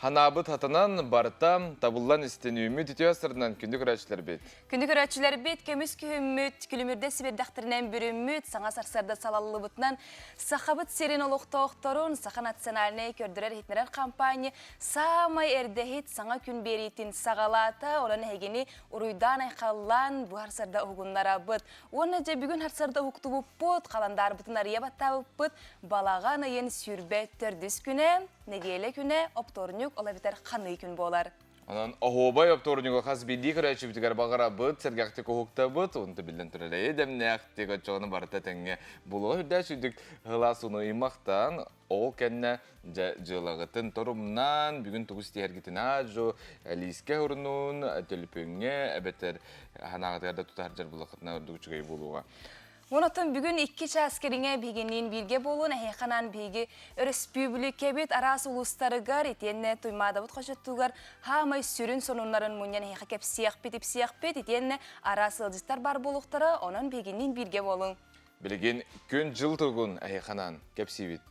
Hanabıt hatanan barıtam tabullan istenüyümü tütüyor sırdan kündük öğretçiler bit. Kündük öğretçiler bit, kömüz kühümmüt, külümürde sibirdaktırınan bürümmüt, sana sarsarda salallı bıtnan, sahabıt serin oluqta oqtorun, saha natsiyonalne kördürer hitnerer kampanya, samay erdehit, sana kün beritin sağalata, olan hegini uruydan ayqallan, bu harsarda uğunlara bıt. Onaca bugün harsarda uğuktu bu bıt, kalandar bıtınar yabatta bıt, balağan ayın sürbet tördüz küne, nediyele küne, optornyuk olabiter qanı gün bolar. Ondan ahobay optornyuga khas bildiği öğretçi bitigar bağıra bıt, sergakti kohukta bıt, onu bilden türele edem nekti kaçağını barıta tenge. Buluğa hüdda sürdük hılasını imaktan, o kendine jılağıtın torumnan, bugün tuğuz diğer gitin ajo, liske hurnun, tölüpüne, ebeter hanağıtlarda tutarcar bulağıtına ördükçügeyi buluğa. Onatın bugün iki askerine bilginin bilge bolun, ehekanan bilgi Respublika bit arası uluslarıgar, etiyenne tuymada bud koşuttugar, hamay sürün sonunların munyan eheka kep siyah bit, etiyenne arası ılcıstar bar boluqtara, onun bilginin bilge bolun. Bilgin gün jıl turgun ehekanan kep sivit.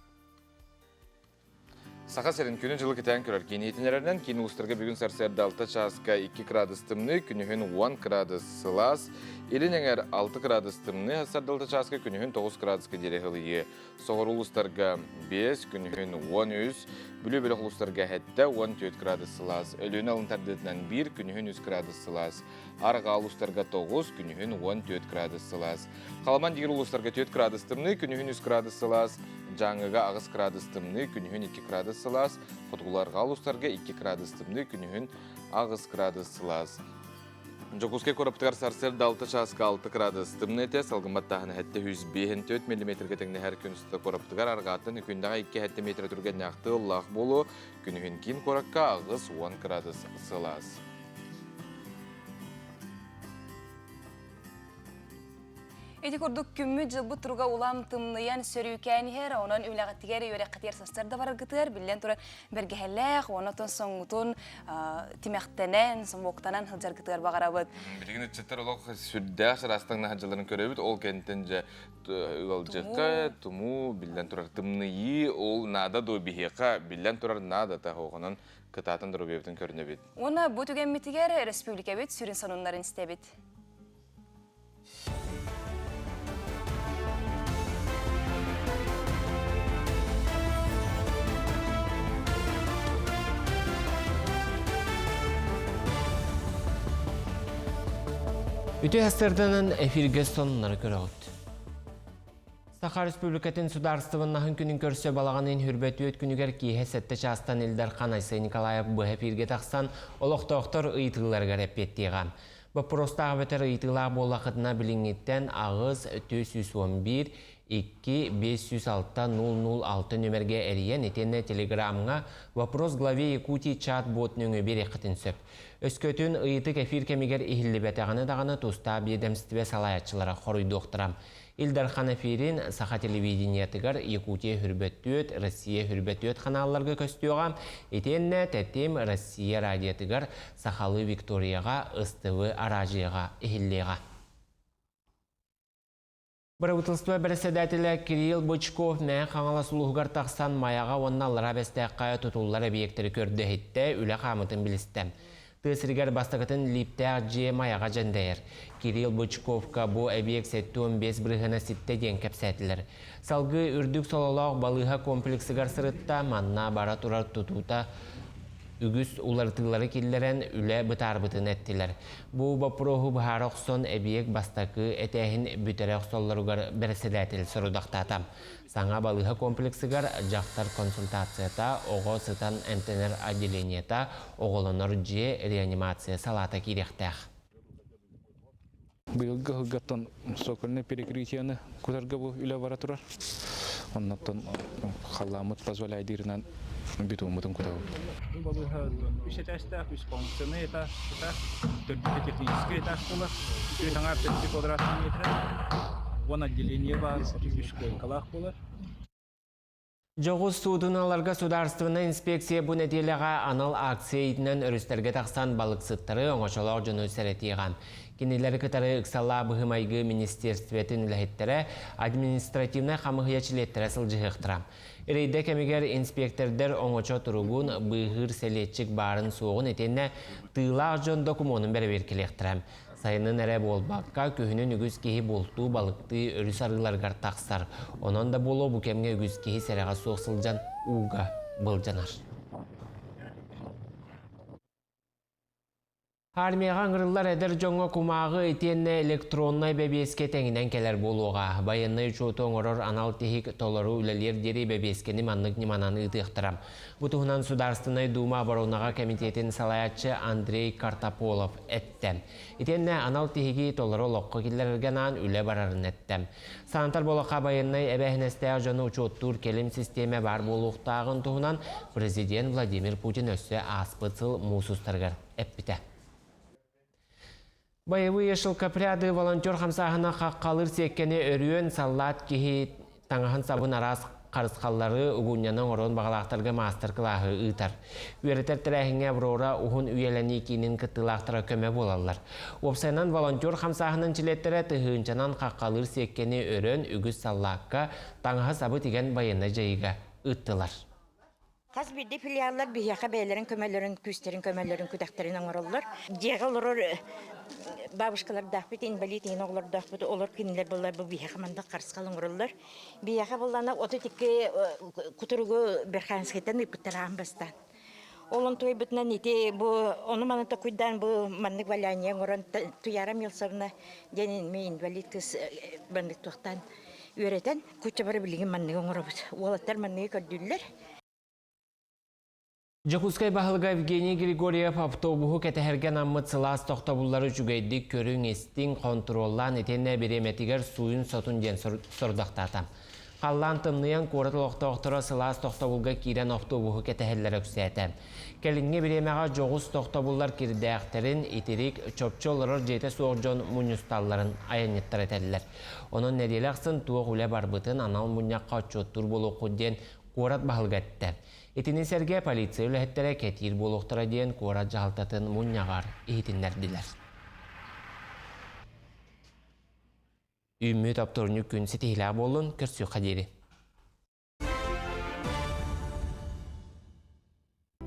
Sağa serin günün жылы кетен көрер. Кенетінерерден кейін ұстырға бүгін сәрсерді 6 часқа 2 градус тымны, күнігін 10 градус сылас. Елін әңер 6 градус тымны, сәрді 6 часқа күнігін 9 градусқа дерегілі. Соғыр ұлыстарға 5, күнігін 13, бүлі-бүлі ұлыстарға әтті 14 градус сылас. Өліні алын тәрдетінен 1, күнігін 3 градус сылас. Арға ұлыстарға 9, күнігін 14 градус сылас. Қаламан дегір ұлыстарға 4 градус тымны, күнігін 3 градус сылас. Жаңыға ағыз градус тымны, күнігін 2 градус сылас. Құтғыларға ұлыстарға 2 градус тымны, күнігін ағыз градус сылас. Жокуске қораптығар сарсерді 6 часқа 6 градус тымны әте, салғыматтағын әтті 105-4 мм тәңіне әр күн үсті қораптығар арғатын күндағы 2 метр түрген яқты ұллақ болу, күнігін кейін қораққа ағыз 10 градус сылас. Эти курдук күммү жылбы турга улам тымныян сөрүүкәни хер, онан үләгәттигәр йөрәк кытер састырда бар гытыр, билен тура бергәһәлләх, онотон соңутун тимәхтәнән, соңбоктанан хылҗар гытыр багарабыт. Билген четтер олох сүрдә сарастыңна хаҗларын көрөбүт, ол кентенҗе угалҗыкка, туму билен тура тымнıyı, ол нада до бихека, билен тура нада та хогонон кытатын дөрөбөтен көрнөбүт. Она бу түгәммитигәр республика бит сүрин сануннарын истәбит. Үтü әстерденен эфирге сонунлары көрігіт. Саха Республикатын сударыстывын күнін көрсе балағанын хүрбеті өт күнігер кейе сәтті частан елдер Қанайсы Николаев бұл эфирге тақсан олық-тоқтор ұйтығыларға рәппеттіған. Бұл простағы бәтір ұйтығылар болақытына біліңеттен ағыз 411 2-506-006 нөмерге әріен етені телеграмға вопрос главе Якутии чат-бот нөңі берекітін сөп. Өскөтін ұйытық эфир кемегер ихілі бәтіғаны дағаны тұста бедемстібе салаятчылары қорыйды оқтырам. Илдархан эфирин Саха телевидениятыгар Якутия хүрбеттіөт, Россия хүрбеттіөт каналларға көстіоға, етені тәттем Россия радиятыгар Сахалы Викторияға, ыстывы аражыға, ихіллеға. Правительство председателя Кирилл Бычков мән қаңала сұлуғығар тақсан маяға онналыра бәстәққа тұтулар объекттері көрді хетті үлі қамытын білістім. Тысыргар бастығытын липтәқ же маяға жәндәйір. Кирилл Бычковқа бұ объект сәтті 15 бірғына сетті ден кәпсәтілер. Салғы үрдік сололақ балыға комплексігар сырытта манна бара тұрар тұтута үгіс улартылары келдерен үлі бұтар-бұтын әттілер. Бұл бапырығы бұхар оқсон әбиек бастақы әтәхін бүтәрі оқсолларығар бәрседәтіл сұрудақтатам. Саңа балыға комплексігар жақтар консультацията, оғы сытан әмтенер отделениета, оғылыныр же реанимация салата керектәқ. Бұйылғы ғыттан сокольны перекрытияны көтәргі бұл үлі бара тұрар. Оннаттан қаламыт позволяйдырынан битумутun kutağı. Balığı bir teste, bir fonksiyonu eta, технический этаж было, bir tane 5 квадратный метр, он отделение var, bir kalak было. Жоғыз судыналарға сударыстығына инспекция бұл нәтеліға анал акция етінен өрістерге тақсан балық сыттары оңашолақ жөні сәреттейған. Кенелері кітары ұқсала бұғымайғы министерстветін үләхеттері административна қамығыя чилеттері сыл жығықтыра. Ereyde kemiger inspektorlar oңoço turugun bıhır seletçik barın soğun etenne tığlaq jön dokumonun berberkelektirem. Sayının ere bolbakka köhünün ügüz kehi boltu balıkты örüs arılargar taqsar. Onan da bolo bu kemge ügüz kehi sereға soğsılcan uga bıljanar. Armiyaga аңырылар әдір жоңа кумағы етенне электроннай бәбеске тәңінен келер болуға. Байыннай чоты оңырыр анал техик толару үлелер дері бәбескені маннық немананы ұтықтырам. Бұтығынан Сударстынай Дума оборонаға комитетін салаятчы Андрей Картополов әттім. Етенне анал техиги толару лоққы келергенан үлі барарын әттім. Санатар болуға байыннай әбәхінестәе жоны учоттур келім системе бар болуқтағын тұғынан президент Владимир Путин өссі аспыцыл мусустарғар әппіті. Байывы ешіл көпіряды волонтер қамсағына қаққалыр секкені өріен саллат кехи таңағын сабын арас қарысқалары ұғынyaның орын бағалақтарға мастер-клағы ұйтар. Үйретер тірәхіңе бұрора ұғын үйелені кейінін күттілақтыра көмі болалар. Опсайнан волонтер қамсағының чилеттері тұхынчанан қаққалыр секкені өрін үгіз саллаққа таңағы сабы теген байына жайыға ұттылар. Қаз бірді филиаллар бияқа бәйлерін көмәлерін, күстерін көмәлерін күдәқтерін аңырылыр. Деғыл ұрыр бабышқалар дақпет, инвалид, ең оғылар дақпет, олар кенілер болар бұл бияқа манда қарысқал аңырылыр. Бияқа болана оты текке күтірігі бір қанысқеттен үпіттіраған бастан. Олон той бүтінен ете, оны маныта күйдан бұл маннық валяния аңырын туярам елсарына денен ме инвалид кіз бандық тоқтан өретен күтчі бары білген маннық аңыры олаттар маннығы көрділер. Жакускай бағылға Евгений Григорьев автобуху кәтәхерген аммыт сылас тоқтабулары жүгейдік көрің естің контроллан етенне береметігер суын сотун ден сұрдақтата. Қаллан тымныян қорыт лоқтоқтыра сылас тоқтабулға кирен автобуху кәтәхерлер өксәті. Кәлінге беремеға жоғыз тоқтабулар кирдәқтерін итерик чопчолырыр жете соғжон мұнюсталларын аяниттар етәлілер. Оның неделәқсын туық үлі барбытын анал мұняққа чоттур болу құдден қорат бағылғатты. Etini serge politsiya üləhəttərə kətir boluqtıra deyən qora cahıltatın munyağar ehitinlərdiler. Ümmü taptorunu gün sitihlə bolun, kürsü qadiri.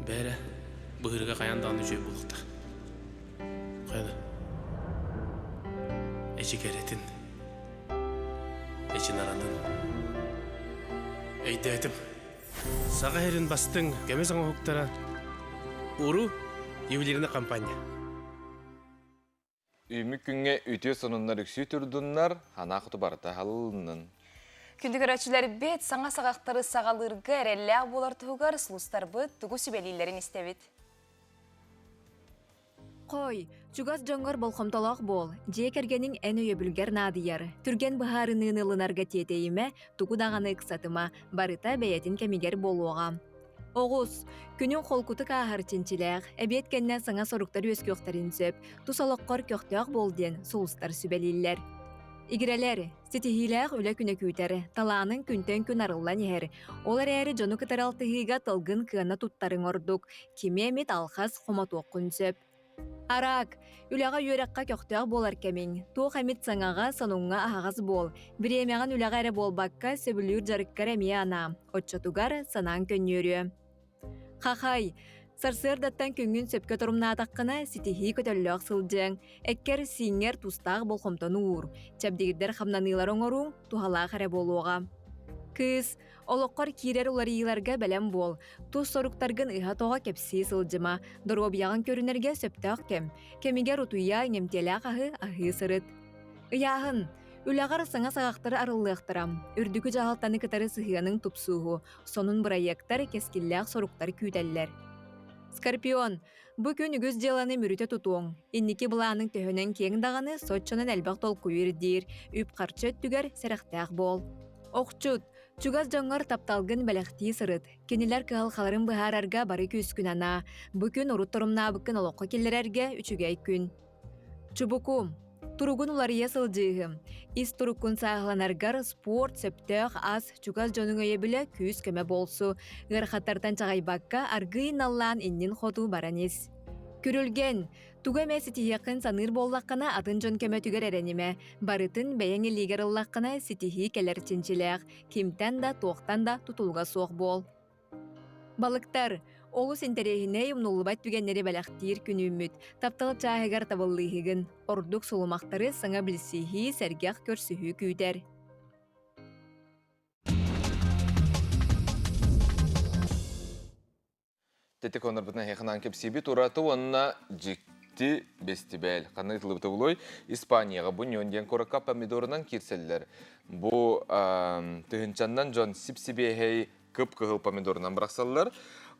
Bәрі, бұғырға қаяндан үшей болуқта. Қайда? Әші кәретін. Әші нарандың. Әйді әтім. Саға әрін бастың кәме саңа хоқтара ұру евлеріне компания. Үймі күнге үте сонынлар үксі түрдінлар, хана құты барыта халылының. Күнді көрәтшілер бет саңа сағақтары сағалырғы әрелі болар тұғығар сұлыстар бұд тұғы сүбелейлерін істебет. Қой, чугас жоңғар болқомталақ бол, жекергенің ән өйе бүлгер надыяр. Түрген бұхарының ылынарға тетейіме, тұғыдағаны қысатыма, барыта бәйетін кәмегер болуға. Оғыз, күнің қолкуты қағарчынчылақ, әбет кәннен саңа сорықтар өз көқтарын сөп, тұсалыққар көқтіяқ болден сұлыстар сүбелейлер. Игірелер, сетихиләқ үлі күні күйтері, таланың күнтен күн арылан ехер. Олар әрі жоны кытаралтығыға тылғын кыана тұттарын ордық, кеме мет алхас қоматуық күн сөп. Арак, үләға үйераққа көқтіяқ болар кәмін. Тоқ әмет саңаға сануңға ағаз бол. Біремеған үләға әрі болбаққа сөбілір жарықкар әме ана. Отчатуғар санаң көннері. Қақай, сарсырдаттан күнгін сөпке тұрымна атаққына сетихи көтөліліғ сылжың. Әккер сиңер тұстағы болқомтаны ұр. Чәбдегірдер қамнанылар оңыру, туғалақ әрі болуға. Кыз, олыққар кирер уларыйларға бәлем бол. Тұз соруқтарғын ұға тоға кепсі сылжыма. Дұрғабияғын көрінерге сөптіғ кем. Кемегер ұтуя немтелі ағы сырыт. Ұяғын, үлағар саңа сағақтары арылықтырам. Үрдігі жағалтаны кітары сығыяның тұпсуғы. Сонын бұрайектар кескілләқ соруқтар күйтәлілер. Скорпион, бұ күн үгіз деланы мүріте тұтуың. Иннекі бұланың төхінен кең дағаны сотчының әлбақ толқу ердер. Үп қарчет түгер сәріқтәқ бол. Оқчут, чугас жоңғар тапталғын бәліқті сырыт. Кенелер кығалқаларын бұхарарға бары көз күн ана. Бүкін ұрыт тұрымна бүкін олыққа келерерге үчігей күн. Чубукум, тұруғын улария сылжығым. Ис тұруқын сағыланарғар спорт, сөптөқ, ас, чугас жоның өйе білі күз көмі болсу. Ғырқаттардан чағайбаққа арғыйын аллан иннен ходу баранес. Күрүлген, туга ситихиякын саныр боллаққана атын жон көмөтүгер эрениме, барытын бәйеңі лигер ыллаққана ситихи келерчинчилек, кимтен да тоқтан да тутулга соқ бол. Балыктар, олус интерехине юмнулубайт түгеннери бәләқтир күнүммүт, таптал чаһыгар табыллыһыгын, ордук сулумақтары саңа билсихи сәргәқ көрсүхү күйдер. Тетик онырбытына хеханан кепсиби тураты онна жикти бестибел. Қаны ытылыбыты бұлой Испанияға бұн өнден коракка помидорынан кирселлер. Бұ түхінчаннан жон сип-сибехей кып-кығыл помидорынан бірақсалылар.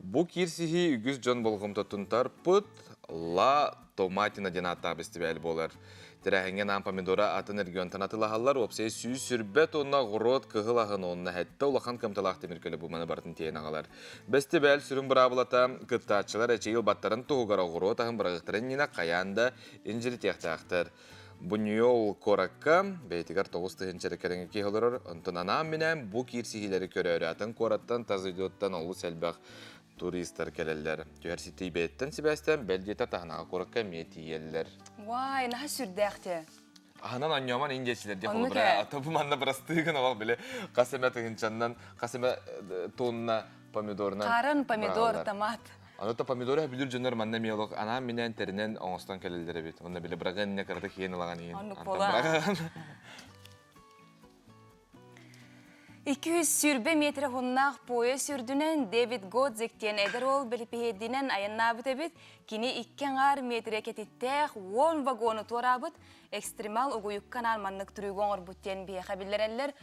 Бұ кирсихи үгіз жон болғымта тұнтар пұт ла томатина денатта бестибел болар. Тирәхенген ан помидора атын регион танатылағалар, опсей сүй сүрбет онна ғұрот кығыл ағын онна хәтті олақан кымталақ теміркелі бұманы бартын тейін ағалар. Бәсті бәл сүрін бұрабылата кыттачылар әчейіл баттарын тұғығара ғұрот ағын бірағықтарын нина қаянда инжірі тияқтақтыр. Бұньол коракка, бәйтігар 9 тығынчары кәріңі кейілдірір, ұнтын анам менен бұ кирсихилері көрі атын кораттан тазыдиоттан олу сәлбәқ туристар келелер. Түйәрсетей бәйттен себәстен бәлдета тағынаға коракка мети елілер. Вай, наға сүрдәқті. Аханан аньяман индесилер де қолы бірі. Атабыманна бірастығын оғал біле қасеме тығынчаннан, қасеме тонна помидорынан. Қарын помидор, томат. Анута помидоры білір жөнер манна миялық. Анам менен терінен оңыстан келелдері бет. Онда біле бірағын не қырды кейін олаған ең. Онды пола. 200 сүрбе метр хоннақ пойы сүрдінен Дэвид Годзектен әдір ол біліпедінен айыннабыт әбіт, кені 2 метре кететтәқ 10 вагоны торабыт, экстремал ұғыйыққанан маннық түрігоңыр бұттен бейқа білдерәлілер.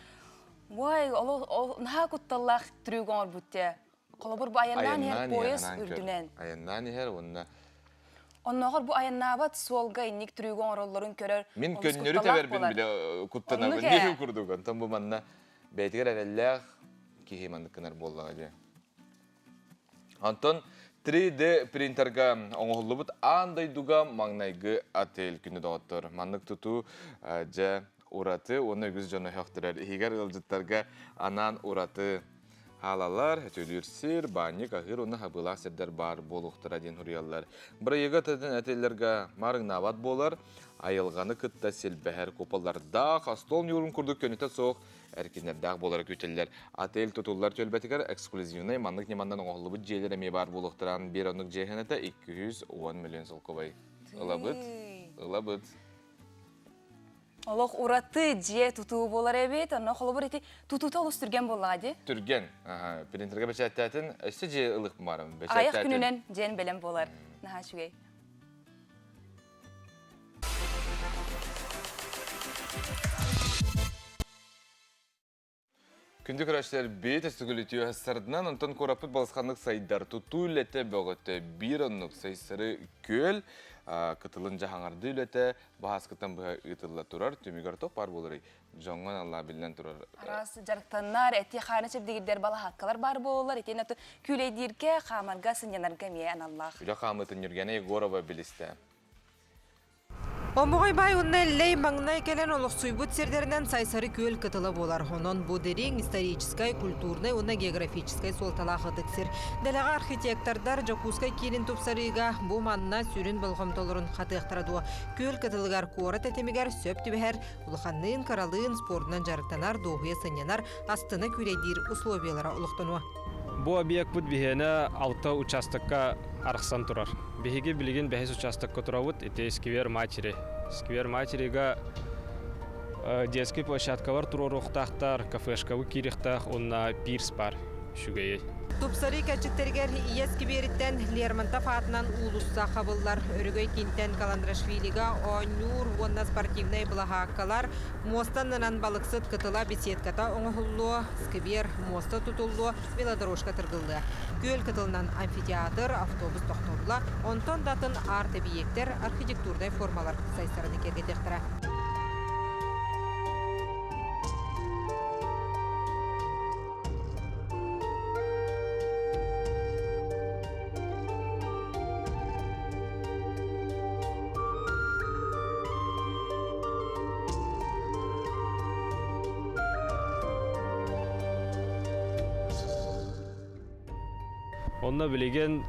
Вай, наға құтталлақ түрігоңыр бұтте. Қолабыр бұл айыннан ер пойыз үрдінен. Айыннан ер, онына. Оннағыр бұл айыннабыт солға инник түрігоңыр оларын көрер. Мен көннері тәбербін біле құттанабын. Не күрдіған? Там бұл манна бәйтігер әрелләғ кеймандық кінар болуға де. Антон 3D принтерға оңғылы бұд андай дуға маңнайғы отель күні доғыттыр. Маңнық тұту жа ұраты, оны үгіз жоны хөқтірер. Егер ұлжыттарға анан ұраты халалар, өтөлірсір, банник, ағыр, оны хабылақ сәрдер бар болуқтыра ден ұриялар. Бір еға тәдің әтелерге марың нават болар, айылғаны күтті селбәхер көпаларда, қастол нюрын күрдік көнеті соқ, әркенердәқ болар көтелер. Отель тұтулар төлбәтігер эксклюзивнай маңнық немандан оғылы бұд жейлер әме бар болуқтыран бір онық жейхенеті 210 миллион сол көбай. Ұлабыд. Олық ұраты же тұтуы болар әбет, онна қолы бір еті тұтуыта олыс түрген болады? Түрген. Принтерге бәчәттәтін өсі же ұлық барым. Аяқ күнінен жен бәлем болар. Наға шүгей. Күнді күрәштер бейт әстігілітіу әсірдінен ұнтын көрапыт балысқанлық сайдар тұту үлеті бөғіті бір ұнық сайсыры көл кытылын жағаңарды үлеті бағас кыттан бұға ұйтылы тұрар, түмігер тоқ бар болыры. Жоңған Алла білден тұрар. Арасы жарықтанар, әтті қаны чөпдегілдер бала хаққалар бар болар, әтті әті күлейдерге қамарға сынянарға мейен Аллах. Үлі қамытын үргені ғорова білісті. Омбугай бай унна лей маңнай келен олық суйбут сердерінен сайсары көл кытылы болар. Онон бу дерин историческай, культурный, унна географическай солталағы дықсыр. Дәліға архитектордар жакускай келін тупсарыға бу манна сүрін болғымтолырын қатықтырадуа. Көл кытылығар корат әтемігер сөп түбәр, ұлықаннын, каралын, спортынан жарықтанар, доғыя сынянар, астына күрейдер условиялара ұлықтануа. Бу объект бұд бігені 6 участокка арықсан тұрар. Бігеге білген 5 участокка тұрауыд, это сквер матери. Сквер материға детский площадкалар тұрор ұқтақтар, кафешкавы керектақ, онна пирс бар шүгейі. Тупсары кәчіктергер иескі беріттен Лермонтов атынан улусса қабыллар. Өрігөй кенттен Каландрашвилиға оңнур онна спортивный бұлағаққалар. Мостанынан балықсыт кытыла беседката оңғылуы, сквер моста тұтылуы, велодорожка тұрғылды. Көл кытылынан амфитеатр, автобус тоқтолула, онтон датын арты биектер, архитектурдай формалар сайсарыны кергетектіра. Онна білеген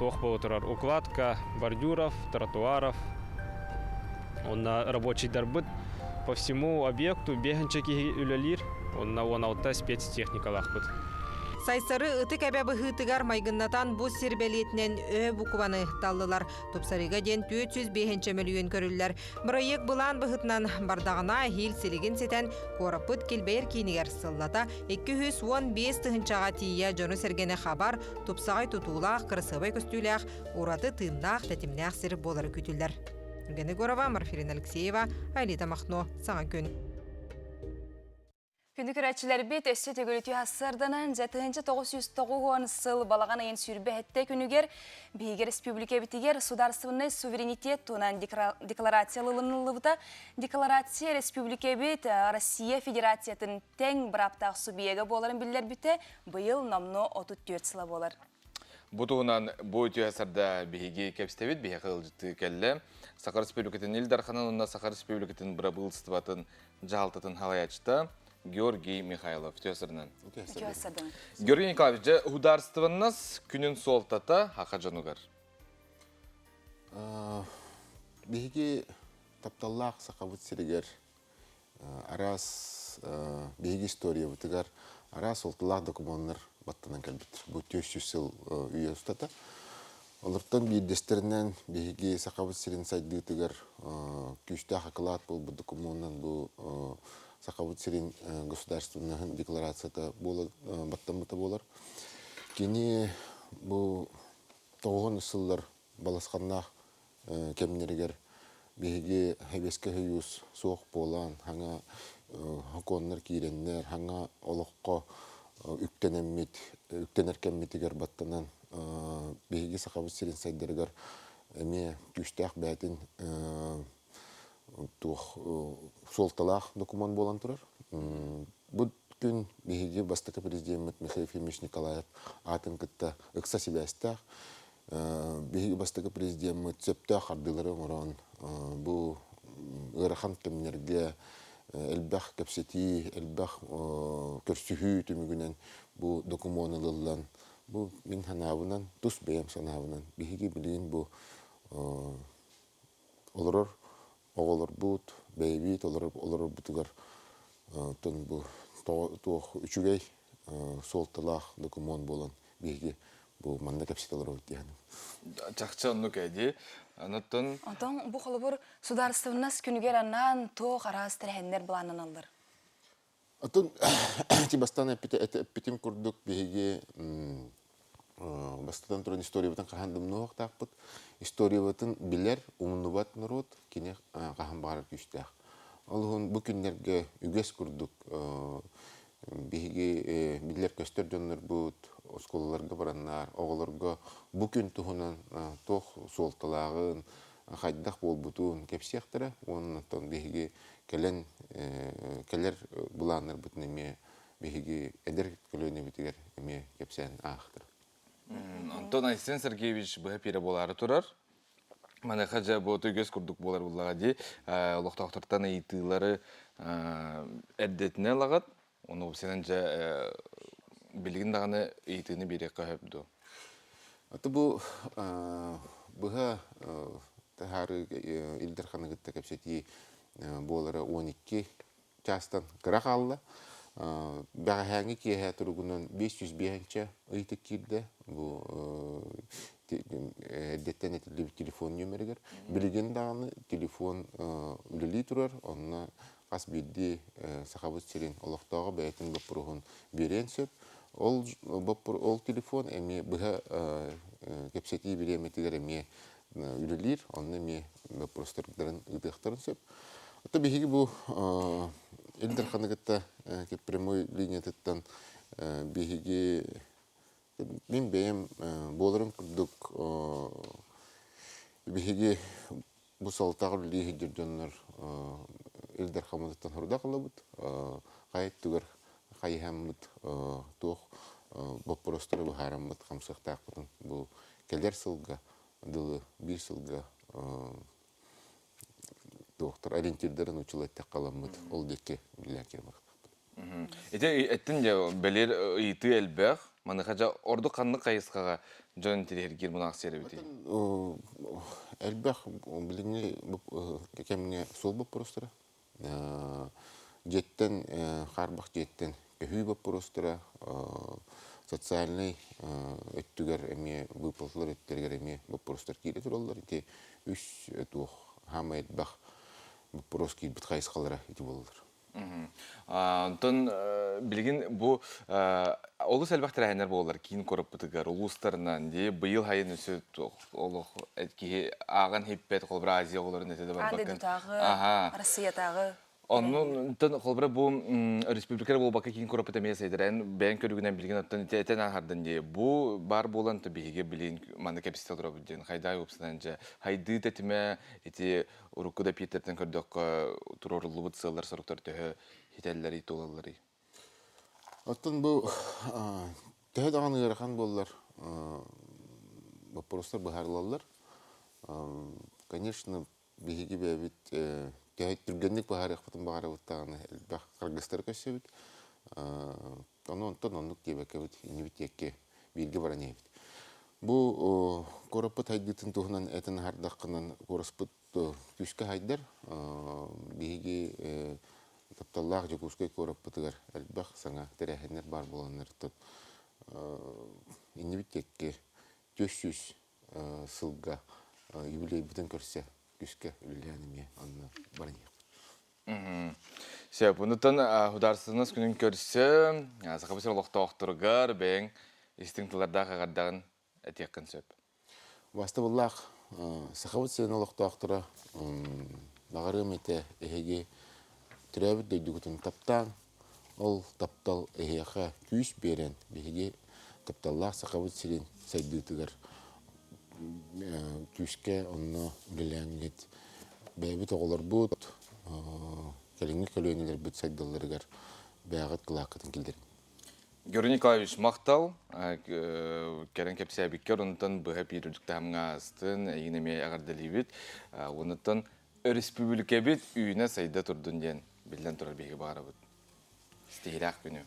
туох болотурар. Укладка бордюров, тротуаров. Онна рабочий дарбыт по всему объекту бегенчеки үлелир. Онна 16 спецтехникалахпыт. Сайсары ыты кәбә быһытыгар майгыннатан бу сирбелетнен букубаны таллылар. Топсарыга ден 405 миллион көрүлләр. Проект булан быһытнан бардагына хил силигин сетен корапыт килбер кинигер сыллата 215 тыһынчага тия жону сергене хабар тупсагай тутуулах кырсыбай көстүләх ураты тыыннах тәтимнәх сир болары күтүлләр. Гене Горова, Марфирин Алексеева, Айлита Махно, Саңа күн. Күнді көрәтшілер бет өсі төгіліті асырданан 7-909 сыл балаған айын сүрбе әтті күнігер бейгер республика бітігер сударсывынны суверенитет туынан декларациялылынылығыта декларация республика бет Россия Федерациятын тәң бір аптақ субиеге боларын білдер біте бұйыл намно 34 сыла болар. Бұтуынан бұл өте асырда бейге кәпістебет бейге қылжыты кәлі. Сақар республикатын Илдарханан онына Сақар республикатын бірабылыстыватын жалтатын халаячта Георгий Михайлов тесірінен. Георгий Николаевич, ударстваннас күнін солтата хақа жанугар? Бейге тапталлақ сақабыт сиригер арас бейге история бұтығар арас солталақ документер баттанан кәлбеттір. Бұл 400 сыл үйе ұстата. Олырттан бейдестерінен бейге сақабыт сирин сайдығытығар күшті хақылат бұл документен бұл Сақабыт сирин государственный декларацията баттамыта болар. Кені бұл 9 сыллар баласқаннақ кемнергер бейге хәбеске хүйіз соқ болан, хаңа хаконнар кейреннер, хаңа олыққа үктенер кемметігер баттанан бейге сақабыт сирин сайдергер әме күштәқ бәтін солталақ документ болан тұрар. Бұл күн бейге бастықы президент Михаил Ефимович Николаев атын күтті ұқса себәстәқ. Бейге бастықы президент сөпті қардылары мұран. Бұл ғырахан кемнерге әлбәқ кәпсеті, әлбәқ көрсүхі түмігінен бұл документылылан. Бұл мен ханавынан, тұс бәйім санавынан. Бейге білейін бұл олырыр. Оғылыр бұд, бәйбейт, олар бұтығар тұн бұл тоқ үшігей солтылақ документ болан бейге бұл манда кәпсеталар өтті. Чақча ұнны кәді, анаттын... Антон, бұл қолы бұр сударыстығынас күнігер аннан тоқ арас тәрәхендер бұланын алыр. Антон, тибастан әппетім күрдік бейге бастыдан тұрын история бұтын қағандым ноқ тақпыт. История бұтын білер, ұмыныбат народ, кене қаған бағар күштәқ. Ол бұл күндерге үгес күрдік. Бейге білер көстер жонлар бұд, осколаларға бараннар, оғыларға бұл күн тұғынан тоқ солталағын, қайдақ бол бұтуын кепсияқтыры. Оның бейге кәлер бұланыр бұтын еме бейге әдер көлөне бітігер еме кепсиян ақтыр. Антон Айсен Сергеевич бұға пері болары тұрар. Мана қажа бұл өтегес күрдік болар бұлаға де. Лоқтақтыртан әйтілері әддетіне лағат. Оны сенен жа білген дағаны әйтіні берек қағыпды. Аты бұл бұға тағары Илдарханы күтті кәпсеті болары 12 частан қырақ алды. Бәға хәңі кейі тұрғынан 500 бейінчі ұйты келді. Бұл әдеттен әтілі телефон нөмірігер. Білген дағаны телефон үлілі тұрар. Онына қас бейді сақабыт сирен олықтағы бәйтін бұпырығын берен сөп. Ол телефон әме бұға кепсеті береметігер әме үлілер. Онына әме бұпырыстырдарын ұдықтарын сөп. Ота бейгі бұл Илдарханы кітті прямой линия тұттан бейгі мен бәйім болырын күрдік бейгі бұл салтағыр лейгі жүрденлер Илдархамыздықтан ұрда қылы бұд. Қайт түгір қайхам бұд тоқ бұпырыстыры бұхарам бұд қамсықтақ бұдың. Бұл кәлер сылға, дылы бір сылға доктор ориентирдерін училаттақ қаламыд. Ол деке білер кермақ. Әттін де бәлер үйті әлбәқ, Маны хажа орду канны кайыскага жон тирергир мунак серебити. Элбах билиңи кемне сол боп простыра. Жеттен харбах жеттен көһүй боп простыра. Социальный өттүгер эме выплаталар өттергер эме боп простыр кире туралар. Ити үч тух хамайт бах проски бит кайыскалара ити болдур. Антон билген бу олус элбахтар айнар болар кийин көрүп бутыгар улустарынан де быйыл хайын өсөт олох этки аган хиппет колбра Азия оларын этеде бар бакын. Андетагы, Россиятагы. Onun tın kolbra bu respublikalar bol bakı kin korupta mesajların ben körügünden bilgin attan eten hardan diye bu bar bolan tabiiga bilin manda kapasitel durabudun hayda yopsanca haydı tetime eti urukuda Peter'ten kördük turorlu butsalar soruklar töhü hitelleri tolalları. Attan bu töhü dağın yarakan bollar вопростар баһарлалар. Конечно, биһиги бэбит түргенник баһар яхпытын баһар уттаганы бах кыргызстар көсөбүт. Онтон онлук дебекебит инибитекке билги баранебит. Бу корапыт хайдытын тухнан этен хардаккынан кораспыт күскө хайдар биһиги тапталлах жокускай корапытыгар элбах саңа терехенер бар боланнар тот инибитекке 400 сылга юбилей бүтін көрсе күшке үлгеніне анна баранек. Сөп, ұнытын хударсыныз күнін көрсе, сақабысыр олықта оқтырғар, бәң истинктілерді қағардағын әтекін сөп. Басты бұллақ, сақабысырын олықта оқтыра бағарым еті әйге түрәбіт дөйдігітін таптан, ол таптал әйеға күйіс берен бейге тапталлақ сақабысырын сайдытығар күшке онны үлеләңгет бәйбіт оғылар бұд, кәліңгі көлөнелер бұд сайдаларығар бәғат қылақытын келдерін. Георгий Николаевич мақтал, кәрін кәпсі әбіккер, онытын бұғып ерудікті хамға астын, егінеме ағардалибет, онытын республика бет үйіне сайда тұрдың ден білден тұрар бейгі бағара бұд. Стейрақ күні.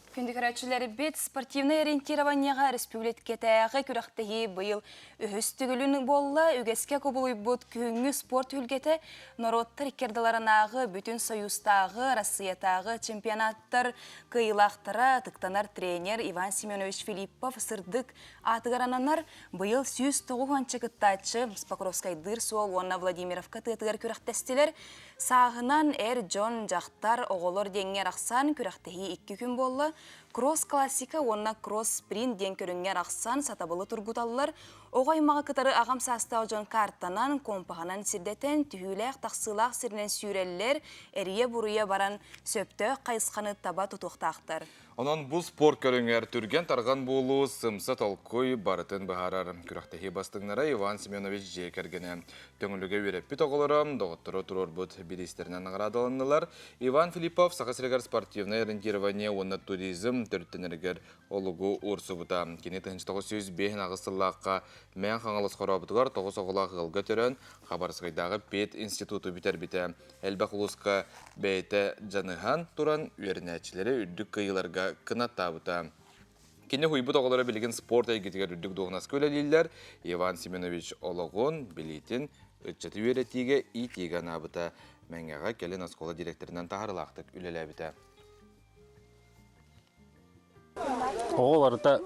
Күндікөрәтшілері бет спортивный ориентированияға республикетәғі күрәқтігі бұйыл үхістігілінің болла үгеске көбілуй бұд күңі спорт үлгеті народтар кердаларынағы бүтін союзтағы, Россиятағы чемпионаттар кыйлақтыра тықтанар тренер Иван Семенович Филиппов сырдық атығарананар бұйыл 109-шы кыттачы Покровскайдыр сол онна Владимировка тыйтығар күрәқтестілер сағынан әр Джон жақтар оғылыр деңгер ақсан күрәқтігі 2 күн болла. Кросс-классика, онна кросс-спринт ден көрінген ақсан сатабылы тұргуталылар. Оғаймаға кытары ағам састау жон картанан, компағанан сирдетен, түйіләқ, тақсылақ сирінен сүйрелілер, әрие бұруя баран сөпті қайысқаны таба тұтуқтақтар. Онан бұл спорт көріңер түрген тарған болу сымсы толкой барытын бағарар. Күрақтахи бастыңнара Иван Семенович жекергені. Төңіліге өреп біт оғылырым, доғыттыры тұрор бұд білестерінен ағырадылынылар. Иван Филиппов сақасырегер спортивный ориентирование, оны туризм түрттенергер олугу урсы бұта. Кені тыңчтығы сөз бейін ағысылаққа мән қаңылыс қорабытығар тоғыз оғылақ ғылғы түрін Хабарсқайдағы Пет институты бітер-біті. Әлбақ ұлысқа бәйті жаныған тұран өрінәтшілері үддік қиыларға кына табыта. Кені хуйбыт оғылары білген спорт әйгетігер үддік доғынас көлелілер Иван Семенович олығын білетін үтчеті өретіге итеген абыта. Мәңгеға келін аскола директорынан тағырылақтық үлелі әбіті. Оғыларыта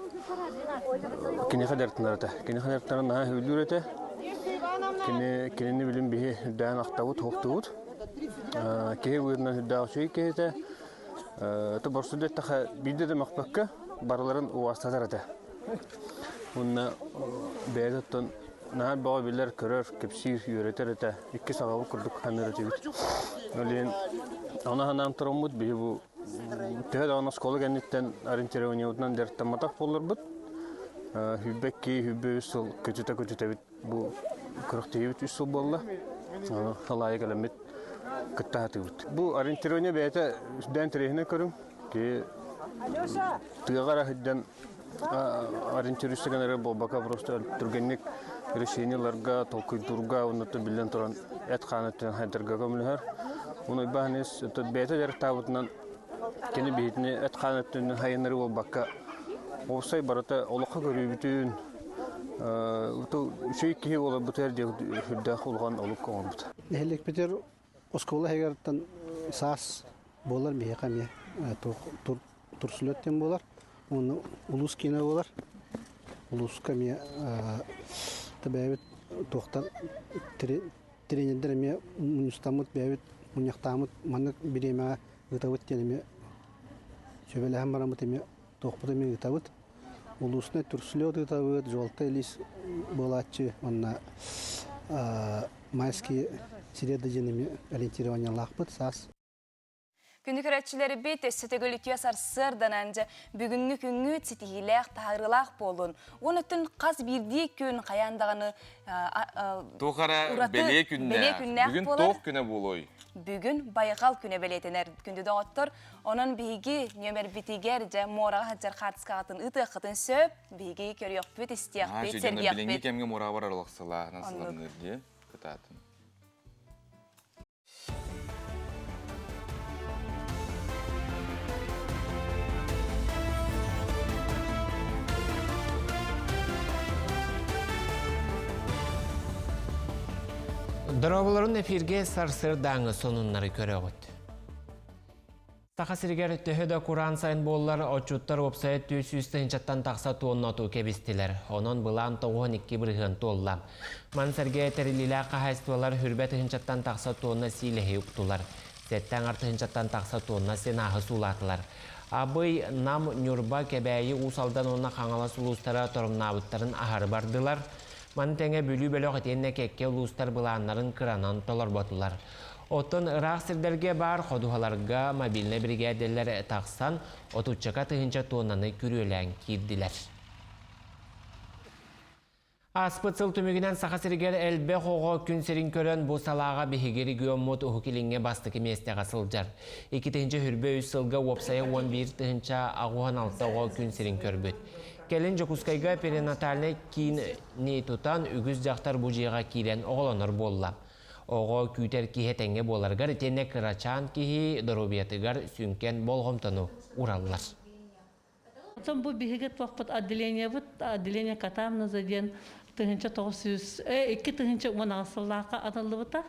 кені қадертінарыта. Кені қадертінарына үлдір еті. Кенені білім бейі үддән ақтауыт, хоқтауыт. Кеге өйірінен үддәу сөй кейті. Борсуды тақы білдеді мақпаққа барыларын уастадар еті. Онына бәйді тұн нағар баға білер көрір, кепсир үйретер еті. 2 сағалы күрдік қаныр еті бит. Олен ана ханан тұрымыд бейі бұл түйет ағына сколы кәнеттен ориентирование ұдынан дәрттаматақ болыр бұд. Хүббәкке, хүббе үсіл көтіте бит. Бұл күріқтегі бит үсіл болла. Халайы кәлемет кыттағаты бит. Бұл ориентирование бәйті үзден тірехіне көрім. Тығағара хүдден ориентируістігін әрі бұл бақа просто түргеннік решенияларға, толкүйдурға, онытты білден тұран әт қанеттен хайдарға көмілігер. Оны бағыныз бәйті дәрі табытынан кені бейтіне әт қанеттен хайынары бұл бақа Осай барата олыққа көрүбүтүн үшөй кихи ола бутер хүрдә хулган олук коңон бут. Нехелек битер оскола хегертан сас болар мехаме турсулеттен болар. Оны улус кине болар. Улус каме табайбет тохтан тренердерме мунстамут бәбет муньяктамут маннык биреме гытавыт тене сөбеләһәм барамыт эме тохпыта мен гытавыт. Улусны турсулет гытавыт жолта лис болачы онна майский сиреда женеме ориентирование лахпыт сас. Күнді көрәтшілері бет өссетігіл үтіе сарсырдан әнжі бүгінгі күнгі цитигіләқ тағырылақ болын. Оны түн қаз бірдей күн қаяндағыны Тоқара беле күнне. Бүгін тоқ күні болой. Бүгін байғал күні белетінер күнді доғыттыр. Оның бейгі нөмір бітігер жа мораға хаджар қатысқағатын ұты қытын сөп, бейгі көріяқ бүт істияқ бет, сергияқ бет. Біліңгі кәмге мора бар аралықсыла насыланыр де күтатын. Дроболорун эфирге сарсыр даңы сонуннары көрөгөт. Тахасиргер төһөдө Куран сайын боллар очуттар опсайт 200 чаттан такса туонноту кебистилер. Онон былан 92 бирген толла. Мансерге терилиле кахайствалар хүрбет чаттан такса туонна силеһи уктулар. Сеттен арты чаттан такса туонна сенахы сулатылар. Абый нам нюрба кебәйи усалдан онна хаңала сулустара торумнабыттарын ахар бардылар. Мантеңе бүлі бөлі қытенне кекке ұлыстар бұланларын кыранан толар ботылар. Отын ырақ сірдерге бар қодуғаларға мобильне бригадерлер тақсан, отучака тұхынча тоннаны күрелән кирдилер. Аспыцыл түмігінен сақасыргер әлбе қоғы күн серін көрін бұл салаға бігігері гөммот ұхыкеліңге бастықы месте қасылжар. 2-тінші хүрбе үс сылға опсая 11-тінші ағуған алтауға күн серін көрбөт. Келін жокускайга перинатальный кини тутан үгіз жақтар бұжиға кирен оғыланыр болла. Оғы күйтер кихетенге боларғар тенне кырачан кихи дорубиятыгар сүнкен болғымтыну ураллар. Бұл бігігет вақпыт отделение катамна заден тұхынча 900, 2 тұхынча 10 асыллаға атылы бұта.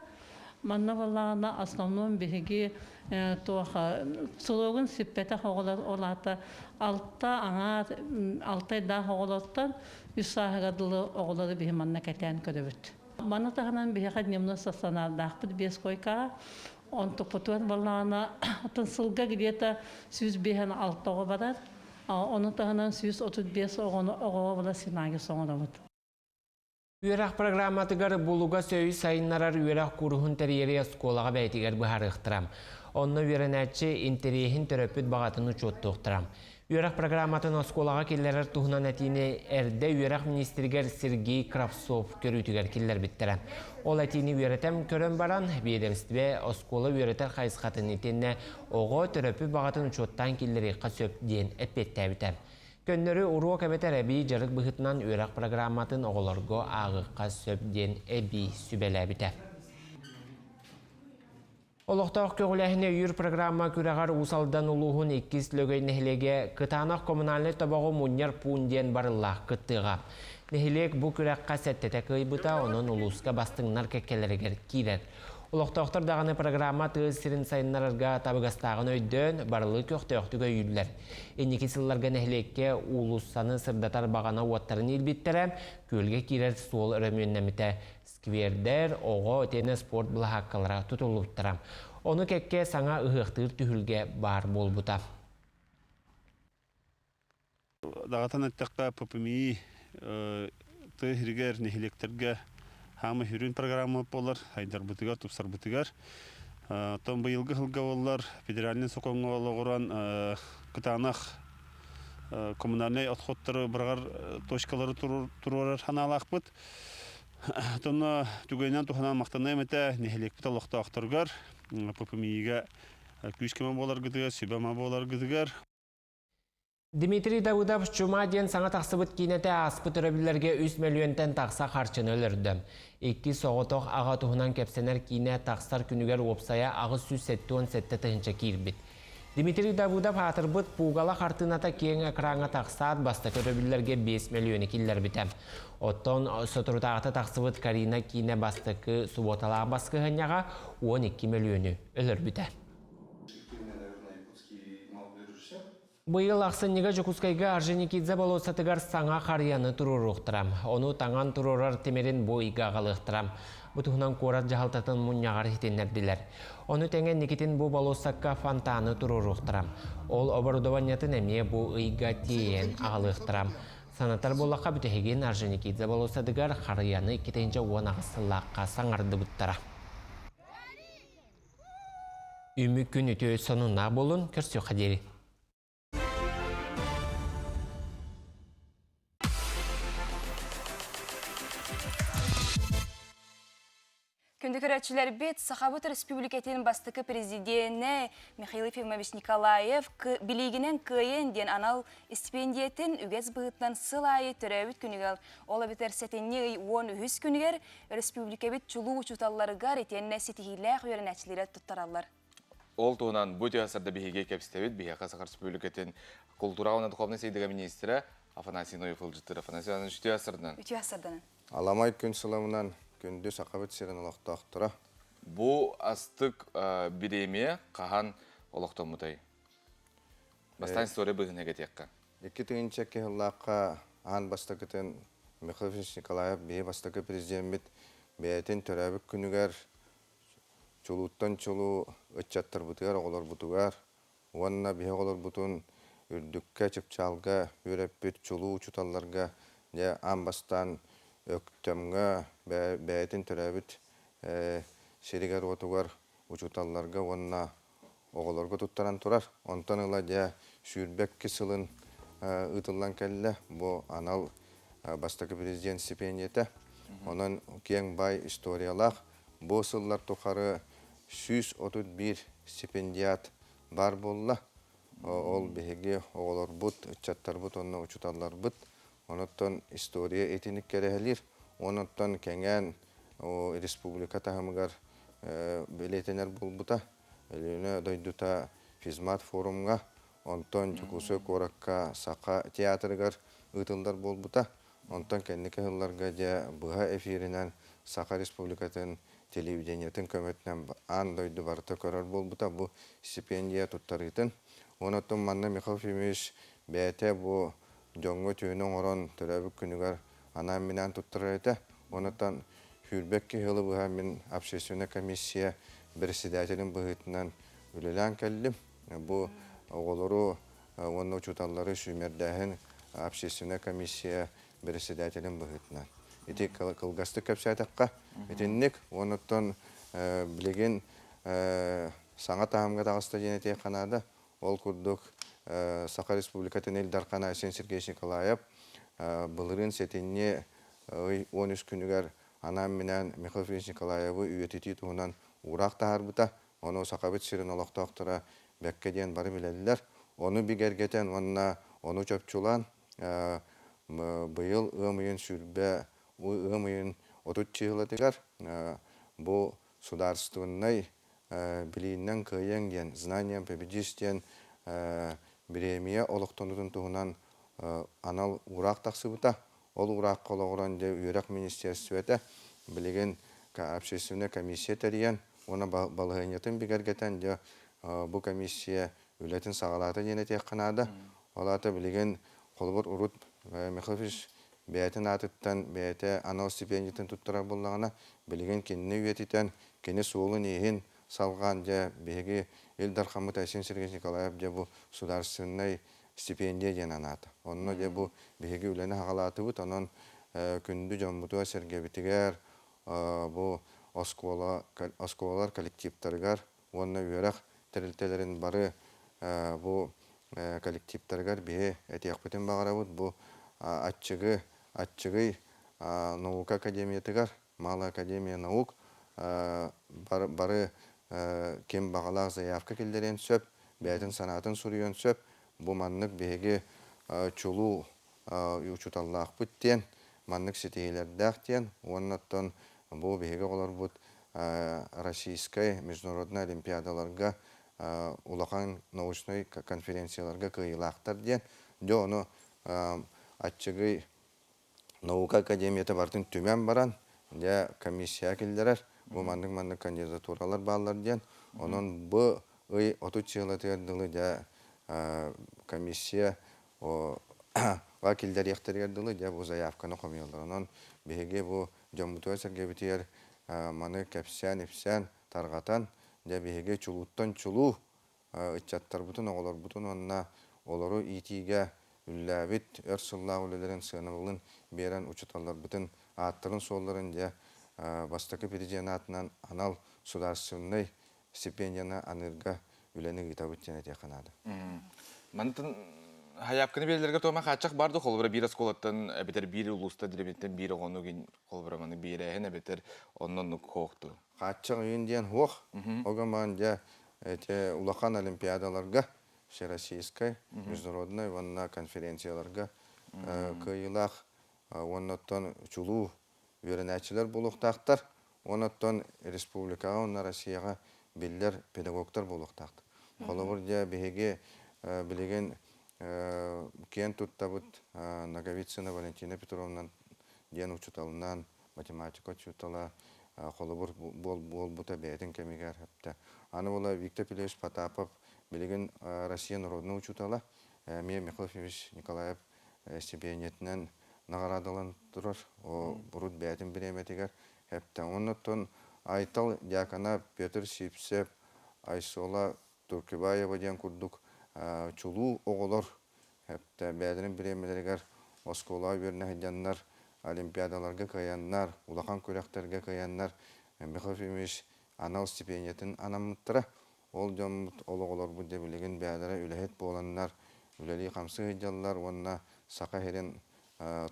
Манна валлағына основном бігіге сұлығын сіппеті хоғылар олаты алтта да хоғылаттан үссағырадылы оғылары бігі манна кәтән көрібіт. Манна тағынан бігі дневно стационардақпыт 5 койка, он тұқпытуан валлағына сылға где-то 105 алтауға барар, оны тағынан 135 оғыға бала синағы соңыда бұд. Үйрақ программатыгар бұлуға сөйі сайынларар үйрақ күріхін тәрері сколаға бәйтігер бұхар ұқтырам. Онны үйренәтші интерейхін төрөпіт бағатын ұчотты ұқтырам. Үйрақ программатын сколаға келлерер тұхынан әтіне әрді үйрақ министергер Сергей Кравцов көрітігер келлер біттірім. Ол әтіне үйретем көрін баран, бейдемістібе оскола үйретер қайсқатын етенне оғы төрөпіт бағатын ұчоттан келлері қасөп дейін әппетті әбітім. Көннөрі ұруа кәбетер әбі жарық бұғытынан үйрақ программатын оғыларғы ағыққа сөбден әбі сүбәлі әбіті. Олықтақ көгіләхіне үйір программа күрәғар ұсалдан ұлуғын 2 лөгей нәхілеге қытанақ коммунальный табағы мұнер пуынден барыллақ қыттыға. Нәхілек бұл күрәққа сәттеті қойбыта, оның ұлысқа бастыңнар кәккелерігер кейдер. Олықтақтар дағаны программа тығыз сирин сайынларырға табығастағын өйден барылы көқтіөқтігі үйілдер. Енекі сылларға нәхілекке ұлыссаны сырдатар бағана уаттарын елбеттірі, көлге керер сол өрөмүйіннәміті сквердер, оғы өтені спорт бұлы хаққалыра тұтылуыттырам. Оны кәкке саңа ұғықтыр түхілге бар бол бұта. Дағатан әттіққа пөпімей тұғыргер нәхілектерге Хамы хүрін программа болар, хайдар бұтығар, тұпсар бұтығар. Том бұйылғы ғылға олар, федеральный соқонға олығыран күтанақ коммунальный отходтары бірғар точкалары тұруарар ханалақ бұд. Тоны түгейнен тұханан мақтанайым әті нехелек біт олықта ақтырғар. Пөпімейге күшкеме болар күдігер, сөйбама болар күдігер. Дмитрий Давыдов чума ден саңа тақсыбыт кейнеті аспыт өрөбілерге 3 миллионтен тақса қарчын өлірді. 2 соғытоқ аға тұхынан кепсенер кейне тақсар күнігер опсая ағы сүз сетті 17 тұхынша кейірбіт. Дмитрий Давудов атырбыт пугала қартыната кең экраңа тақсат басты көрөбілерге 5 миллионы киллер бітем. Оттон сотырутағыта тақсыбыт Карина Кине бастықы суботалаға басқы ғанyaға 12 миллионы өлір біте. Бұйыл ақсыннеге Жокускайға Арженикидзе болосатыгар саңа қарияны тұруруқтырам. Оны таңан тұрурар темерін бойға қалықтырам. Бұтығынан қорат жағалтатын мұньяғар хитенерділер. Оны тәңен Никитин бұ болосаққа фантаны тұруруқтырам. Ол оборудованиятын әме бұ ұйға тейен ағалықтырам. Санатар болаққа бүтігеген Арженикидзе болосатыгар қарияны кетенче уанағысылаққа саңарды бұттара. Үмі күн өте сонуна болын көрсі қадері. Күндікірәтшілер бет Сахабыт Республикетінің бастықы президенті Михаил Ефимович Николаев білігінен көйен ден анал стипендиетін үгез бұғытнан сылайы түрәуіт күнігел. Ола бітер сәтенне 10 күнігер республика бет чулу учуталларыгар етенне сетігіләқ өрін әтшілері тұттаралар. Ол туынан бұте асырда бігеге кәпістәвет Бігеға Сахар Республикетін культурауына дұқовны сейдіға министрі Афанасий Ноев ұлжыттыр. Афанасий Анович үте асырдан. Үте асырдан. Аламай күн сыламынан күнді Сахабыт серін олықтақтыра. Бұ астық біреме қаған олықтан мұтай. Бастан история бұғын әгетекқа. 2000 кехыллаққа аң бастықытын Михаил Николаев бей бастықы президент бәйтін төрәбік күнігер чулуттан чулу үтчаттыр бұтығар, оғылар бұтығар. Онына бей оғылар бұтын үрдікке чыпчалға, үреппет чулу учуталларға аң бастан өктөмгө бәйтін төрәбіт шерігер отугар учуталларға онына оғыларға тұттаран тұрар. Онтан ұла жа шүрбек кесілін ұтылан кәлі бұл анал бастықы президент стипендиеті. Онын кең бай историялақ бұл сыллар тұқары 131 стипендият бар болла. Ол беге оғылар бұд, үтчаттар бұд, онына учуталлар бұд. Оныттан история етінік керехелер. Оныттан кәңән республика тағымығар білетенер болбыта. Әліне дойдута физмат форумға, онтан жүкусі коракка сақа театрығар ұтылдар болбыта. Онтан кәнеке ғылларға де бұға эфирінен Сақа республикатын телевидениятын көмөтінен аң дойду барыта көрір болбыта. Бұл стипендия тұттарытын. Оныттан манна Михаил Ефимович бәйте бұл жоңғы түйінің орын түрәбік күнігер анам минан тұттыры еті. Онытан хүрбекке ғылы бұға мен общественная комиссия председателін бұғытынан үлілән кәлдім. Бұл оғылыру оны учуталары шүмердәхін общественная комиссия председателін бұғытынан. Еті қылғасты көпсәйтаққа етіннік. Онытан білеген саңа тағымға тағысты женете қанады. Ол күрдік Сақа Республикатын Элдарқана Асен Сергеевич Николаев бұлырын сетенне 13 күнігер анам менен Михаил Ефимович Николаевы үйететі туғынан ұрақ тағар бұта. Оны Сақабет сирін олықтақтыра бәккеден бары білелілер. Оны бігергетен оны чөпчулан бұйыл ұмайын сүрбе, ұмайын отут чиғылатығар. Бұл сударствыннай білейіннен көйенген, знаниям победистен Биремия олықтонудың туғынан анал ұрақ тақсы бұта. Ол ұрақ қолағыран де үйрақ министерстветі білеген общественная комиссия тәриян. Оны балығынетін бігергетен де бұл комиссия үлетін сағалаты денеті қанады. Олаты білеген қолбыр ұрут Михаил Ефимович бәйтін атыттан бәйті анал стипендиятын тұттыра болағына білеген кеніне үйетітен, кені суылын ейін салған де беге Элдарқамыт Асен Сергеевич Николаев де бұл сударственный стипендия ден анаты. Онына де бұл беге үлені ағалаты бұд, онын күнді жомбутуа сергебітігер, бұл осколар коллективтарғар, онына үйерақ тәрілтелерін бары бұл коллективтарғар бе әтияқ бітін бағара бұд, бұл атчығы наука академиятығар, Мала академия наук, бары кем бағалақ заявка келдерен сөп, бәйтін санатын сұрыйын сөп, бұл маннық беге чулу учуталлақ бүттен, маннық сетейлердәқ тен, оннаттан бұл беге олар бұд Российскай международный олимпиадаларға улахан научный конференцияларга кыйлаактар диен жо ону атчыгы наука академията бартын түмен баран же комиссия келдерер бу мандык кандидатуралар баалар диен онон бу ый отут чыгылатыдылы же комиссия вакилдер яхтырдылы же бу заявканы комуялар онон беге бу жомутуа сергебитер маны кепсен ипсен таргатан же беге чулуттан чулуу ычаттар бутун оголор бутун онна олору итиге үлләбит өрсулла үлелерин сыналын берен учуталар бутун аттырын солларын же бастакы президентынан анал сударственный стипендияны анырга үлени гитабыт жана теканады. Мантын хаяпкыны белерге тома хачак барды холбара бир осколаттан бетер бир улуста диребеттен бир огонугин холбара маны бирехен бетер оннон кокту. Хачак үйүнден хох огаман же эти улахан олимпиадаларга всероссийской международной ванна конференцияларга кыйлах оннотон чулуу веренечилер булуктактар оннотон республикага онна Россияга биллер педагогтар булуктакты. Холобур же беге билеген кен туттабыт Наговицына Валентина Петровна ден учуталынан математика учутала холобур бол бута бетин кемигер хепте. Аны бола Виктор Пилевич Потапов билеген Россия народный учутала Михаил Ефимович Николаев стипендиятынан наградалан турар. О бурут бетин биреметигер хепте. Оннотон Айтал Дьякона Петр Сипсеп Айсола Туркибаева ден курдук чулуу оголор хепте бәдерин биремелеригер Оскола вернәһҗаннар олимпиадаларга каяннар, улахан көрәктерге каяннар Михаил Ефимович анал стипендиятын анамыттыра. Ол жомут оголор бу дебилеген бәдере үләһет боланнар, үләли камсы җаллар, онна сака херен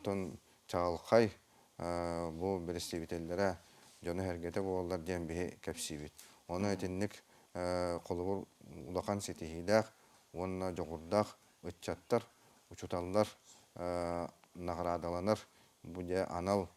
тон чалкай бу берестебителләре жоны хәргәтә болалар дигән бе кәпсибит. Оны этинник колубур улахан сетихидак, онна жогурдак ыччаттар, учуталлар наградаланыр. Бу же анал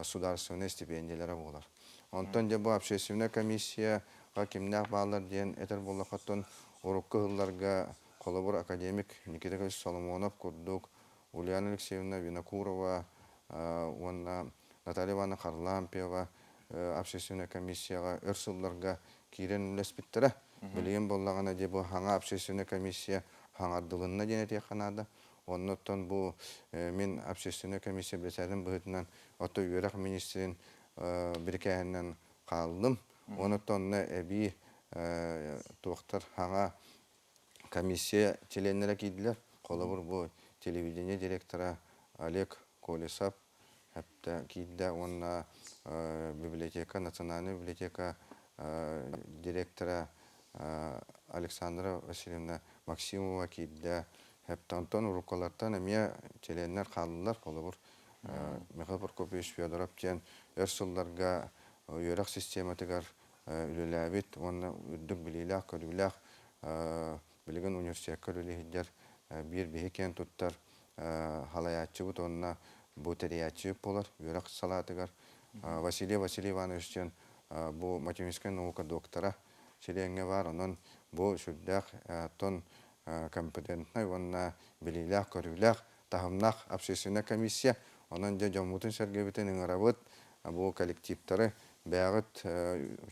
сударственный стипендиялары болар. Онтон же бу общественная комиссия кимнах баалар ден этер боллахаттон урукка хылларга колобур академик Никита Ильич Соломонов курдук, Ульяна Алексеевна Винокурова, онна Наталья Ивановна Харлампиева общественная комиссияга өрсулларга кирен үлеспиттера. Билген боллагана же бу хаңа общественная комиссия хаңардылынна денете канада. Оннотон бу мен общественная комиссия билесерин быһытынан ото үйрәк министрин биркәһеннән калдым. Оннотон эби туактар хаңа комиссия членнәре киделәр. Колобур бу телевидение директора Олег Колесов хәтта кидә онна библиотека, национальная библиотека директора Александра Васильевна Максимова кидә хәтта Антон Руколаттан эмия членнәр калдылар. Колобур Михаил Прокопьевич Федоров тен өрсулларга үйрәк систематыгар үлеләбит, онна үрдүк билиләк, көрүләк билеген университетка үлеләһиҗәр бир беһекен туттар халаячы бут онна бутериячы болар, үйрәк салатыгар Василий Иванович тен бу математика наука доктора членге бар, онон бу шүрдәк тон компетентный, онна билиләк, көрүләк, тахымнак общественная комиссия, онон же жомутун сергебитен ыңырабыт, бу коллективтары бәгыт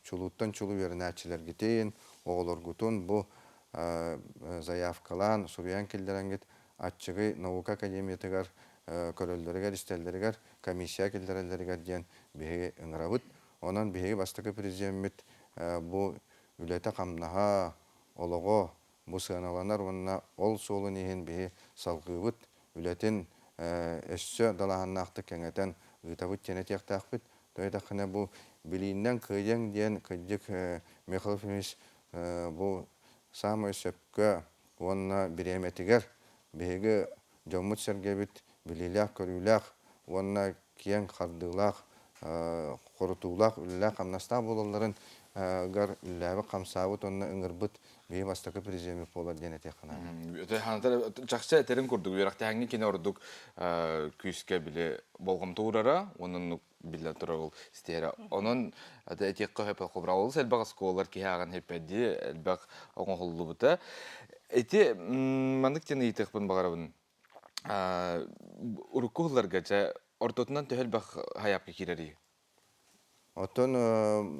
чулуттан чулу вернәчиләргә тейин, оголоргутун бу заявкалан, сурьян килдерәнгет, атчыгы наука академиятыгар, көрөлдөргә, истәлдергә, комиссия килдерәләргә дигән беге ыңырабыт. Онан беге бастакы президент бу үләтә камнаха олого бу сыналанар, онна ол солын иһин беге салгыбыт, үләтен эшсө далаһаннакты кеңетен гытабыт тенетяктакбыт. Тойдакына бу билиннән кыйҗаң дигән кыҗык Михаил Ефимович бу самый сөпкә онна биреметигер беге жомут сергебит билиләк, көрүләк, онна киен кардылак, корутулак, үлләк амнаста булаларын гар үлләбе камсабыт, онна ыңырбыт беге бастакы президент болар денете кана. Өтө ханатар жакшы этерин курдук, биракта хаңги кине ордук күскә биле болгом туурара, онун билен турагыл стера. Онон ата этекка хепел кобрагыл селбак сколлар кияган хепеди элбак оңголлубута. Эти мандыктен итекпин багарабын. Урукулларга ортотунан төһөлбак хаяпка кирери. Отон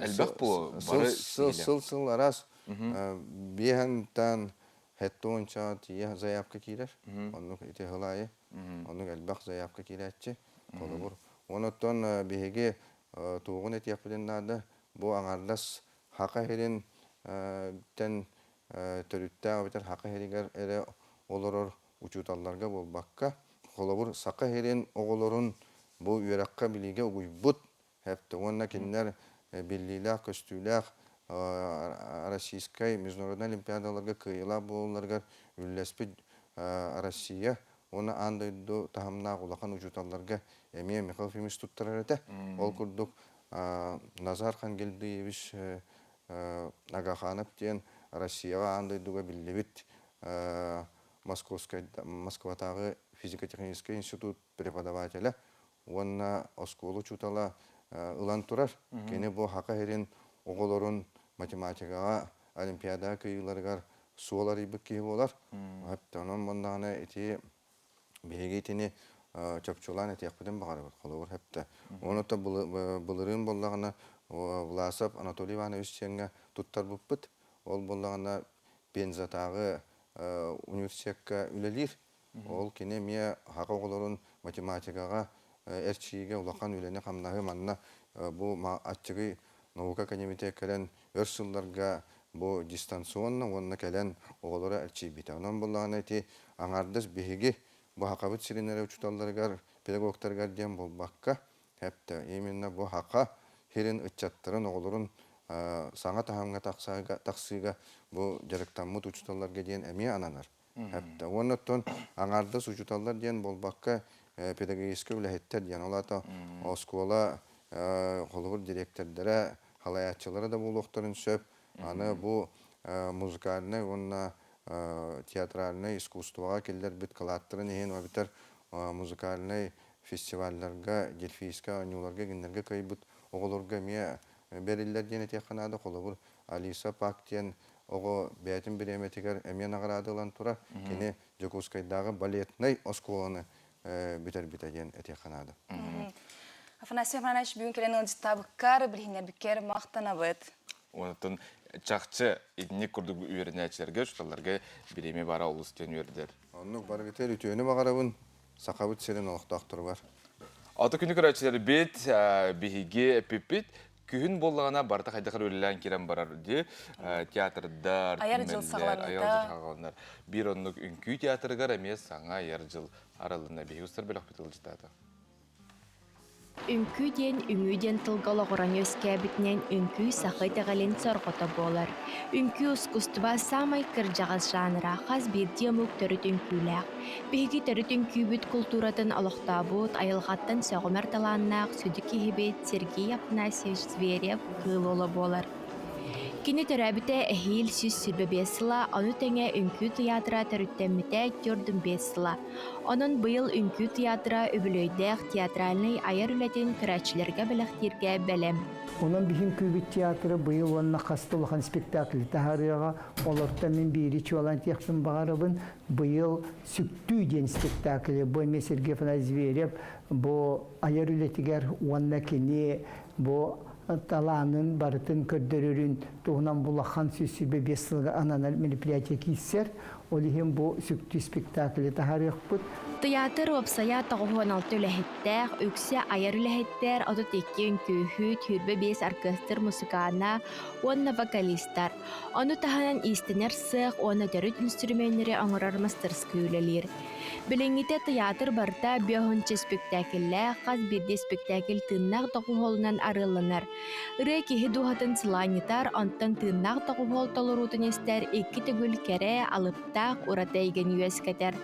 Элбак бу сыл арас бихантан хеттонча тия заявка кирер. Онну ите хылайы. Онну элбак заявка кирәтче. Колобур. Онотон биһиге тугун эт япыдыннады. Бу аңардас хака херин тен төрүттә битер хака херигер эре олорор учуталларга болбакка. Колобур сака херин оголорун бу үйрәккә билиге уйбут. Хәпте онна киннәр биллиләк, көстүләк, российскай международный олимпиадаларга кыйла булларга үлләспе Россия оны андайду тахамна гулахан учуталларга эме Михаил Ефимович туттырарыта. Ол курдук Назар Хангелдиевич Агаханов тен Россияга андайдуга биллебит Москвадагы физико-технический институт преподавателя онна осколу чутала ылан турар. Кене бу хака херин оголорун математикага олимпиада кыйларгар суолар ибекки болар. Хаптанын мондагына эти бегетини чапчулан этекпеден багар колор хепте. Онута булырын боллагына Власов Анатолий Иванович ченге туттар буппут. Ол боллагына Пензатагы университетке үлелир. Ол кене ме хака оголорун математикага эрчиге улахан үлене камнагы манна бу ачыгы наука академия келен өрсүлларга бу дистанционно онна келен оголора эрчи бите. Онан буллаган эти аңардыс биһиги бу хакабыт сиринере учуталларга педагогтарга дем болбакка хепте именно бу хака херин ычаттырын оголорун саңа тахамга таксыга бу жарыктаммыт учуталларга ден эми ананар. Хепте оннотон аңардыс учуталлар ден болбакка педагогический үләһеттер диян олата оскола холовур директордары халаятчылары да булуқтарын сөп аны бу музыкальный онна театральный искусствоға келдер бит калаттырын ehen вабитер музыкальный фестивальларга дельфийска анюларга геннерге кайбыт оголорга ме бериллер ден этеханада холовур Алиса Пактен ого бәтин биреметигер эмен агырадылан тура кене Жокускайдагы балетный осколаны битер-битеген этеханада. Афанасий Иванович, бүгін келен ылжытабыққар, білгендер бікер мақтана бұд. Онытын чақчы идіне күрдік үйерінәчілерге, ұшталарға біреме бара олыстен үйердер. Онық бары кетер үтіөні бағарабын, сақабыт серін олықтақ тұры бар. Аты күні көрәчілері бет, бігіге әпепет, күйін болғана барта қайдақыр өлілән керен барар де, театрдар, аяр жыл сағаландар. Bir onluk ünkü teatrıgar emez sana yer jıl aralığında bir üstür bölük bitıl jıtadı. Үңкүден үңүден тылгалағыран өскәбітнен үңкү сақы тәғален сорғыта болар. Үңкү искусства самай кыржағыз жаныра қаз бір демук төріт үңкүләк. Беги төріт үңкүбіт культуратын алықтабыт, айылғаттан сөғымер таланнақ сүдікі хебет Сергей Афанасьевич Зверев кыл олы болар. Кини төрәбіте әхил сүз сүрбе бесіла, оны тәңе үңкү театра төріттәміте көрдім бесіла. Onun быйыл үңкү театра өбілөйдәк театральный айар үләтін көрәтшілерге біліқтерге бәлем. Onun bizim kübit teatrı bıйыл onunla kastı olan spektakli taharıyağa olurda men biriçi olan teksin bağırabın bıйыл süktü den spektakli. Bu Sergey Afanasyevich Zverev bu ayar ületiger onunla kini bu talanın barıtın kördürürün tuğunan bulakhan süsübe besılga ananal meropриятие kişiler. Олиһин бу сүктү спектакли тахарыхпыт. Театр опсая тагыгын алты үлэһиттер, үксе аяр үлэһиттер, ото текке үңкүһү, түрбе бес оркестр музыкана, онна вокалисттар. Ону таханан истенер сык, онна төрүт инструментleri оңорар мастерский үлелер. Билеңите театр барта бөһөнче спектакльлер, каз бирде спектакль тыннак тагыгынан арыланар. Ыры киһи дуһатын сыланитар, онтан тыннак тагыгыл толорутун эстер, эки төгүл кере алыптак уратайген юэскетер.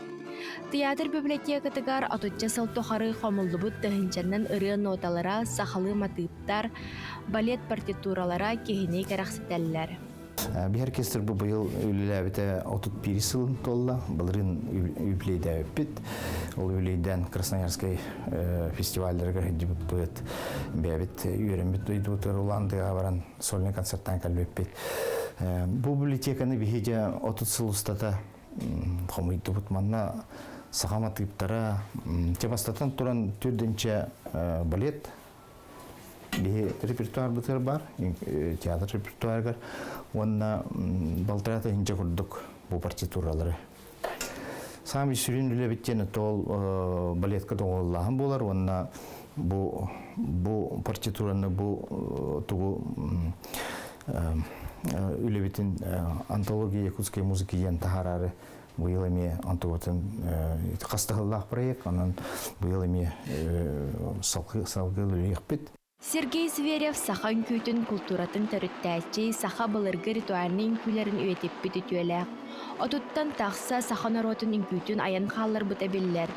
Театр библиотекатыгар отучча сылтохары хомулдубут тыһынчаннан ыры ноталара, сахалы матыптар, балет партитуралара киһини керахсетеллер. Bir orkestr bu bıyıl ülelebite 31 yılın tolla. Balırın üpleyde öpüt. Ol üleyden Krasnoyarskay festivallerine gidip bıt. Bebet üyeремет duydu Rolandığa varan solne konsertten kalbi öpüt. Bu bibliotekаны бихеже 30 yıl ustata xomuydu butmanna сахама тыптара чебастатан туран түрденче балет бихе репертуар бутер бар театр репертуаргар онна балтырата инже курдук бу партитуралары сами сүрүн үле биттени тол балетка доголлаһын болар онна бу партитураны бу тугу үле битин антология якутской музыки ен тахарары быйыл эми антугатын кастыгыллах проект анан быйыл эми салгыл үйекпит. Сергей Зверев сахан күйтін культуратын төрүттәчи саха былыргы ритуальнын күйлерин үйетиппит үтүөләк. Отуттан тақса саха народын инкүйтін аян қаллар бұта беллер.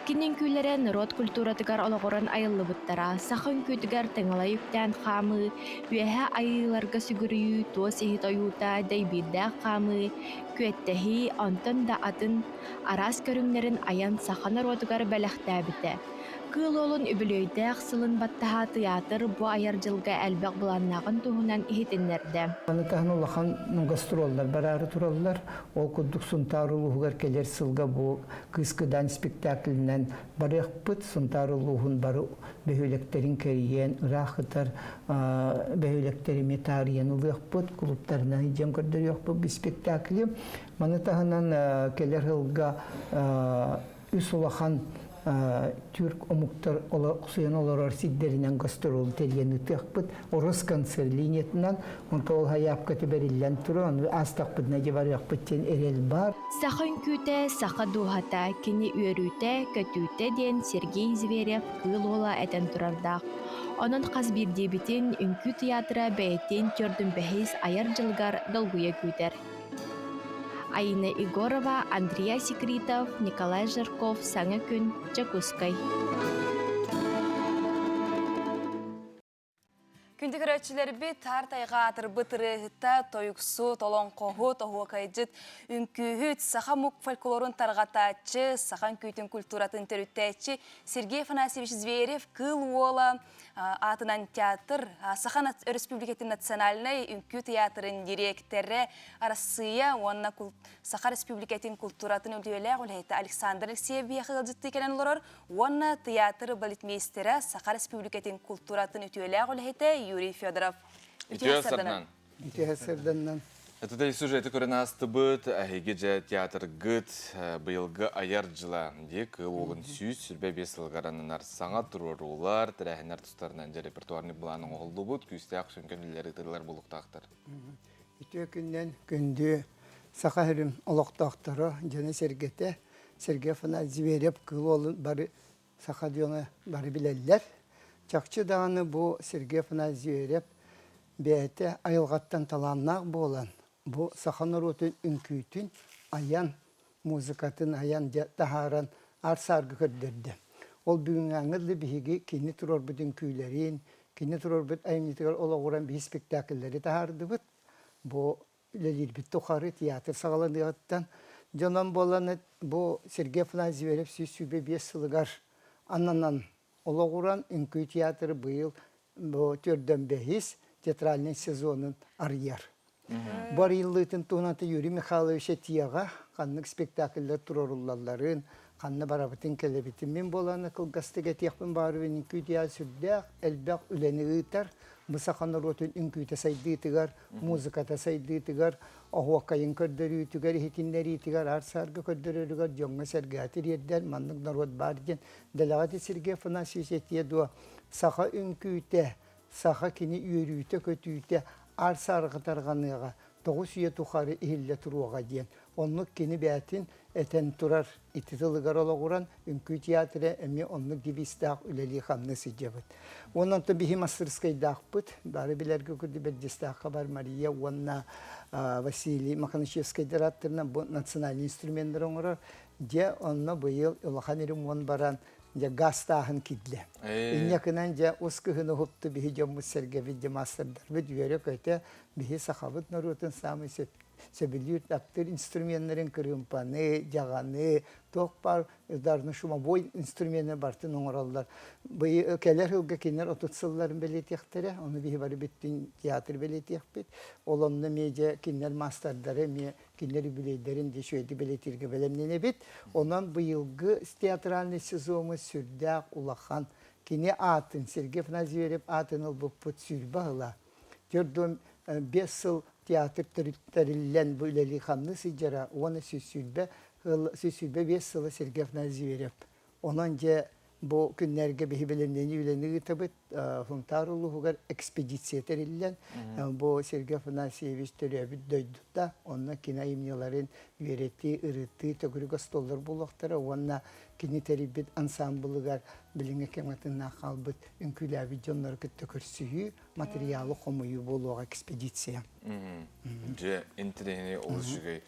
Кинен күйлері народ культуратыгар олағыран айылы бұттара, сахан күйтігар тыңала юктан қамы, үйәхә айыларга сүгірію, туас ехит ойута, дайбирдә қамы, күеттәхи, антын да атын, арас көріңлерін аян саха народыгар бәләхтә біті. Кыл олын үбілөйдәк сылын баттаға театр бұ аяр жылға әлбәқ бұланнағын туғынан ихетінлерді. Аны тағын олақан гастроллар барары тураллар. Ол күрдік сұнтары ұлығығар келер сылға бұ кыскыдан спектаклінен барық бұд сұнтары ұлығын бары бәйөлектерін кәріен, ұрақытар бәйөлектері метариян ұлық бұд клубтарынан идем көрдір еқ бұд спектаклі. Маны тағынан келер жылға үс олақан Türk omuktar oxuyan olar sidderinen gastrol teliyeni taqpıt orus konser liniyetinden onta ol hayap katiberilen turan ve astaqpıt nece var yaqpıtten erel bar. Сахан күтә, саха духата, кини үйрүтә, көтүтә ден Сергей Зверев кыл ола әтен турардак. Onun қаз bir дебитин үнкү театра бәйтен көрдүн бәхис аяр жылгар долгуя күтер. Аина Игорова, Андрей Секретов, Николай Жирков, Саңа күн, Чакускай. Күндік өрәтшілер бі тартайға атыр бұтыры ғытта, тойықсу, толон қоғу, тоғуа қайджыт, үнкүйіт, саха мұқ фольклорын тарғатачы, сахан күйтін культуратын төріттәчі, Сергей Афанасьевич Зверев, кыл ола, атынан театр, Сахан Республикатын национальный үнкі театрын директоры арасыя, онна Саха Республикатын культуратын үлдеулі ғылайты Александр Алексеев бияқы ғылжытты кенен олар, онна театр балетмейстері Саха Республикатын культуратын үлдеулі ғылайты Юрий Федоров. Ütüyasırdan. Ütüyasırdan. Этудай сюжеті көрінасты бұд, әйге жа театр ғыт, бұйылғы аяр жыла, дек оғын сүйіз сүрбе бес ылғаранынар саңа тұрурулар, тірәхінер тұстарынан жа репертуарны бұланың оғылды бұд, күсті ақшын көнілері тырлар бұлықтақтыр. Үтіе күннен күнді сақа хүрім олықтақтыры, жаны Сергете, Сергей Афанасьевич Зверев кыл олын бары сақа дионы бары білелер. Чақчы дағаны бұл Сергей Афанасьевич Зверев бәйті айылғаттан таланнақ болан. Бұл сақаныр өтін үнкүйтін аян музыкатын, аян тахаран арсарғы көрдірді. Ол бүгін аңылды бігі кені тұрор бұдың күйлерін, кені тұрор бұд айымнетігер олағыран бі спектакльлері тахарды бұд. Бұл үлелер бітті ұқары театр сағаландығаттан. Жонан боланы бұл Сергей Афанасьевич Зверев сүйбе бес сылығар ананан олағыран үнкүй театры бұйыл төрден бәйіз театральный сезонын арияр. Бар йыллытын туғанаты Юрий Михайлович Тияға қанның спектакльлер тұроруллаларын, қанны барабытын келебетін мен боланы қылғастыға тияқпын баруын үнкүй театр сүрдәқ, әлбәқ үләні ұйтар, мұсақаныр өтін үнкүйті сайдыйтығар, музыката сайдыйтығар, оғуақайын көрдірі үйтігар, хетінлері үйтігар, арсарғы көрдірігар, жоңға сәргәтір еддер, манның народ бар ден. Дәлағаты Сергей Афанасьевич дуа, сақа үнкүйті, сақа кені үйрүйті, көтүйті, арсарғытарғаныға, тоғыз үйе тұқары ихілі тұруға ден. Онлық кені бәтін әтен тұрар итітілігар олағыран үнкүй театры әме онлық дебістақ үлелі қамны сүджебіт. Онан то бігі мастерскайдақ бұд, бары білергі күрді бәддестаққа бар Мария, онна Василий Маханышевскайдар аттырынан бұл национальный инструменттер оңырар. Де онна бұйыл ұлақан ерім он баран газ тағын кидле. Иннекінен же ұскығыны ғыпты бігі жомыз сәрге біді мастырдар. Бұд үйері көйті бігі сақабыт нұрутын самы сөбілер таптыр инструментлерін кірімпаны, жағаны, тоқпар, ұдарны шумабой инструменті бартын оңыралдар. Бұй кәлер ғылға кенер отутсылларын бәлет ектері, оны бігі бары біттін театр бәлет екпет. Ол онны меже кенер мастардары, кенер үбілейдерін де шөйді бәлетерге бәлемнене бет. Онан бұйылғы театральный сезоны сүрдәк улахан. Кене атын, Сергей Фназиверев атын ұлбұппыт сүрбі ғыла. Көрдім 5 жыл театр түріттәрілен бүлелі қамны сыйжара, оны сүсүлбе 5 жылы Сергей Фназиверев. Онан же бұл күннерге бейбелендені үлені ұтабыт, фунтарулы ғығар экспедиция тәрілен, бұл Сергей Фназиевич төребіт дөйдікта, онна кина имнеларын вереті, ұрыты, төгіргі столдар болуқтары, онна кини тәрібіт ансамблығар біліңе кематына қалбыт үнкіләбі жонлар күтті көрсүйі, материалы қомыйы болуға экспедиция. Же интернетіне олышығай.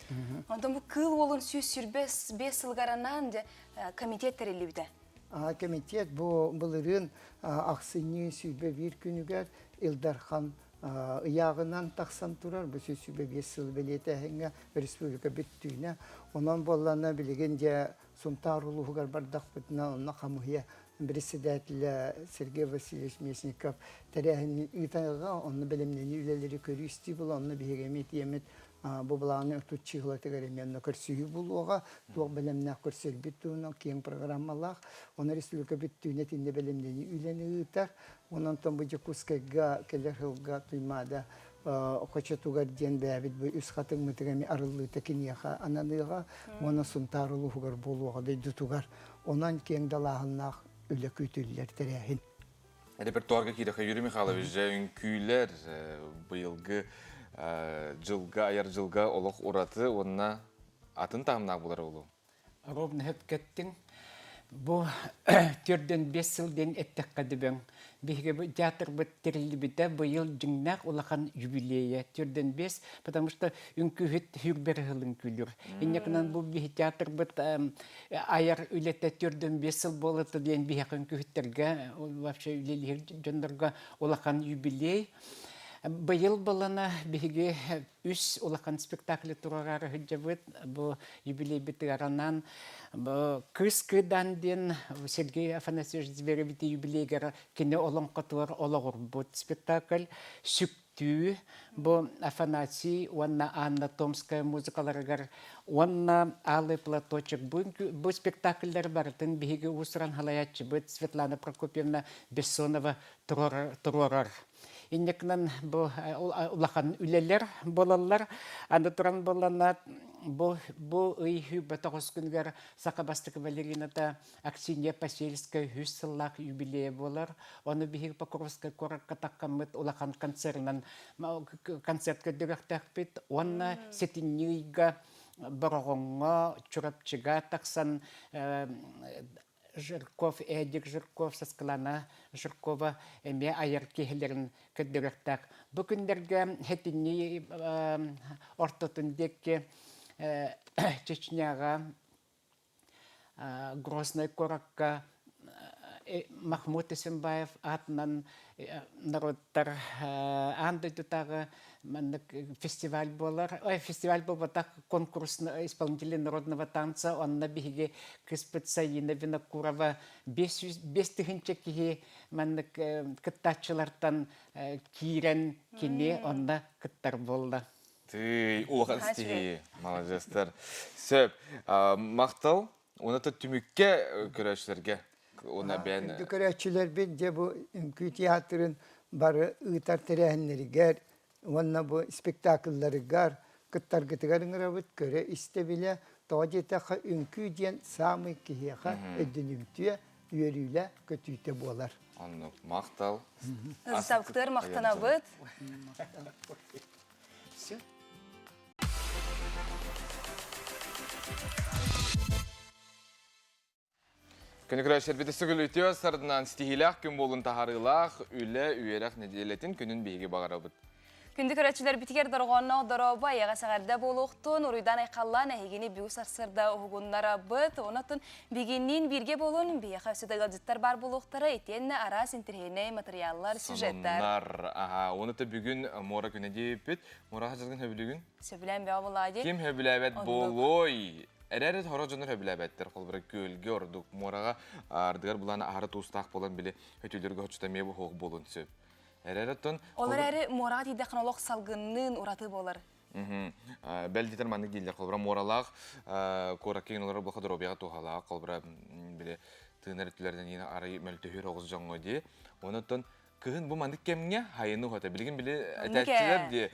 Ондан бұл кыл олын сөз сүрбес 5 жылғаранан комитет тәрелі біді? Комитет бұлырын ақсыны сүйбе бір күнігер Илдархан ұяғынан тақсан тұрар. Бұл сүйбе 5 жыл білеті әңге республика бүттүйіне. Онан боллана білеген же Сунтарулуғар бардақ бұтына онна қамығия председателі Сергей Васильевич Мясников тәрәхін ұйтаңыға онны білімнені үлелері көрі істей бұл, онны бігемет емет бұбылағыны ұтут чиғылаты ғаременні көрсүйі болуға, туақ білімнәқ көрсер біттуына кейін программалақ, оны республика біттуіне тінде білімнені үлені ұйтар, онан том бұжы күскайға келер ғылға тұймада Қоча туғар ден бәбіт бұл үз қатың мұтығаме арылы тәкінеға ананыға, оны сұнтарылы ғығар болуға дөйді туғар. Онан кең далағынақ үлі көйтілілер тәрәхін. Репертуарға кейдіға Юрий Михайлович, үнкүйлер бұйылғы жылға, аяр жылға олық ұраты, онына атын тағымнақ болар олу? Ровны хөп кеттің. Бұл түрден 5 жылден әттік қадыбен. Беге театр біттерілі біті бұйыл жыңнақ олақан юбилея. Түрден 5, потому что үнкүхет хүрбер ғылын күлір. Инекінен бұл беге театр біт аяр үлетті түрден 5 жыл болыты дейін беге үнкүхеттерге, вообще үлелер жөндерге олақан юбилей. Бұйыл болана беге үш олақан спектаклі тұрағары хүджабыт, бұл юбилей біті аранан. Күз күдан ден Сергей Афанасьевич Зверевите юбилейгер кене олон қатуар олағыр бұд спектакль. Сүктүү, бұл Афанасий, онна Анна Томская музыкаларығар, онна Алы Платочек. Бұл спектакльдер бартын беге ұсыран халаятчы бұд Светлана Прокопьевна Бессонова тұрорар. Иннекнен бұл улахан үлелер болалар, аны тұран боланат, бұл үйі бәтіғыз күнгер Сақабастық Валерината Аксинья Пасельская 100 сыллақ юбилея болар. Оны бігір Покровская коракка таққамыт улахан концертка дүріқтәк бет, оны сетіннейға бұрғыңға, чұрапчыға тақсан Жирков, Эдик Жирков, Сасқылана Жиркова әме айыр кейлерін көддіріктәк. Бұл күндерге хетінні ортотындекі Чечняға, Грозный коракка Махмуд Исенбаев атынан народтар анды тұтағы фестиваль болар. Фестиваль бол батақ конкурс исполнителей народного танца. Онна бігіге Кыспытса Ина Винокурова 5 тігінші кеге кыттачылартан кирен кене онна кыттар болды. Ты улахан стихи, молодецтер. Сөп, мақтал, оны түмікке көрәшілерге? Көрәшілер бен де бұл үнкі театрын бары ұйтар тәрәхінлерігер, онна бұл спектакльларыгар, кыттар гытыгарыңыра бұд көрі істе біле, тоғадетаға үнкі ден самы кеғеға өдінімтіе үйерілі көтүйті болар. Оны мақтал. Сабықтар мақтана бұд. Күнігірәшер біті сүгіл өтеу сардынан стихилақ күн болын тахарылақ, үлі үйерек неделетін күнін бейге бағара бұд. Күнді көрәтшілер бітігер дұрғанна дұробы аяға сағарда болуқтын, ұруйдан айқаллан әйгені бүйі сарсырда ұғынлара бұд, онатын бігеннен бірге болуын бейіға өсіді ғалжыттар бар болуқтары етенні арас интерхейне материаллар, сюжеттар. Сонымнар, оны та бүгін мора күні дейіппет, мораға жазғын хөбілігін? Сөбілен бе болады. Кем хөбіләбәт болой? Әрәрі хоро жоныр хөбіләбәттер, қолбыра көлге ордық, мораға ардығар бұланы ары туыстақ болан біле өтілерге хөтшітамей бұл хоқ болын сөп. Олар әрі мораға дейді қанолық салғынның ұраты болар. Бәлдетер маңдық дейлер, қолбыра моралақ, қорак кейін олары бұлқа дұробияға туғалақ, қолбыра біле тыңар өтілерден ені ары мәлтөхер оғыз жоңы де. Онытын кығын бұл маңдық кемге хайыны ғота. Білген біле әтәтчілер де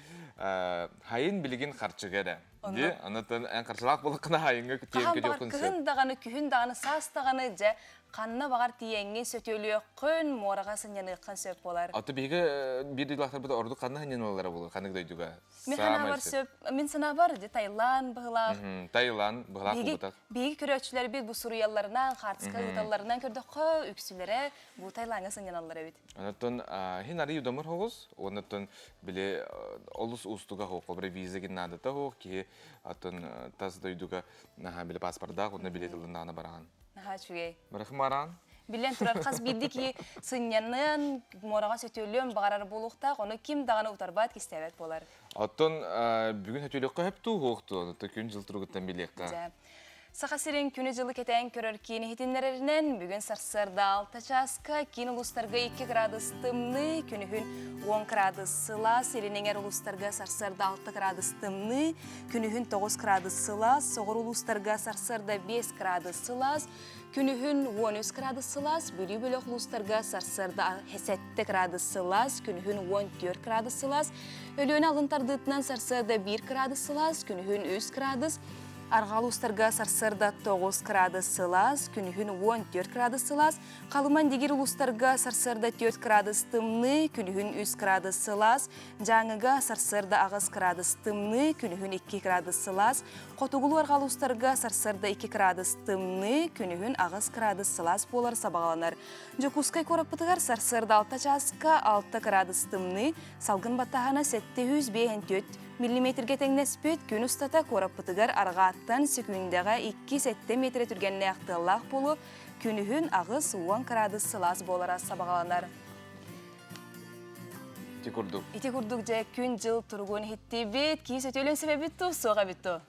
хайын білген қарчығады. Онытын ән қарчылақ болы қына хайынға көтейін көте оқын сөп. Кығын дағаны, күхін дағаны, сас дағаны жа қанна бағар тиеңген сөтөлі құн мораға сынен ұққан сөп болар. Аты бейгі бір үйлақтар бұда орды қанна ханен олары болы, қанық дойдуға? Мен сына бар, Тайлан бұғылақ. Тайлан бұғылақ бұғытақ. Бейгі көрөтшілер бейді бұл Сурияларынан, Қартысқа ұталарынан көрді қой үксілері бұл Тайланға сынен алар әбет. Онытын, хен ары юдамыр хоғыз, онытын біле олыс ұстуға хоқ, бір визаген надыта хоқ, ке атын тас дойдуға біле паспардақ, оны билетілдіңдағына бараған. Барақым аран? Билен тұрар қаз білді ки сынянын мораға сөтөлем бағарар болуқтақ, оны кем дағаны ұтарбат кестәбет болар. Атын бүгін сөтөлек қойып тұу хоқты, оны күн жыл тұрғыттан білеққа. Сақасырын күні жылы кетен көрір кейіні хетінлерінен бүгін сарсырда 6 часқа кейін ұлыстарға 2 градус тымны, күнігін 10 градус сылас, ерінеңер ұлыстарға сарсырда 6 градус тымны, күнігін 9 градус сылас, соғыр ұлыстарға сарсырда 5 градус сылас, күнігін 13 градус сылас, бөлі бөлік ұлыстарға сарсырда 7 градус сылас, күнігін 14 градус сылас, өліні алынтардытынан сарсырда 1 градус сылас, күнігін 3 градус, Арғал ұстарға сарсырда 9 градус сылас, күнігін 14 градус сылас, қалыман дегер ұлыстарға сарсырда 4 градус тымны, күнігін 3 градус сылас, жаңыға сарсырда 9 градус тымны, күнігін 2 градус сылас, қотығылу арғал ұстарға сарсырда 2 градус тымны, күнігін 9 градус сылас болар сабағаланар. Жокускай корапытығар сарсырда 6 жасқа 6 градус тымны, салғын баттағана 754 миллиметрге теңнеспет күн ұстата корапытығар арғаттан секундаға 2-7 метр түргенне ақтылақ болу, күнігін ағыз 10 градус сылас болара сабағаланар. Ити күрдік жа күн жыл тұрғын хетті бет, кейс өтелін себебі тұ, соға бітті.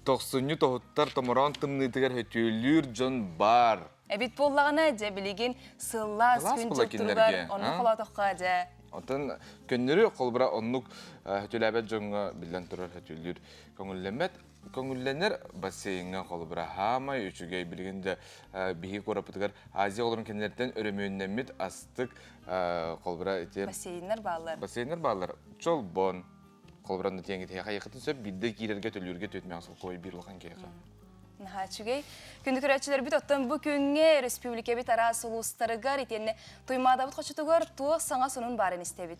90 тоғыттар томыран тымнытығар өтелір жон бар. Әбет болағына жа білеген сылас күн жыл тұрғар, оны қола тоққа жа. Отын көннері қолбыра онлық хөтеләбәт жоңға білден тұрар хөтелер көңілленмет. Көңілленер бассейінға қолбыра хамай үшігей білгенде бейі қорапытығар Азия оларын кенелерден өрімөннемет астық қолбыра етер. Бассейінлер бағалар. Бассейінлер бағалар. Чол бон қолбыраны теңгі тейқа еқетін сөп білді кейлерге төлерге төтме асыл қой бір ұлған кейқа. Чүгей, күнді көрәтшілер біт оттан бұл күнге республика біт арасы ұлыстарығар етені тоймада бұт қочытығар туық саңа сонun барын істебіт.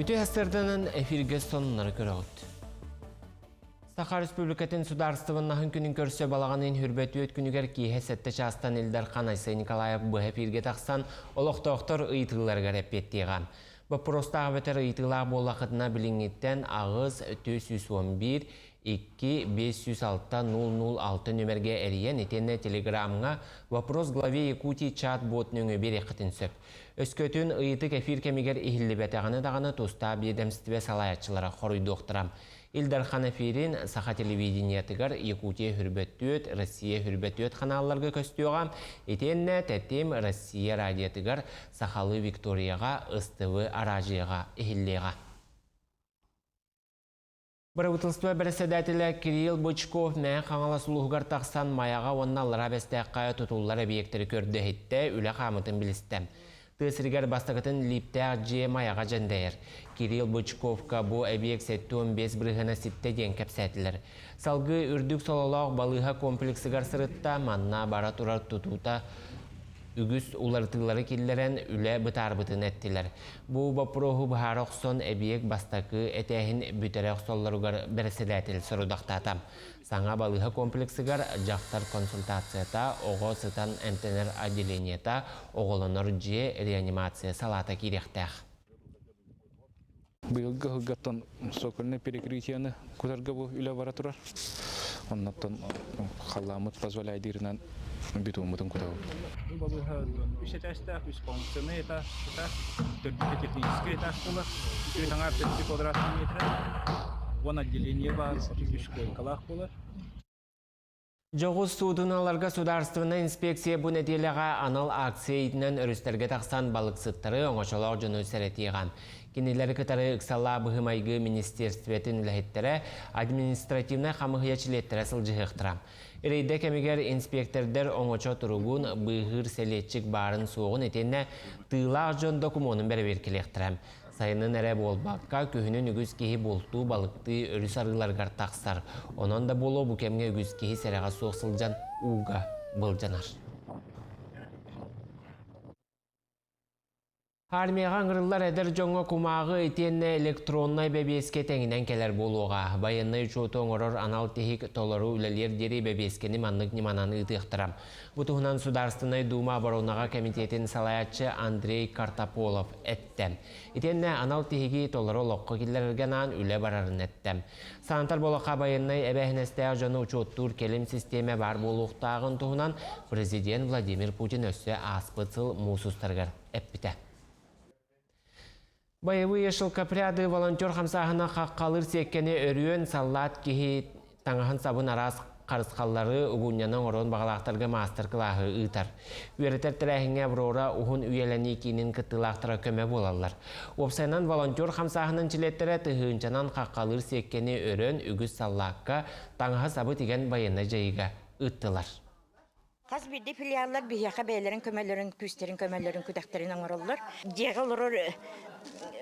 Үті әстерденін эфирге сонынлары көріғыт. Саха Республикатын сударыстывын күнін көрсе балағанын хүрбеті өт күнігер кейе сәтті частан елдер Қанайсай Николаев бұ әпирге тақсан олық-тоқтор ұйтығыларға рәппеттеға. Бұл простағы бәтір ұйтығылар болақытына біліңеттен ағыз 411 2-506-006 нөмерге әріен етені телеграмға вопрос главе Якутии чат-бот нөңі бер еқітін сөп. Өскөтін ұйытық эфир кемегер ихілі бәтіғаны дағаны тоста бедемстібе салаятчылара қорыйды оқтырам. Илдархан эфирин Саха телевидениятыгар Якутия хүрбеттөт, Россия хүрбеттөт каналларга көстөға, етенне тәттем Россия радиятыгар Сахалы Викторияға, ыстывы аражыға, ихиллеға. Правительство председателя Кирилл Бычков мән қаңала сұлуғығар тақсан маяға онналыра бәстәққа тұтулар объекттері көрді хетті үлі қамытын білістім. Тысыргар бастығытын липтәқ же маяға жәндәйір. Кирилл Бычковка бұ объект 7-15 бірғына сетті ден кәпсәтілер. Салғы үрдік сололақ балыға комплексігар сырытта манна бара тұрар тұтута үгіс улартылары киллерен үлі бұтарбытын әттілер. Бұ бапроху бұхар оқсон әбиек бастакы әтәхін бүтәрі оқсолларығар бәрселәтіл сұрудақтатам. Саңа балыға комплексігар жақтар консультацията оғы сытан әмтенер отделениета оғылыныр же реанимация салата керектәқ. Быйылғы ғыттан сокольный перекрытияны көтергі бұл үлі бара тұрар. Оннаттан қаламыт позволяйдырынан битумытын көтәу. Жоғыз судыналарға сударстывына инспекция бұл нәтеліға анал акция етінен өрістерге тақсан балық сыттары оңашолақ жөні сәреттейған. Кенелері кітары ұқсала бұғымайғы министерстветін үләхеттері административна қамығыячылеттері сылжығықтыра. Ирейді кәмегер инспектордер оңочо тұрығын бұғыр сәлетчік барын соғын етенне тыйлақ жөн документын бәрі беркелектірем. Сайының әрі болбаққа көхінің үгіз кейі болту балықты өріс арыларғар тақсар. Онан да болу бұл кәмге үгіз кейі сәреға соқсылжан уға бұлжанар. Армияға аңырылар әдір жоңға кумағы етенне электроннай бәбеске тәңінен келер болуға. Байыннай үшоты оңырыр анал техик толару үлелер дері бәбескені маннық немананы ұтықтырам. Бұтығынан Сударстынай Дума оборонаға комитетін салаятчы Андрей Картополов әттім. Етенне анал техигі толару лоққы келерген үлі барарын әттім. Санатар болуға байыннай әбәхінестәе жоны учоттур келім системе бар болуқтағын тұғынан президент Владимир Путин өссі аспыцыл мұсыстырғыр әппіті. Байывы ешіл капряды волонтер қамсағына қаққалыр секкені өріен саллат кейі таңағын сабын арас қарысқалары ұғынyaның орын бағалақтарға мастер-клағы ұйтар. Үйретер тірәхіңе бұрора ұғын үйеләні кейінін күттілақтыра көмі болалар. Опсайнан волонтер қамсағының чилеттері тұхынчанан қаққалыр секкені өрін үгіз саллаққа таңағы сабы теген байына жайыға ұттылар. Қаз бірді филиаллар бияқа бәйлерін көмәлерін, күстерін көмәлерін күдәқтерін аңырылыр. Деғылыр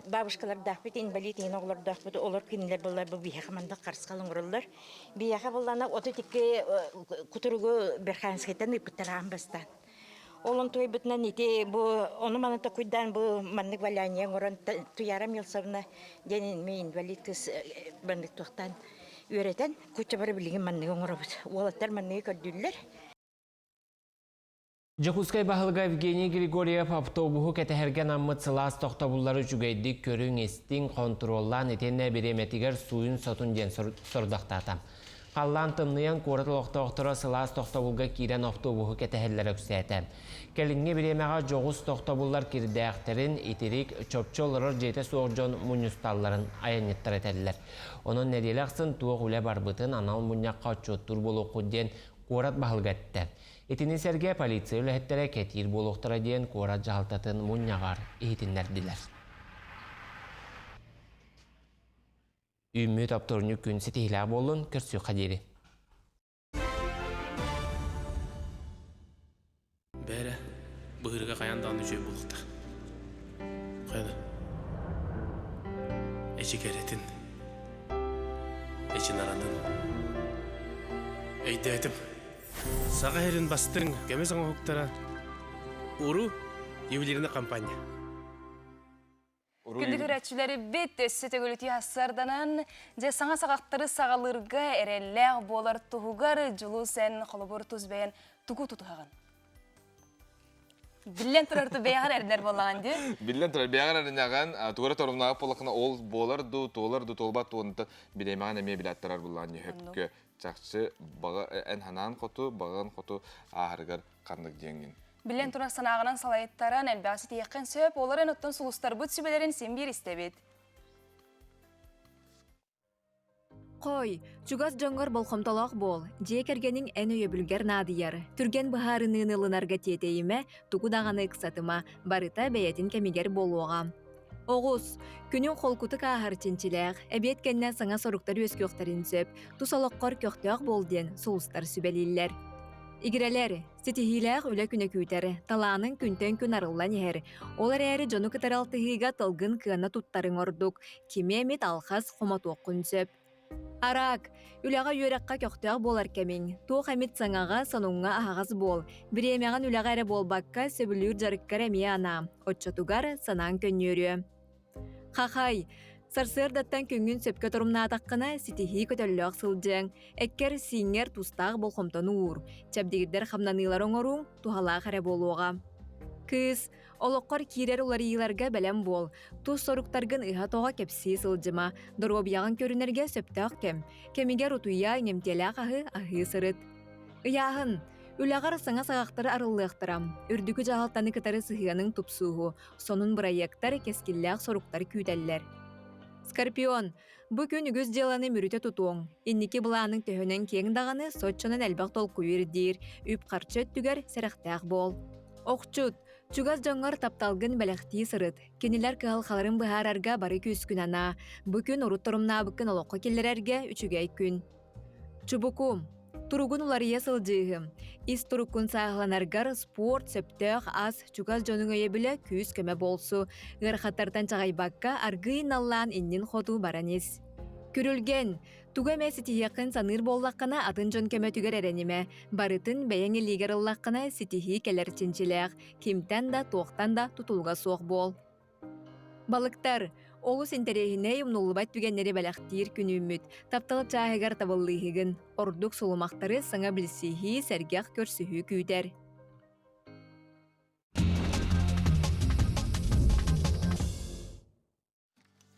бабушкалар дақпет, инвалид, оғылар дақпет, олар кенілер болар бұл бияқа манда қарысқалың ұрылыр. Бияқа болана оты текке күтірігі бір қаңсқеттен үпіттіраған бастан. Олон той бүтінен ете, оны маныта құйдан бұл маннық валяния ұрын тұярам елсавына денін ме инвалид кіз бандық тоқтан үйретен күтчі бары білген маннығы ұрабыз. Олаттар маннығы көрділер. Жакускай бағылға Евгений Григорьев автобуғы кәтәхерген аммыт сылас тоқтабулары жүгейдік көрің естің контроллан етенне береметігер суын сотын ден сұрдақтатам. Қаллан тымныян қорытыл оқтауқтыра сылас тоқтабулға кирен автобуғы кәтәхерлер өксәті. Кәлінге беремеға жоғыз тоқтабулар кирдәқтерін итерик чөпчолырыр жейті соғ жон мұнюсталларын аяниттар етәлілер. Оның нәделәқсын туық үлі барбытын анал мұняққа чөттүр болу құдден қорат бағылғатты. Етінің сәрге полиция үләхеттері кәтір болуқтыра дейін қорат жағалтатын мұняғар ехетіндерділер. Үмі тапторыны күн сетейлі болын күрсі қадері. Бәрі бұғырға қаяндағыны жөй болуқтар. Қайда? Әчі кәретін, әчі наранын. Әйді әтім. Саға әрін бастың кәмес аңа хоқтара ұру евлеріне компания. Күндік үрәтшілері бет өссі төгіліті асырданан, же саңа сағақтары сағалырға әрелләғ болар тұғығар жылу сән қолыбыр тұзбәйін тұғы тұтығаған. Білен тұрарты бәйғар әрінер болаған де? Білен тұрар бәйғар әрінеген тұғыры тұрымнағы полықына ол боларду, толбат туынты білемеген әме біләттірар болған өпкі. Чақшы bağı en hanan qotu, bağın qotu ahırgar qandıq dengin. Білен тұрар санағынан салайыттаран әлбәсі тейқен сөп, оларын оттан сұлыстар бұт сүбелерін сен бір істебет. Қой, чугас жоңғар болқымталақ бол, жекергенің ән өйе бүлгер надияр. Түрген бұхарының ылынарға тетейіме, тұқудағаны қысатыма, барыта бәйетін кәмегер болуға. Оғыз, күнің қолкуты қағарчынчиләғ, әбет кәннен саңа сорықтар өз көқтарын сөп, тұсалыққар көқтіғ болден сұлыстар сүбәлелер. Игрелер, сетихиләғ үлі күні күйтәрі, таланың күнтен күн арылан ехер. Олар әрі жону кітар алтығыға тылғын кыана туттарын ордук, кеме әмет алхас қоматуық күн сөп. Арак, үләға үйераққа көқтіғ болар кәмін. Туқ әмет саңаға сануңға ағаз бол. Біремеған үләға әрі болбаққа сөбілір жарыққар әме ана. Отчатугар санаң көннері. Қақай, сарсырдаттан күнгін сөпке тұрымна атаққына ситихи көтөллөк сылжың. Әккер сиңер тустағы болқомтаны ұр. Чәбдегіддер қамнанылар оңыру, тухалақ әрі болуға. Кыз, олыққар кирер уларыйларға бәлем бол. Тус соруқтарғын ыға тоға кепсі сылжыма. Дұрғабияғын көрінерге сөптақ кем. Кемігер ұтуя немтелі ағы сырыт. Ыяғын, үләғар саңа сағақтары арылықтырам. Үрдігі жағалтаны кітары сығының тупсуғы. Сонын бұрайектар кескілләқ соруқтар күйтәлілер. Скорпион, бұ күн үгіз деланы мүріте тұтуың. Иннекі бұлағының төхінен кең дағаны сотчынан әлбақ толқу ердер. Үп қарчы өттігер сәріқтәқ бол. Оқчут, чугаз жоңғар тапталгын бәліқті сырыт. Кенелер кығалқаларын бұхарарға бары күз күн ана. Бүкін ұрыт тұрымна бүкін олыққа келерерге үчігей күн. Чубукум, туругун улария сылжығым. Ис турукун сағыланаргар спорт, сөптөк, ас, чугаз жоның өйе білі күз көмі болсу. Ғырқаттардан чағайбаққа аргыйын аллан иннин хоту баранес. Күрілген, туға мәсі тияқын саныр боллаққана атын жон көмі түгер әрәнеме. Барытын бәйіңі лигер ұллаққана ситихи кәлер ченчелек. Кемтен да, тоқтан да тұтылға соқ бол. Балықтар, олыс интерегіне юмнулыбайт түгеннері бәліқтер күні үміт. Тапталы чағығар табыллығығын. Ордық солымақтары саңа білсіхи сәргеқ көрсіхі күйдер.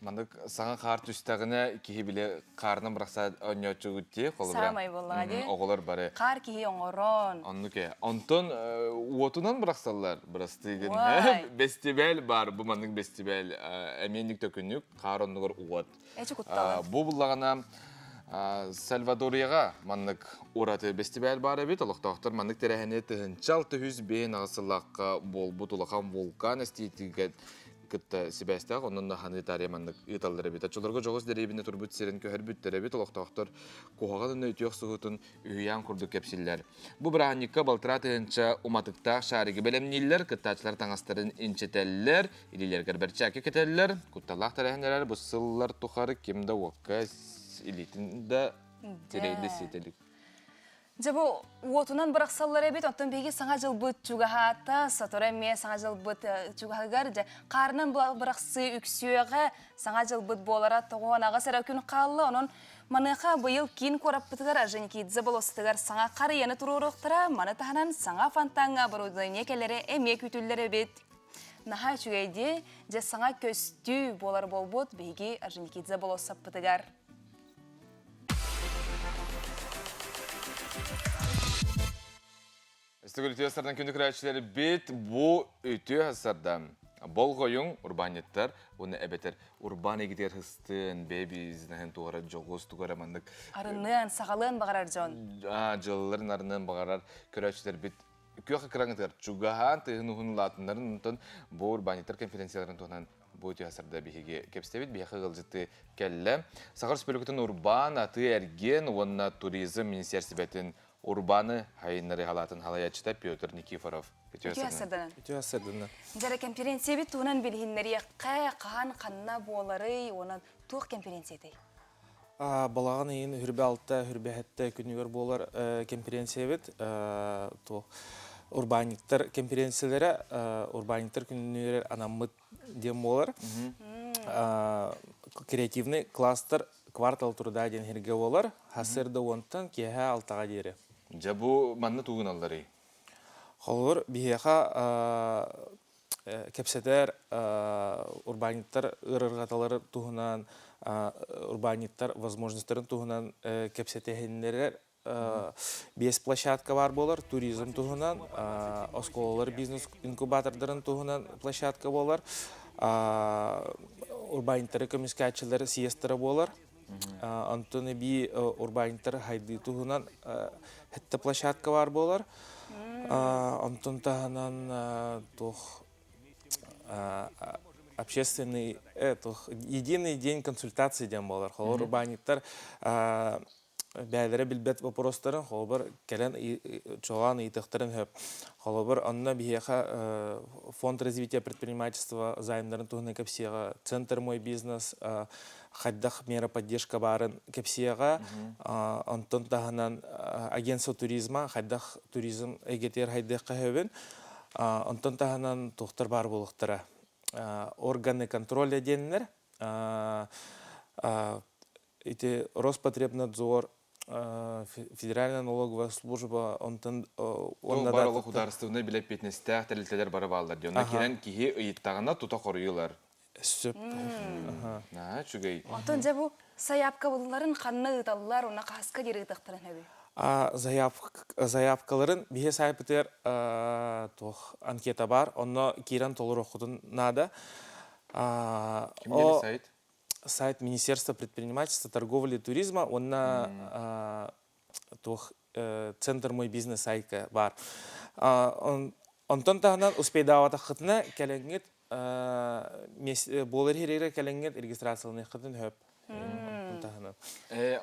Мандык саңа қар түстәгіне кихи біле қарның бірақса өңнөтчі күтте. Самай болады. Оғылар бары. Қар кихи оңырон. Оннуке. Онтон уотунан бірақсалар бірастығын. Бестибел бар. Бұл мандык бестибел. Әмендік төкінік. Қар оннығыр уот. Әчі құтталы. Бұл бұлағына Сальвадорияға мандык ураты бестибел бар әбет. Олықтақтар мандык тәрәхіне тұхынчал түхіз бейін ағысылаққа бол. Бұл тұлақан вулкан әстейтігі кытта сибәстәк, оннан да ханы тарияманнык ыталдыр бит. Ачуларга жогыз деребине турбут серен көһөр бүттер бит. Олоқтоқтор кухаган өтөк сугутун үйян курдук кепсиллер. Бу браанникка балтыратынча уматыкта шарыгы белемниллер, кыттачлар таңастарын инчетеллер, илилергер берчаки кетеллер, кутталак тарахнелер, бу сыллар тухары кимде вокка илитинде терейде сетелик. Жабу уотунан бырақсаллар әбет, онтан беге саңа жыл бұт чуғағата, сатор әме саңа жыл бұт чуғағығар, қарынан бырақсы үксүйеға саңа жыл бұт болара тоғуанаға сәрі күн қалы, онын маныға бұйыл кейін көріп бұтығар, және кейдзі болыстығар саңа қары ені тұрурықтыра, маны тағынан саңа фантаңға бұрудың некелері әме күтілдер әбет. Наға чуғайде, же саңа көсті болар бол бұт, беге және кейдзі болысып бұтығар. Истегіл үтіе асардан күндік рәтшілері бет бұ үтіе асардан. Бол ғойың урбаниттар, оны әбетер урбан егітер хыстын, бәбізінен туғара, жоғыз туғара мандық. Арынын, сағалын бағарар жон. Жылыларын арынын бағарар көрәтшілер бет. Көйіқі қыраңытығар, чуғахан тұғын ұғын латындарын ұнтын бұ урбаниттар конференцияларын туғынан бұ үтіе асарда бейхеге кепстебет, бейхе ғылжыты кәлі. Сағар Спелікетін урбан аты әрген, онына туризм министерсібетін урбаны хайыннары халатын халаячыта Петр Никифоров. Үтіе асардан. Үтіе асардан. Жәрі конференция бет туғынан білгенлері қан қанна болары, онын туық конференция дей. Балаған ең хүрбе алтта, хүрбе әтті күнігер болар конференция бет. Урбаниктар конференциялары, урбаниктар күнігер анамыт дем болар. Креативный кластер квартал турда ден херге болар. Хасырды онтан кеге алтаға дері. Жабу манны туғын аллары? Холор бихеха кепседер урбаниттар ырырғаталары туғынан, урбаниттар возможностарын туғынан кепсетехенлерер бес площадка бар болар, туризм туғынан, осколалар бизнес инкубатордарын туғынан площадка болар, урбаниттары комиссиячылары сиестері болар. Антоны би урбаниттар хайды туғынан хетті площадка бар болар. Антон тағынан общественный, единый день консультации дем болар. Холор урбаниттар бәлері білбет вопростарын холбар келен чоған итықтырын хөп. Холбар онна бияха фонд развития предпринимательства займдарын туғына кепсияға, центр мой бизнес, хайдах мера поддержка барын кепсияға, онтон тағынан агентство туризма, хайдах туризм егетер хайдаққа хөбін, онтон тағынан тоқтар бар болықтыра. Органы контроля денілер, Роспотребнадзор, Федеральная налоговая служба, онтон барлық ударыстығыны білеп бетнестәқ тәлілтелер бары балдар. Дионна керен кейі ұйыттағына тута қорыйлар. Сөп. Чүгей. Отон жа бұ саяпка бұлыларын қанына ұталылар, ona қасқа дері ұтақтырын әбі. Заявкаларын бихе сайпытер анкета бар, оны кейран толыр оқудын нада. Кімдері сайт? Сайт Министерства предпринимательства, торговли и туризма, онна центр мой бизнес сайтка бар. Онтон тағынан успейдавата қытына кәліңгет, болыр херері кәліңгет регистрациялыны қытын хөп.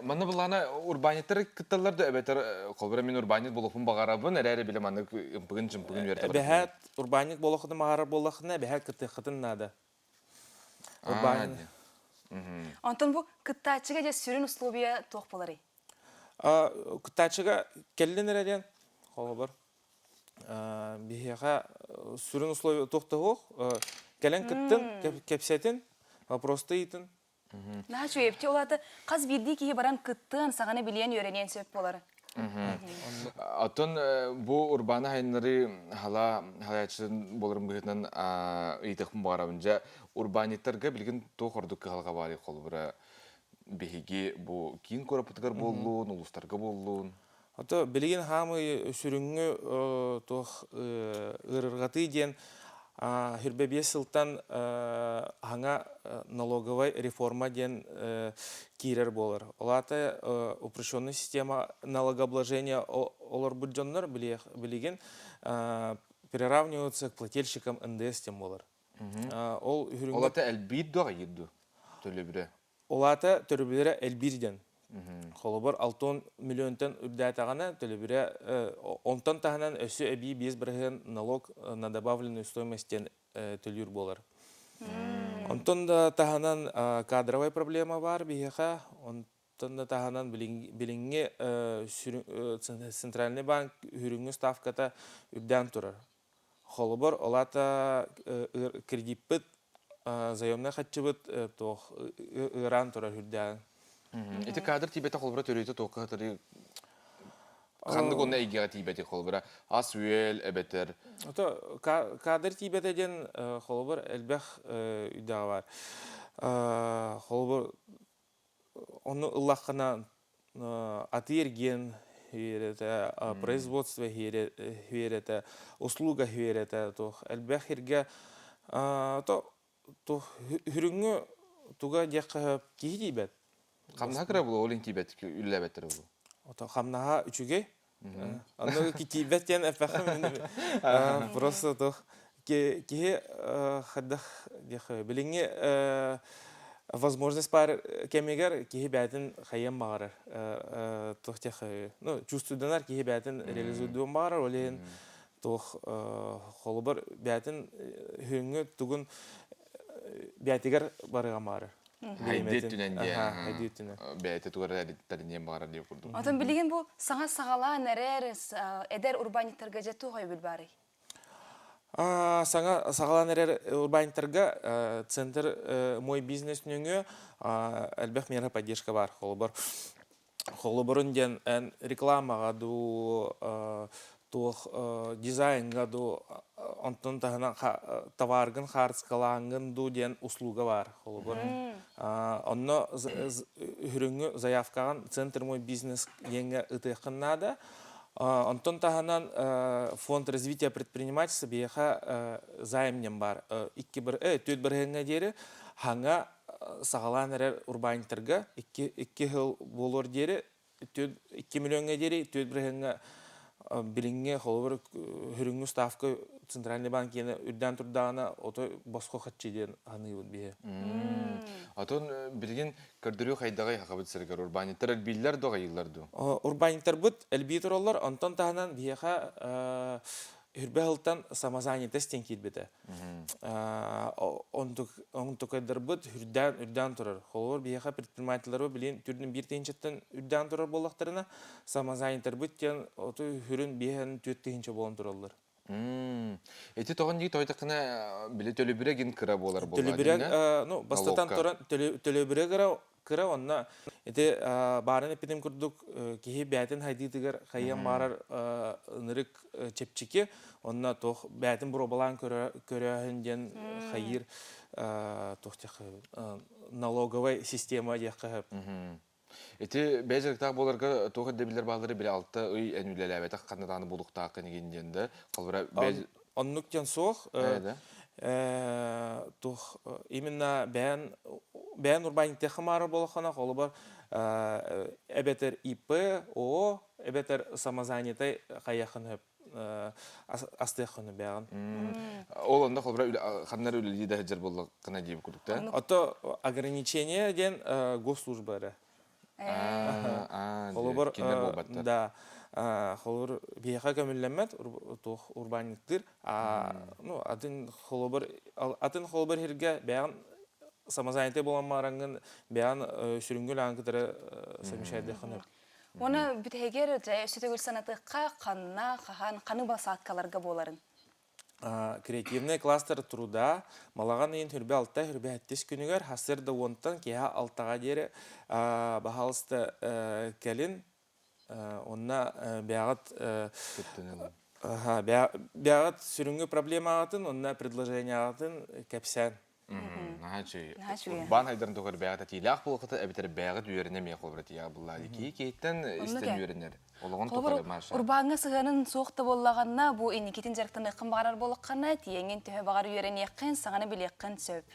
Маны бұлана урбаниттер кытталарды өбетер қолбыра мен урбанит болуқын бағарабын, әрәрі білі маны үмпігін верді. Бәхәт урбанит болуқыны мағарар болуқына бәхәт кытты қытын нады. Антон бұ кыттачыға де сүрін условия тоқ болары? Кыттачыға келден әрәден қолы бар. Бейхеға сүрін условия тоқты оқ, кәлін кыттын, кепсетін, вопросты етін. Нашу епте олады қаз бірді кейі баран кыттын сағаны білен өренен сөп болары. Атын бұ урбаны хайнары халаячын болырым бұғытынан ұйтықпын бағарабынша урбаниттарға білген тоқ ордық қалға бары қолы бұра бейге бұ кейін көріпітігер болуын, ұлыстарға болуын. Ата білген хамы сүріңі тоқ ұрырғаты ден хүрбе 5 сылтан хаңа налоговай реформа ден кирер болар. Олата упрощенная система налогообложения олар бұджанлар білеген переравниваются к плательщикам НДС тем болар. Олата әлбейд доға еді төлі бірі? Олата төлі бірі әлбейден. Холобар 6 миллионтан үбдәтағана төлі бірі 10 тағынан өсі әбей 5 бірген налог на добавленную стоимостен төлір болар. Онтон да тағынан кадровая проблема бар бейеға, онтон да тағынан біліңге Центральный банк үріңі ставката үбдән тұрар. Холобар олата кредитпіт, заемна қатчыбыт ұран тұрар үрдән. Ити кадр тибете қолбыра төрейті тоққа қатыры қанды қонна егеға тибете қолбыра ас үйел әбетер. Кадр тибетеден қолбыр әлбәқ үйдағы бар. Қолбыр оны ұллаққана аты ерген хүйереті, производство хүйереті, услуга хүйереті. Әлбәқ ерге хүріңі туға деққа кейі дейбет. Қамнаға кіра бұл олың тибет үлі әбеттері бұл? Қамнаға үшіге. Анығы кейбет ен әпәқім. Просто тоқ. Кейі қаддақ біліңе возможность бар кемегер кейі бәтін қайын бағарыр. Тоқ тек чувствуданар кейі бәтін реализуйдуын бағарыр. Олейін тоқ қолы бар бәтін хүңі түгін бәтігер барыға бағарыр. Хайдет түнен де, бәйті туғыр әреттәрінен бағарар деп құрдым. Атын білген бұл саңа сағалан әрер, әдер урбаниттарға жету ғой біл бары? Саңа сағалан әрер урбаниттарға центр мой бизнес нүңі әлбәқ мера поддержка бар. Қолы бұрын ден рекламаға ду, дизайнға ду, онтон тағынан товаргын қарыскалаңын ду ден услуга бар. Онно хүріңі заявкаған центр мой бизнес еңі ұтықыннады. Онтон тағынан фонд развития предпринимательства бейіға займнен бар. Төт біргенге дері хаңа сағалан әрер урбаниттарға 2 жыл болыр дері 2 миллионға дері төт біргенге біліңге қолыбыр хүріңі ставка Центральный банк ені үрден тұрдағына отой босқо қатчеден аны өт бе. Атон білген көрдіру қайдағай хақабыт сіргер урбаниттар әлбейлер доға елларду? Урбаниттар бұд әлбейтір олар, онтан тағынан бияға үрбе ғылтан самазанетес тен кетбеді. Онтықайдар бұд үрден тұрар. Қолуыр бияға предпринимателар білен түрдің бір тейіншеттен үрден тұрар болақтарына самазанеттар бұд тен үрін бияғын төттейінші болын тұралар. Эти тоған дейі тойтақына біле төлөбіреген кіра болар болар. Төлөбірек, бастатан тұран төлөбірек кіра, онна эти барын эпидем күрдік кейі бәтін хайдидігер қайян барар нырык чепчеке, онна тоқ бәтін бұробалан көрәхінден қайыр налоговай система деқі. Эти бәжіріктақ боларға тоғы дебілер бағлары біле алты үй әнүлі әбәтақ қандатаны болуқтақ кенегенденді. Оннуктен соқ, именно бән урбаниттеқі мары болуқана қолы бар әбәтер ИП, ООО, әбәтер самозанятай қаяқын өп. Астықыны бәғын. Ол онда қолбыра қандар өлі де жер болу қына дейбі күдікті? Ото ограничение ден госслужбары. Холобор да холобор бияха көмүлләмәт урбаниттер атын холобор хирге бәян самозанятый болан мараңын бәян сүрүнгүл аңкытары совмещайды ханып. Оны бүтегер өсөтөгүл санатыкка қаны басаткаларга боларын. Креативный кластер труда малаған ең түрбе алтта түрбе әттес күнігер хасырды онтан кеha алтаға дері бағалысты кәлін онна бәғат сүрінгі проблема ағатын, онна предложение ағатын кәпсән. Урбан хайдарын тоғыр бәғат әтейлі-ақ болуқыты әбітері бәғат үйеріне мей қолбыр әтеяғы бұллады. Кейттен істен үйерінер. Урбанға сығанын соқты болағанна, бұл инекетін жарықтан ұқын бағарар болыққанна, тиеңен түйе бағар үйеріне еқін, сағаны біле еқін сөп.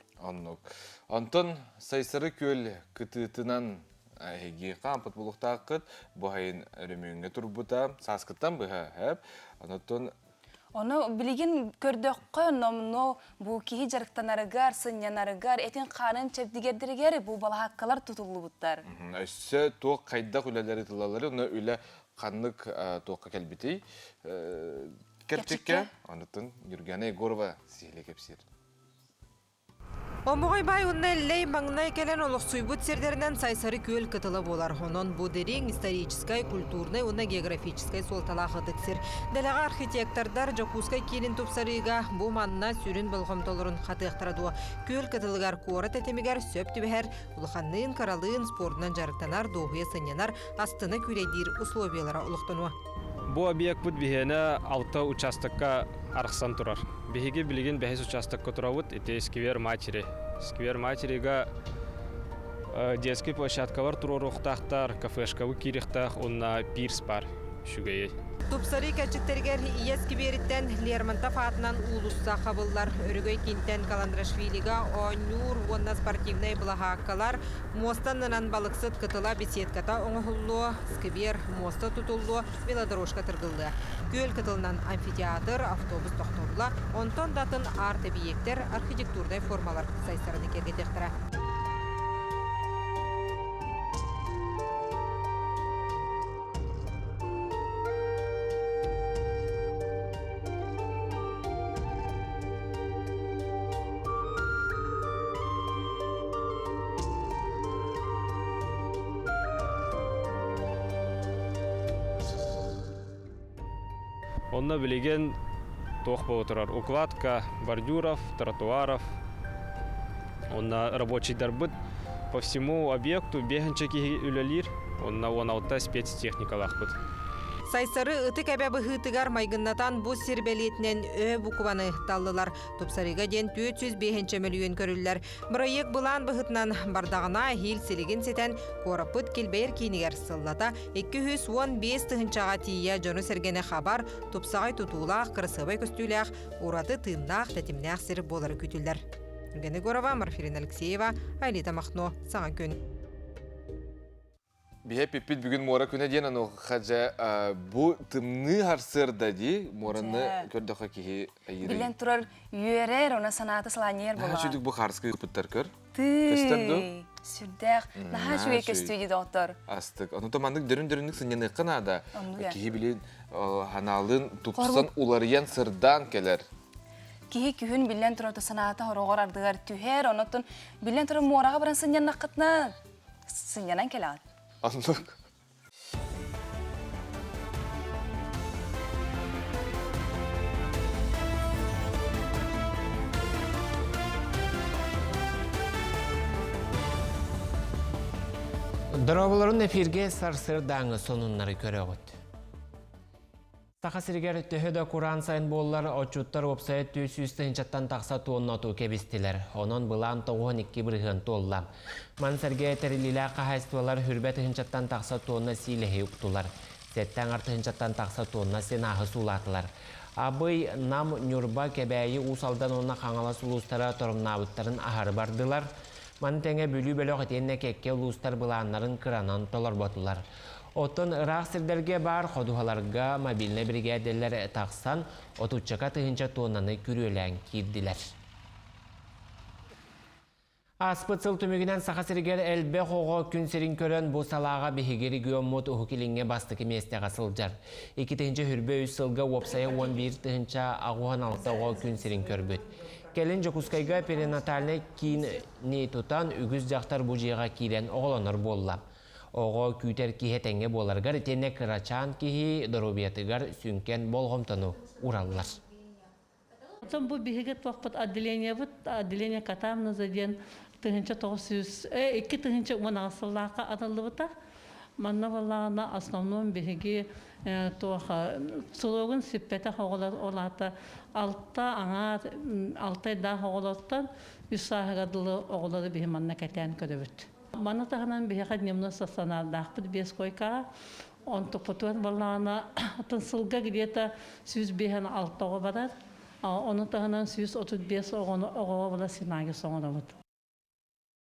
Антон сайсыры көл күтітінен әйге қампыт болуқтағы қыт, бұхайын өріміңе тұрбыта, сасқыттан бұға әп. Оны білеген көрдөккө номно бу кихи жарыктанарыгар, сынянарыгар, этин қанын чепдигердиригер бу балахаккалар тутулу буттар. Өссө тоқ қайдақ үлелері тылалары, оны үлі қанлық тоққа кәлбетей. Керчекке, анытын Юргена Егорова сейле кепсер. Омуғай бай онна әлләй маңнай кәлен олық суйбут сердерінен сайсары көл кытылы болар. Онон бұ дерен историческай, культурный, онна географическай солталағы діксер. Дәліға архитектордар Жакускай келін тұпсарыға бұ манна сүрін болғымтолырын қатықтырадуа. Көл кытылығар қуары тәтемігер сөп түбәр, ұлықанның, қаралығын, спордынан жарықтанар, доғыя сынянар, астыны күредер условиялара ұлықтануа. Бұл объект бұд бігені 6 участокка арықсан тұрар. Бігеге білген 5 участокка тұрауыд, это сквер матери. Сквер материға детский площадка бар, тұрор оқтақтар, кафешкавы керектақ, онна пирс бар шүгейі. Тупсары кәчіктергер иескі беріттен Лермонтов атынан улусса қабыллар. Өрігөй кенттен Каландрашвилиға оңюр онна спортивный бұлағаққалар. Мостанынан балықсыт кытыла беседката оңғылуы, сквер моста тұтылуы, велодорожка тұргылды. Көл кытылынан амфитеатр, автобус тоқтолула, онтон датын арт объекттер, архитектурдай формалар сайсарыны кергетектіра. Онна білеген тоқ болып тұрар. Укладка бордюров, тротуаров. Онна рабочий дарбыт по всему объекту бегенчеки үлелер. Онна 16 спецтехникалақ бұд. Сайсары ытык әбәбі хытыгар майгыннатан бұз сербелетінен букваны таллылар. Топсарыға ден 405 миллион көрілілер. Проект бұлан бұхытынан бардағына хил селеген сетен корапыт келбейір кейінігер сыллата 215 тұхынчаға тия жону сергені хабар топсағай тұтулақ, қырысыбай көстіләқ, ораты тымнақ, тәтімнәқ сір болары күтілдер. Гені Горова, Марфирина Алексеева, Айлита Махно, Саңа күн. Бие пиппит бүгін мора күні дейін ану қажа бұл тымны харсырда ди мораны көрді қакихи айыры. Билен тұрар үйерер, оны санаты сыланер бола. Чүдік бұл харскы күпіттар көр? Ты, сүрдәқ, наға жүге көстүйді доктор. Астық. Оны тамандық дөрін-дөрінік сынен ұқын ада. Кихи білен ханалын тұпсан уларыян сырдан келер. Кихи күхін билен тұрарды санаты хорогор ардығар түйер, онытын билен тұрар мораға баран сынен нақытна сыненан келад. Андық. Дұрабыларын эфирге сарсыр даңы сонунлары көрі өт. Сақасыргер төхеді Құран сайын болылар очуттар опсайы 200 жаттан тақса туынна ту кебістілер. Онын бұлан 92 бірғын толла. Мансерге тәрілілі қағайстывалар хүрбет жаттан тақса туынна силехе ұқтылар. Сеттен арты жаттан тақса туынна сенағы сулатылар. Абый нам нүрба кебәйі усалдан онына қаңала сулустара торымнабыттарын ағары бардылар. Мантеңе бүлі-бөлі қытенне кекке ұлыстар бұланларын қыранан толар ботылар. Оттон ырақ сірдерге бар қодуғаларға мобильны бригадерлер тақсан, отучақа тұхынша тонаны күрелән кирділер. Аспыцыл түмігінен сақасыргер әлбе қоғы күн серін көрін бұл салаға бігігері гүйоммот ұхыкеліңге бастықы местеға сылжар. 2-тінші хүрбе үз сылға опсая 11-тінші ағуған алтауға күн серін көрбіт. Келін жокускайға перинатальны кейіні тұтан үгіз жақтар бұжиға кейлен оғыланыр болла. Оғы күйтер кихе тәңге боларғар, тәне қырачан кихи дұрубиятығар сүнкен болғымтыну ураллар. Бұл бігіге тоқпыт отделение катамны заден тұхынша 2 тұхынша 10 асыллаққа атылды бұта. Манна балағына основном бігіге сұлығын сиппеті қоғылар олаты 6 да қоғылаттан 3 сағығадылы оғылары бігі манна кәтен көдібіт. Мана тағынан бігіға немно сасанардақпыд 5 койкаға, он тұқпытуан балағына тынсылға где-то 105 6-ға барар, оны тағынан 135 оғыға бала синағы соңына бұд.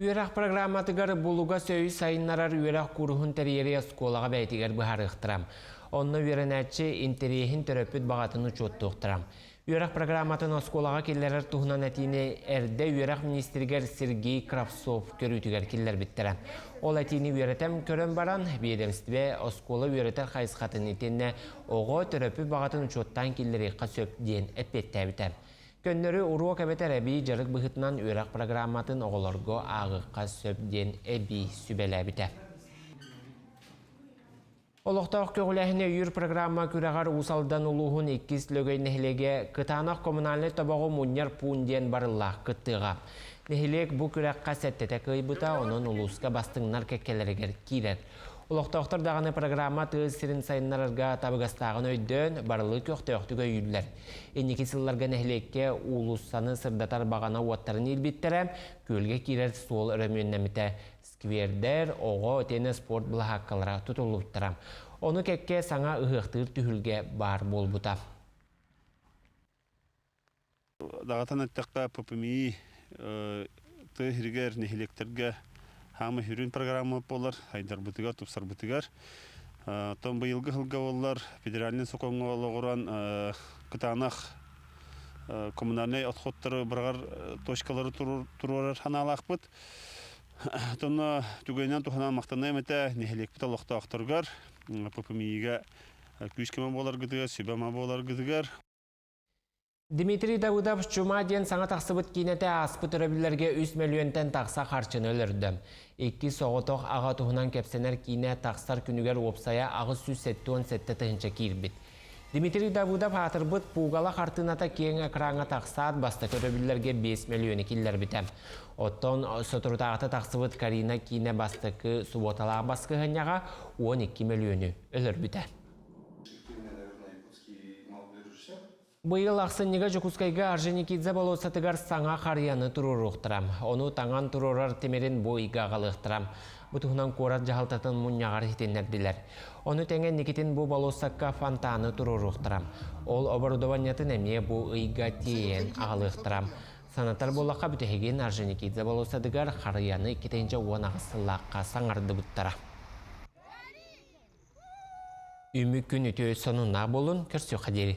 Үйрақ программатығар бұлуға сөйі сайынларар үйрақ күріхін тәрері сколаға бәйтігер бұхар ұқтырам. Онны үйренәтші интерейхін төрөппіт бағатын ұчотты ұқтырам. Үйрақ программатын осколаға келлерер тұғынан әтіне әрді үйрақ министергер Сергей Кравцов көрітігер келлер біттірі. Ол әтіне үйретем көрін баран, бейдемістібе оскола үйретер қайысқатын етенне оғы төрөппіт бағатын ұчоттан келлері қасөп дейін әтпетті әбітім. Көндері ұруа кәбетер әбі жарық бұғытынан үйрақ программатын оғыларғы ағыққа сөп дейін әбі сүбәлі әбітім. Олықтақ көгіләхіне үйір программа күрағар ұсалдан ұлуғын 2 лөгей нәхілеге қытанақ коммунальный табағы мұнер пуынден барылақ қыттыға. Нәхілек бұл күраққа сәттеті қойбыта, оның ұлысқа бастыңнар кәккелерігер кейдер. Олықтақтар дағаны программа тығыз сірін сайынларарға табығастағын өйден барылы көқтіғықтыға үйілдер. Енекі сылларға нәхілекке ұлыссаны сырдатар бағана уаттарын елбеттірі, көлге кейдер сол өрөмүйіннәміті сквердер, оғы өтені спорт бұлаққалара тұтылуыттырам. Оны кәкке саңа ұғықтыр түхілге бар бол бұта. Дағатан әттіққа ППМИ тұғыргер нәхілектерге Хамы хүрін программа болар, хайдар бұтығар, тұпсар бұтығар. Том бұйылғы ғылға олар, федеральный соқонға олығыран қытанақ коммунальный отходтары бірғар точкалары тұруарар ханалақ бұд. Тонна түгейнен тұханан мақтанай мәті нехелек біт алықта ақтырғар. ППМИ-ге күшкеме болар ғыдығар, сөбәма болар ғыдығар. Дмитрий Давыдов чума ден саңа тақсыбыт кейнеті аспыт өрәбілерге 3 миллионтен тақса қарчыны өлірді. 2 соғытоқ аға тұғынан кәпсенер кейне тақсар күнігер опсая ағы сүз сәтті тұхынша кейірбіт. Дмитрий Давыдов атырбыт пуғала қартыната кейін әкраңа тақсаат басты өрәбілерге 5 миллионы келдер бітем. Оттон сотыртағыты тақсыбыт Карина кейне бастықы суботалаға басқы ғаняға 12 миллионы өлір біте. Бұйыл ақсыннеге жүкускайға Арженикидзе болосатығар саңа қарияны тұрыр ұқтырам. Оны таңан тұрырар темерін бойға қалықтырам. Бұтығынан қорат жағалтатын мұнияғар хитенерділер. Оны тәңен некетін бұл болосаққа фантаны тұрыр ұқтырам. Ол оборудованиятын әме бұл ұйға тейен ағалықтырам. Санатар болаққа бүтігеген Арженикидзе болосатығар қарияны кетенже оңағы сылаққа саңарды бұттыра. Үмі күн өте сонуна болын көрсі қадері.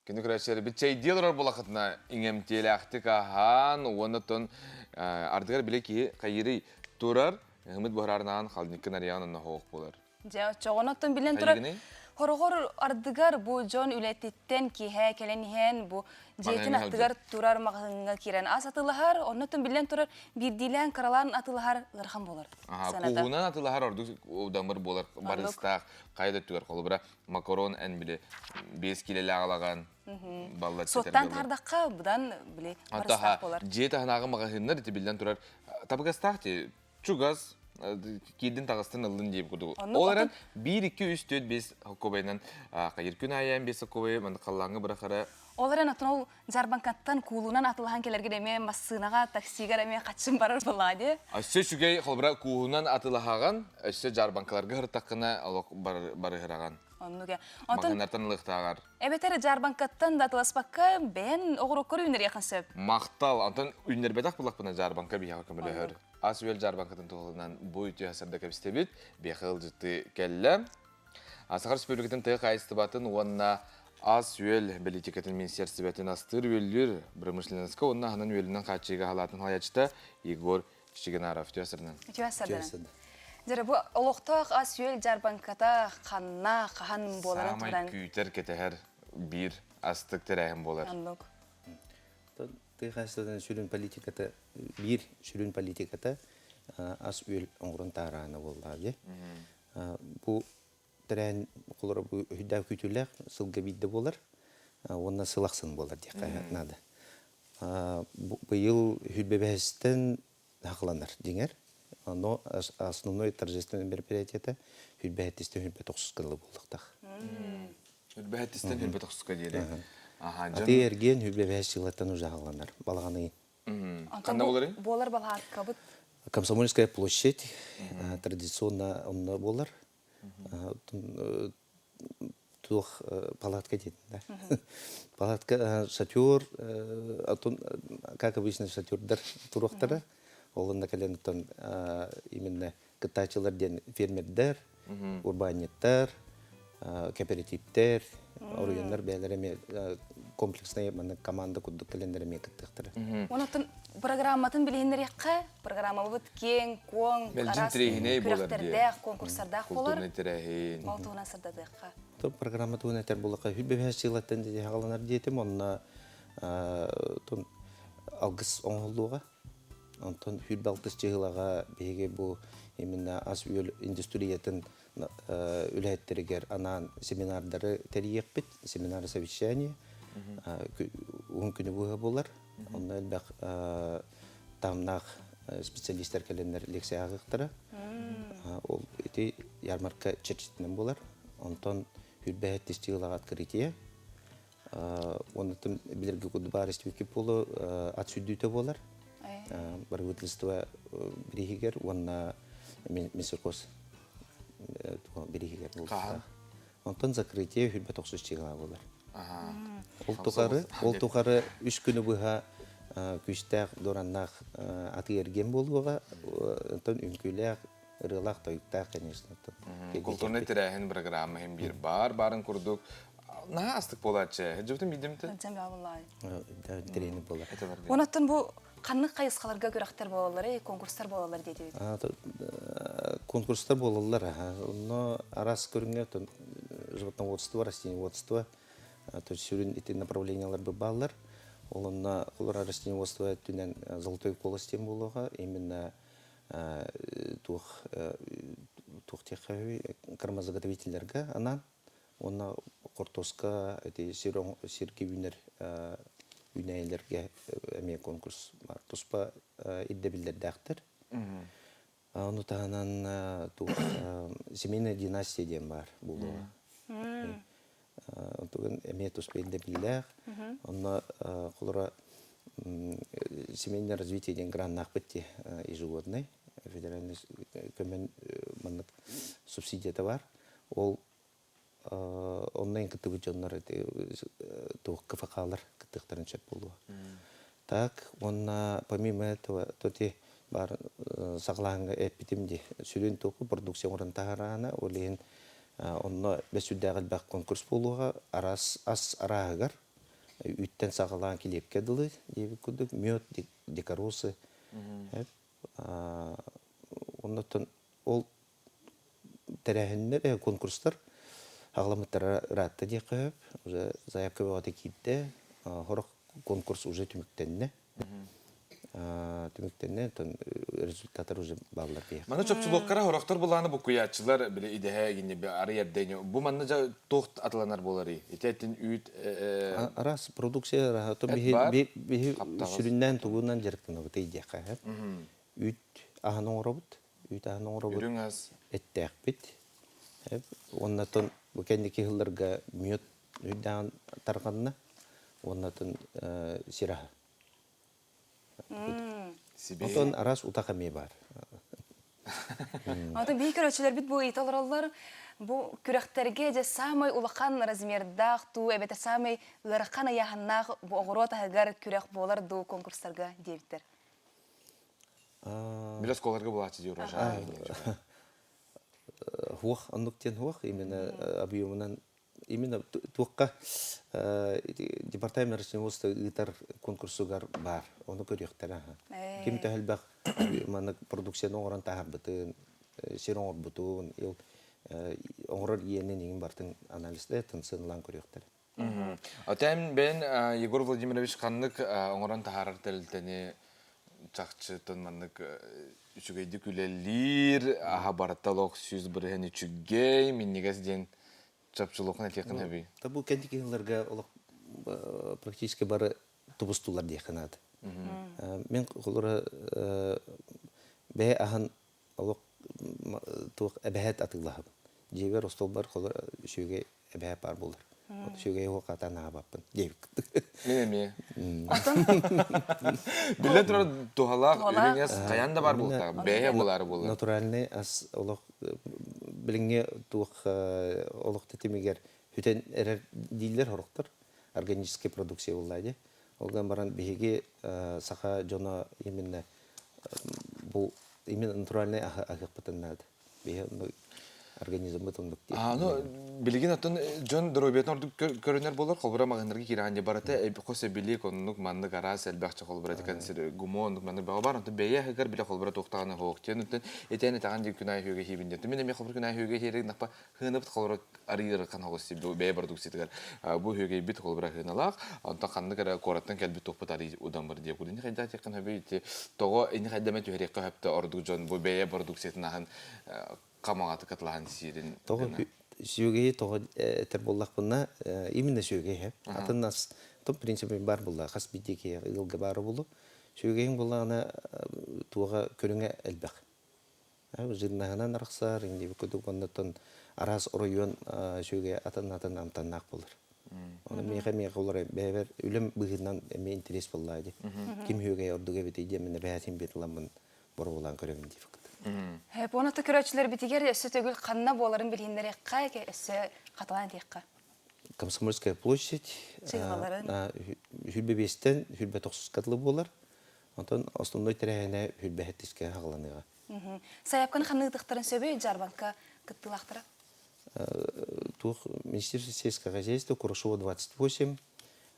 Күні күрәшері бітчей деларар болақытына иңемтелі ақтық ахан, оны тон ардығар біле ки қайыры тұрар, ғымыт бұхарарынан қалдынықын арияғын хоқ болар. Жоғынаттан білен тұрар. Хорогор ардыгар бу жон үлетиттен киһе келенихен бу жетин аттыгар турар магыңга кирен ас атылахар, оннотун билен турар бирдилен каралан атылахар лырхан болар. Кугунан атылахар орду удамыр болар, барыстақ, қайда түгер қолы бұра макарон ән біле 5 келелі ағалаган баллар тетер. Соттан тардаққа бұдан біле барыстақ болар. Жет ағынағы мағағындар еті білден турар табығастақ те чугаз кейден тағыстан ылын дейіп күді. Оларан 1-2-3-4-5 көбайынан қайыр күн аян 5 көбай, манды қаллаңы бірақара. Оларан атын ол жарбанкаттан кулунан атылған келерге деме массынаға таксигар әме қатшын барар болады. Әссе шүгей қалбыра кулунан атылағаған, әссе жарбанкаларға ғыртаққына бары ғыраған. Мағынартан ұлықтағар. Әбетері жарбанкаттан да атыласпаққа бән оғырыққыр үйнер яқын сөп. Мақтал, антон үйнер бәдақ бұлақ бұна жарбанка бейхақ көмілі ғыр. Ас үйел жарбанкатын тұғылынан бұл үйті әсірді көпістебет, бейхіл жытты кәлі. Асақар Республикатын тұйық айысты батын, онына ас үйел білетекетін министерсі бәтін астыр үйелдер бірімішленіскі, онына ғанын үйелінен қатшыға халатын халаячыта Егор Шигенаров түйәсірден. Дәрі бұл олықтақ ас үйел жарбанката қанна қаған боларын тұрдан. Самай күйтер кетер бір астық тәрәйін болар. Тыйхастадан сүрін политиката, бір сүрін политиката ас үйел оңғырын тағыраны болады. Бұл тәрәйін қолыра бұл үйдәу күйтілік сылға бейді болар, онына сылақсын болар дек қайнады. Бұл үйбәбәстен хақыланар деңер. Но основной торжественный мероприятие үйбәттістен үйбәтоқсыз қылы болдықтақ. Үйбәттістен үйбәтоқсызға дейірі? Аты ерген үйбәбәс жылаттан ұжағыланар, балағаны ең. Қанда болар? Болар балға қабыт? Комсомольская площадь, традиционно онна болар. Тух палатка дейін. Палатка шатер, как обычно шатердар турақтары. Олында кәлемдіктен именно кытачылар ден фермердер, урбанеттер, кооперативтер, орыяндар бәлеріме комплексный команда күдді кәлендеріме кіттіқтірі. Онықтың программатын білгендер еққа? Программа бұд кен, коң, арас, күректердәқ, конкурсардақ болар? Малтуғына сырдады еққа? Программа туғын әтер болаққа хүлбәбәс жылаттан деді ғаланар дейтім, онына алғыс оңғылуға. Антон хүлбалтыс жығылаға бейге бұл именно аз үйел индустриятын үләйттірігер анан семинардары тәрейек біт, семинары совещание, оң күні бұға болар. Онна әлбәқ тамнақ специалистер кәлемдер лекция ағықтыры. Ол өте ярмарка чәрчетінен болар. Антон хүлбәйттіс жығылаға открытие. Онытым білерге күді бар істеуке болу ат сүддүйті болар. Баргутлство берегер, он месокос берегер. Онтон закрытие хүлбәтоқсыз чиғала болар. Ол тұқары үш күні бұға күштәқ, дораннақ аты ерген болуға, онтон үнкіләқ, ұрылақ, тойықтақ, конечно. Культурный тірәхін программа hem bir барын күрдік. Наға астық болатшы? Жүптің бейдімті? Жәмі абылай. Трені болар. Онаттың бұл қанық қайысқаларға көріқтер болалары, конкурстар болалар дейді? Конкурстар болалар. Но арас көріңе животноводство, растениеводство, сүрін еті направлениялар балалар. Олына растениеводство түнен золотой колостен болуға, именно тухтехави кормозаготовительдерге анан, онна кортоска, сирки үнер үнәйлерге әме конкурс бар. Туспа идде білдерді әқтір. Оны тағынан семейная династия ден бар болуға. Онтығын әме туспа идде білдер. Онна қолыра семейное развитие ден граннақ бітті ежегодный. Федеральный көмен субсидията бар. Ол оннан кітігі жонлар туық кіфақалар кітіқтарын шәп болуға. Так, он помимо этого, тоти бар сагланга эпитимди сүрүн току продукция орын таарана олен онно бесүддагыл бак конкурс болуга арас ас араагар үттен сагалаан килепке дылы деби күдүк мёд декоросы оннотон ол терехиннер конкурстар агламыттар ратта декеп уже заявка богаты китте хорок конкурс уже түмүктенне тон результаттар уже баллар бия. Мана чөпчүлөккара хорактар буланы бу куячылар биле идея гинне бе ары ярдене. Бу манна жа тохт атланар болары. Итетин үт арас продукция то би сүрүндөн тугунан жерктен бу идея кайып. Үт аханын робот, үт аханын робот. Үрүңаз Эттек бит. Оннатон бу кендики хылларга мёд үддан тарганна. Оннатон сира. Отон арас утакаме бар. Ата бий көрөчүлөр бит бу италарлар бу күрөктерге же самый улакан размердах ту эбете самый лыркан яханнах бу огорота хагар күрөк болар ду конкурстарга дептер. Билес коларга булачы ди урожай. Хух, андыктен хух именно объемынан именно туакка департамент ресурстар итар конкурсугар бар. Оны көрөктөр. Ким тәһелбәк мана продукцияны оран тахабытын, сирон орбутун, ил оңрор иенен иң бартын анализде тынсынлан көрөктөр. Атайм бен Егор Владимирович Каннык оңран тахарар телтени чакчытын маннык үчүгейди күлелир, аха барталок сүз бирени чүггей, мен негезден чапчылыкны текин хаби. Та бу кендикелерге олық практически бары тубустулар деханат. Мен колора бе ахан олық тук эбехет атыллах. Жевер остолбар колора шөге эбехет бар булар. Шөге хо катана баппын. Жевик. Менеме. Билет тура тухалак үреңес каянда бар булта. Бее булар булар. Натуральный ас олық билинге тук олық тетемегер хүтен эрер дилер хороктор. Органическая продукция буллайды. Олдан баран беге саха жона именно бу именно натуральный ахык бутыннады. Беге организм бутындык. Ну билген атын жон дробетен ордук көрөнөр болор, колбура магандарга кирганде барата, косе билик оннук манды гарас элбакчы колбура декансер гумондук манды бага бар, антын бeye хыгар биле колбура токтаганы хоктен үтен этени таган дик күнай хөөгө хибинде. Мен эме колбура күнай хөөгө херек напа хынып колбура арыйыр кан хогосы бeye продукциятыгар. Бу хөөгө бит колбура хыналак, антан канды кара кораттан келби топпут ари удан бар деп. Кудин кайда теккен хабейти того эни кайдаме төһөрек капта ордук жон бу бeye продукциятынан камагаты катлаан сирин. Того сүйгөй того терболлак буна именно сүйгөй. Атыннас топ принципе бар булла, хас бидеке ылга бары булу. Сүйгөйүн буллана туга көрүңө элбек. Жиннагынан араксар инде көдөк оннотон арас район сүйгөй атан амтаннак булыр. Оны мега олар бевер үлем быгынан эме интерес буллайды. Ким хөгөй ордуга бите мен бәтин бетламын бар булан көрөм дип. Поната көрөчүлөр битигер өсө төгүл канна боларын билгендер кайга өсө каталан текка. Комсомольская площадь. Хүлбебестен хүлбе 90 катлы болар. Антон основной тереңе хүлбе хеттиске хагланыга. Саяпкан ханныктарын сөбөй Жарбанка кыттылактыра. Тух Министерство сельского хозяйства Курашова 28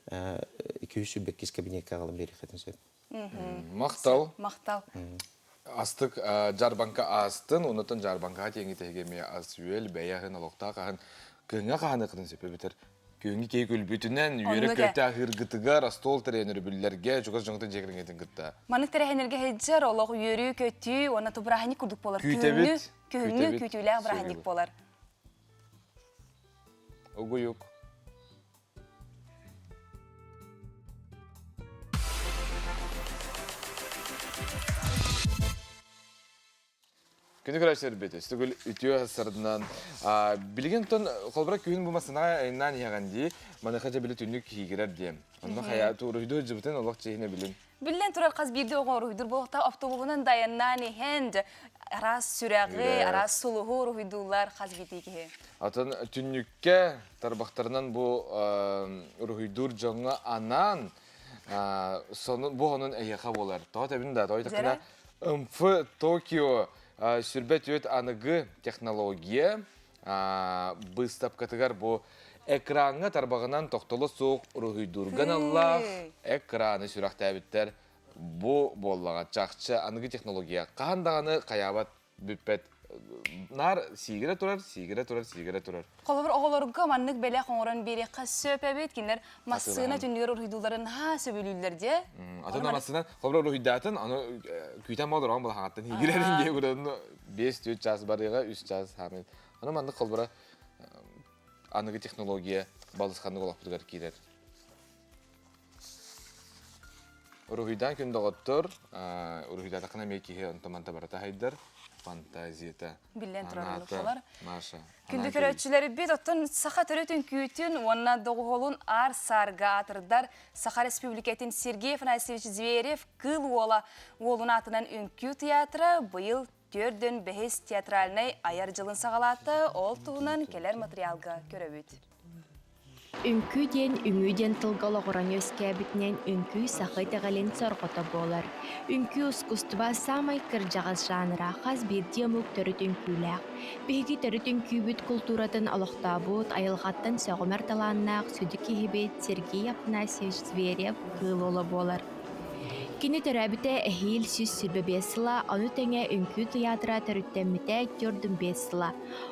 200 беккис кабинетке калым берихетин сөп. Мактал. Астык Жарбанка астын, онотон Жарбанка теңи тегеме асуэл бәяхын алоқта қағын кыңа қағаны қыдын сөпе бітір. Күйіңі кей көлбүтінен үйері көтті ақыр гытыгар астол тіренері бүллерге жүгіз жоңтын жекірін етін гытта. Манық тірәхенерге хеджер, олық үйері көтті, оны тұбырахыны күрдік болар. Күйіні күйтілі ағырахыник болар. Угуюк. Күні көрәшілер беті, үстігіл үтіе сырдынан. Білген тұн қолбыра күйін бұмасына айынан еғанди, маны қажа білі түнік кейгірер дем. Онда қаяты ұрыйды жібітін олық чейіне білін. Білен тұрар қаз бірді оған ұрыйдыр болықта автобуғынан даяннан ехен арас сүрәғі, арас сұлығы ұрыйдылар қаз бетеге. Атын түнікке тарбақтарынан бұл ұрыйдыр жаңа анан Сонун бу онун эйха болар. Та табин да той такана МФ Токио сүрбет өт аныгы технология выставкатыгар бу экранга тарбагынан токтолу суук урухуйдурган алла экраны сүрактабиттер бу боллага чакчы аныгы технология кандаганы каябат бүппет нар сигире турар. Колобур оголорга маннык беле коңорон берекка сөпөбөт кинер массына түндүр урухуйдуларын сөбүлүлөр де. Атына массынан колобур урухуйдатын аны күйтен болор он булгаттан хигирерин ге бурун 5-4 час барыга 3 час хамын. Аны маннык колбура аныгы технология балысханны колоптугар кирер. Урухуйдан күндөгөттөр, урухуйда такына мекиге онтоманта барата хайдар. Фантазията. Билен турарлыклар. Маша. Күндү көрөчүлөр бит оттон саха төрөтүн күйтүн, онна догуолун ар сарга атырдар Саха Республикатын Сергей Афанасьевич Зверев кыл ола олун атынан үңкүү театры быйыл 4-5 театральный аяр жылын сагалаты ол туунан келер материалга көрөбүт. Үңкүү ден үңүүден тылгалағыран өскәбітінен үңкүү сақы тәғален сорғыта болар. Үңкүү искусства самай кыржағыз жаныра қаз бір демук төріт үңкүүләк. Беги төріт үңкүүбіт культуратын алықтабыт, айылғаттан сөғымер таланнақ сүді кехебет Сергей Афанасьевич Зверев кыл олы болар. Кини төрәбіте әхил сүз сүрбе бесіла, оны тәңе үңкүү театра төріттәміте көрдім бесіла.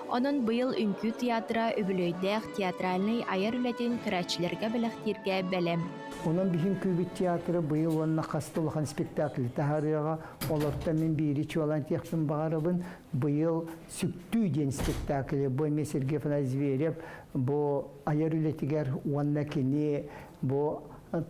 Onun быйыл үңкүү театра өбілөйдәк театральный аяр үләтін көрәтшілерге біліқтерге бәлем. Onun bizim kübit teatrı bıyıl onunla kastı olan spektakli taharıya olurda men biriçi olan teksin bağırabın bıyıl süktü den spektakli bu Sergey Afanasyevich Zverev bu ayar ületiger onunla kini bu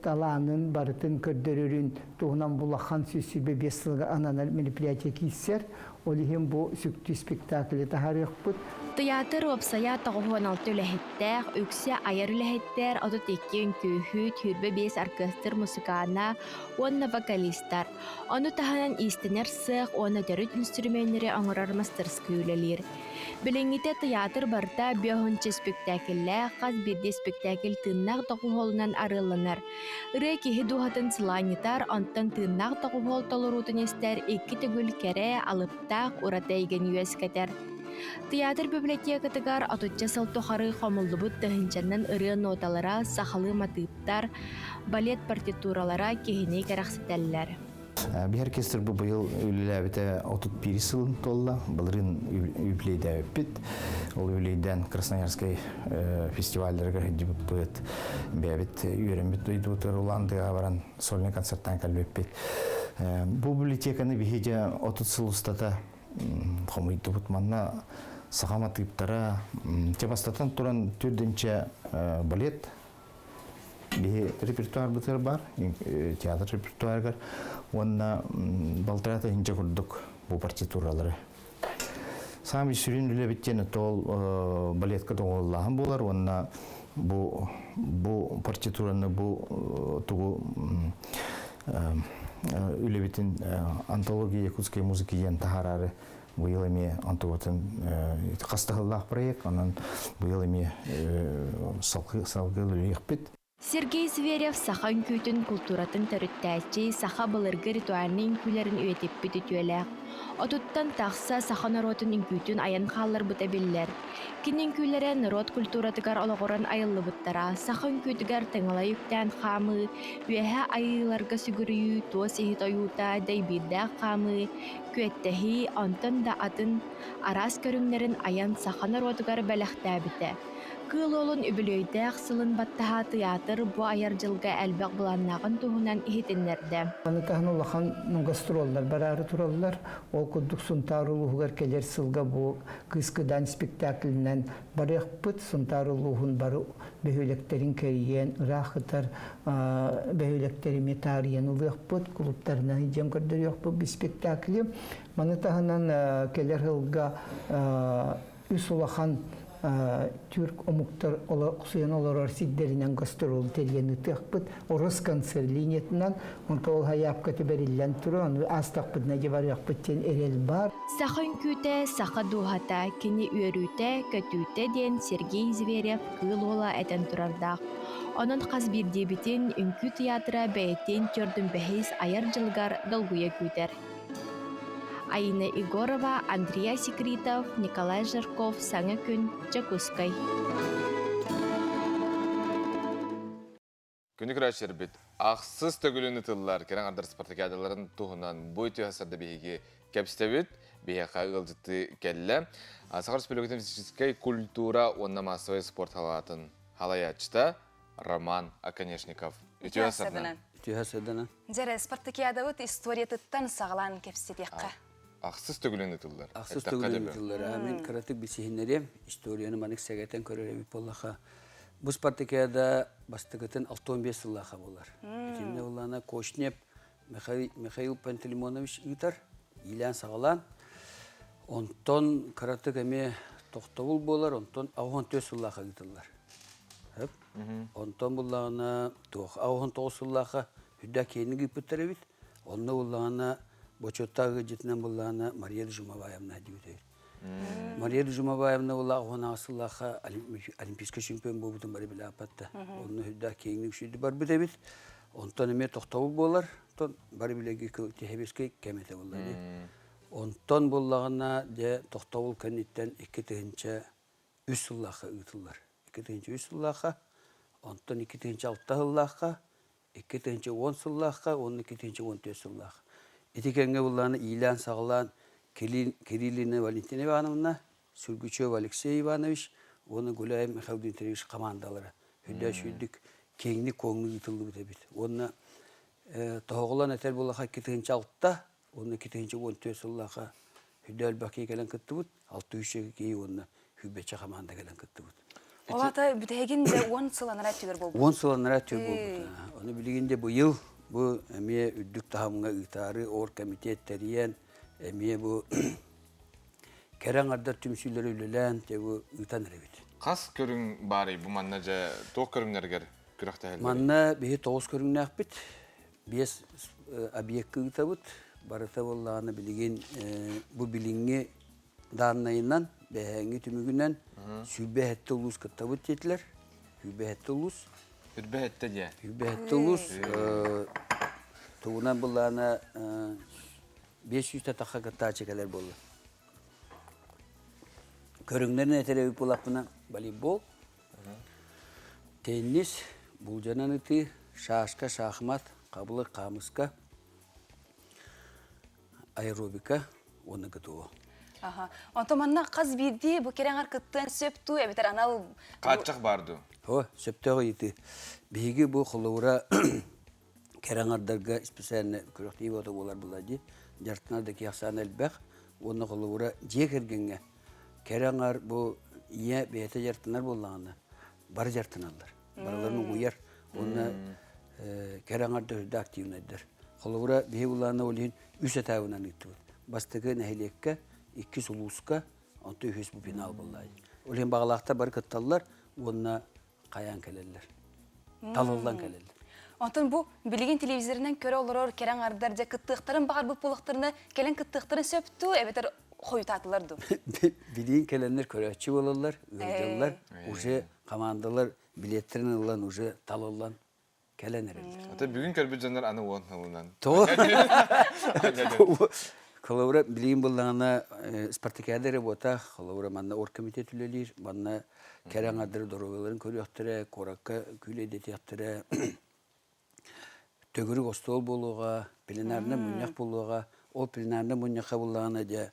talanın barıtın kördürürün tuğunan bulakhan süsü bebesliğe ananar meropриятие kişiler olihim bu süktü spektakli taharıya bud. Teatr opsaya tağuğun altı üləhəttəq, öksü ayar üləhəttər, adı tekki ünkühüt, hürbe bes orkestr musikana, onna vokalistar. Onu tahanan istener sıx, ona dörüt instrumentleri anırar masterskı üləlir. Bilengite teatr barda biyahunca spektakiller, qaz birde spektakil tığnaq tağuğulunan arılanar. Irı kehi duhatın sılanitar, antan tığnaq tağuğul talurutun ester, iki tügül kere alıptaq urataygen üyeskəter. Teatr bibliotekatыгар атуча сылтохары хомулдубут тыһынчаннан ырыа ноталара, сахалы матыптар, балет партитуралара кехине керахсетеллер. Bir orkestr bu bıyıl ülelebite 31 yılın tolla, bılırın üpleyde öpüt. O üleyden Krasnoyarskay festivallerine hedibut bıt. Bebet üyrenbit duyduğutur Ulandığa varan solne konserttan kalbi öpüt. Bu bibliotekanı bir hece 30 yıl ustata Xomuydu butmanna sağama tıptara çabastatan turan türdünçe balet bir repertuar bıtır var tiyatr repertuar var ona baltarata hince kurduk bu partituraları sami sürün bile bittiğini tol balet kadar Allah'ın bular ona bu partituranı bu tuğu Ülebit'in antologiya yakutskaya muziki yen tahararı bu yıl emi antologin kastahıllah proyekt, onun bu yıl emi salgılı yıkbit. Сергей Зверев саха үңкүүтүн культуратын төрүттәчи саха былыргы ритуальный үңкүүлерин үйетиппит үтүөлээх. Отуттан тахса саха народун үңкүүтүн аян хааллар бута биллер. Кин үңкүүлерэ народ культуратыгар ологорон айыллыбыттара, саха үңкүүтүгар тыңала юктан хамы, үэхэ айыларга сүгүрүйүү, туос ихит оюута, дайбирдэ хамы, күэттэхи, онтон да атын арас көрүңнерин аян саха народугар бэлэхтээбите. Кыл олун үбілөйдәк сылын баттаха театр бу аяр жылга әлбәк буланнагын туһунан ихитеннерде. Аны тахын улахан гастроллар барары тураллар. Ол куддук сунтарулугар келер сылга бу кыскыдан спектакльнен барыппыт сунтарулугун бары бөһөлектерин кайен рахытар бөһөлектери метариен улыппыт клубтарынан жем көрдөр бу спектакли. Маны тахынан келер хылга үс улахан Türk omuktar oxuyan olar sidlerinden gastrol teriyeni taqpıt orus konser liniyetinden ontol hayapkatı berillen turan ve az taqpıt nece var yaqpıtten erel bar. Saxın küte, saxa duhata, kini üörüte, kötüte den Sergey Zverev kıl ola eten turardaq. Onun қаз bir дебитин үнкү театра бәйеттен көрдім бәхейс аяр жылгар долгуя күтер. Айна Игорова, Андрей Секретов, Николай Жарков, Саңа күн, Чакускай. Күнік рәшер бит. Ақсыз төгіліні тыллар керен ардар спартакиадаларын туғынан бой түйасарды бейге кәпістебет, бейеқа ғылжытты кәлі. Сақар Республикатын физической культура онна массовый спорт халатын халаячта Роман Аконешников. Ütüyasырынан. Ütüyasырынан. Жәрі спартакиадавыт история тұттан сағылан кәпістет еққа. Ақсыз төгіліні тыллар. Ақсыз төгіліні тыллар. Мен каратык бисихиннерем, историяны маник сәгәтен көреребіп болаға. Бұл спартакиада бастығытын 15 сыллаға болар. Тимне олана Кошнеп, Михаил Пантелеймонович ұйтар, Илян Сағалан. Онтон каратык әме тоқтауыл болар, онтон 14 сыллаға ұйтылар. Онтон бұллағына 19 сыллаға хүдда кейіні күйпіттер әбіт. Онны бұллағына Бочоттағы жетінен бұллағына Мария Жумабаевна дейбіт. Мария Жумабаевна бұллағы оғына асыллаға олимпийский чемпион болбудың бары білі апатты. Онны хүдда кейіні күшейді бар бұд әбіт. Онтон әме тоқтауыл болар, бары білеге техебеске кәметі болар. Онтон бұллағына тоқтауыл кәнеттен 2-3 сыллаға ұйтылар. 2-3 сыллаға, онтон 2-6 сыллаға, 2-10 сыллаға, 12-14 сыллаға. Етекенге бұллағына Илян Сағалан, Кириллина Валентина Ивановна, Сургучев Алексей Иванович, оны Гуляев Михаил Дмитриевич командалары. Хүдді шүйдік кеңні көңні ұйтылды бұд әбет. Оны тоғылан әтер бұлаға 2-6-та, оны 2-14 сыллаға хүдді әлбәкей кәлін күтті бұд, 6-3-ге кей оны хүббетші команда кәлін күтті бұд. Олата бүтәгінде 10 сыланара төгір болды. 10 сыланара төгір болды. Оны білгенде бұл ел, бұл әме үддік тағымға ұйтары, ор комитеттеріен, әме бұл кәрәң ардар түмсүйлері үлілән, бұл ұйтан әребет. Қас көрің бары, бұл манна жа тоқ көріңдергер күріқті әлбері? Манна бейі 9 көріңні ақпет, 5 объекткі ұйта бұд, барыта болағаны білген бұл біліңе данайынан, бәңі түмігінен сүлбе әтті ұлыс күтті бұд етілер. Сүлбе әтті ұлыс. Сүлбе әтті де? Сүлбе әтті ұлыс. Туғынан болағына 500 таққа күтті ачекелер болды. Көріңдерін әтері өп болақпына волейбол, теннис, бұл жанан үті, шашқа, шахмат, қабылы, қамысқа, аэробика, оны күтуі. Онтоманна қаз бірді бұл керен арқыттын сөпту, әбетер анал... Қатшық барды? Сөптіғі еті. Бейгі бұл құлауыра керен ардарға специаліне күріқті еботы болар бұлады. Жартынарды кияқсан әлбәқ, оны құлауыра жек әргенге. Керен ар бұл ие бейті жартынар болағына бар жартыналар. Бараларын ұйар, оны керен арды өйді активнайдар. Құлауыра бей болағына олейін үс әтауынан үтті бұл. Бастығы нәхелекке 2 сұлуысқа, онты үйес бұл пенал болайды. Олейін бағалақта бар күтталар, онына қаян кәлелер. Талылдан кәлелер. Онтын бұл білеген телевизорынан көрі олар керен ардар жа күттіқтарын бағар бұл болықтарына келен күттіқтарын сөпту, әбетер қойытатыларды. Білеген кәленлер көрәтші болалар, ұржалар, уже командалар билеттерін ұлан, уже талылдан кәлен әрелер. Ата бүгін көрбі жандар аны оғын ұлынан. Қолауыра білейін болағына спартакиада работа, қолауыра манна оргкомитет үлелер, манна кәрәң адыры дорогаларын көріяқтыры, қораққа күйлейдет яқтыры, төгірі қостол болуға, пленарны мұнияқ болуға, ол пленарны мұнияққа болағына де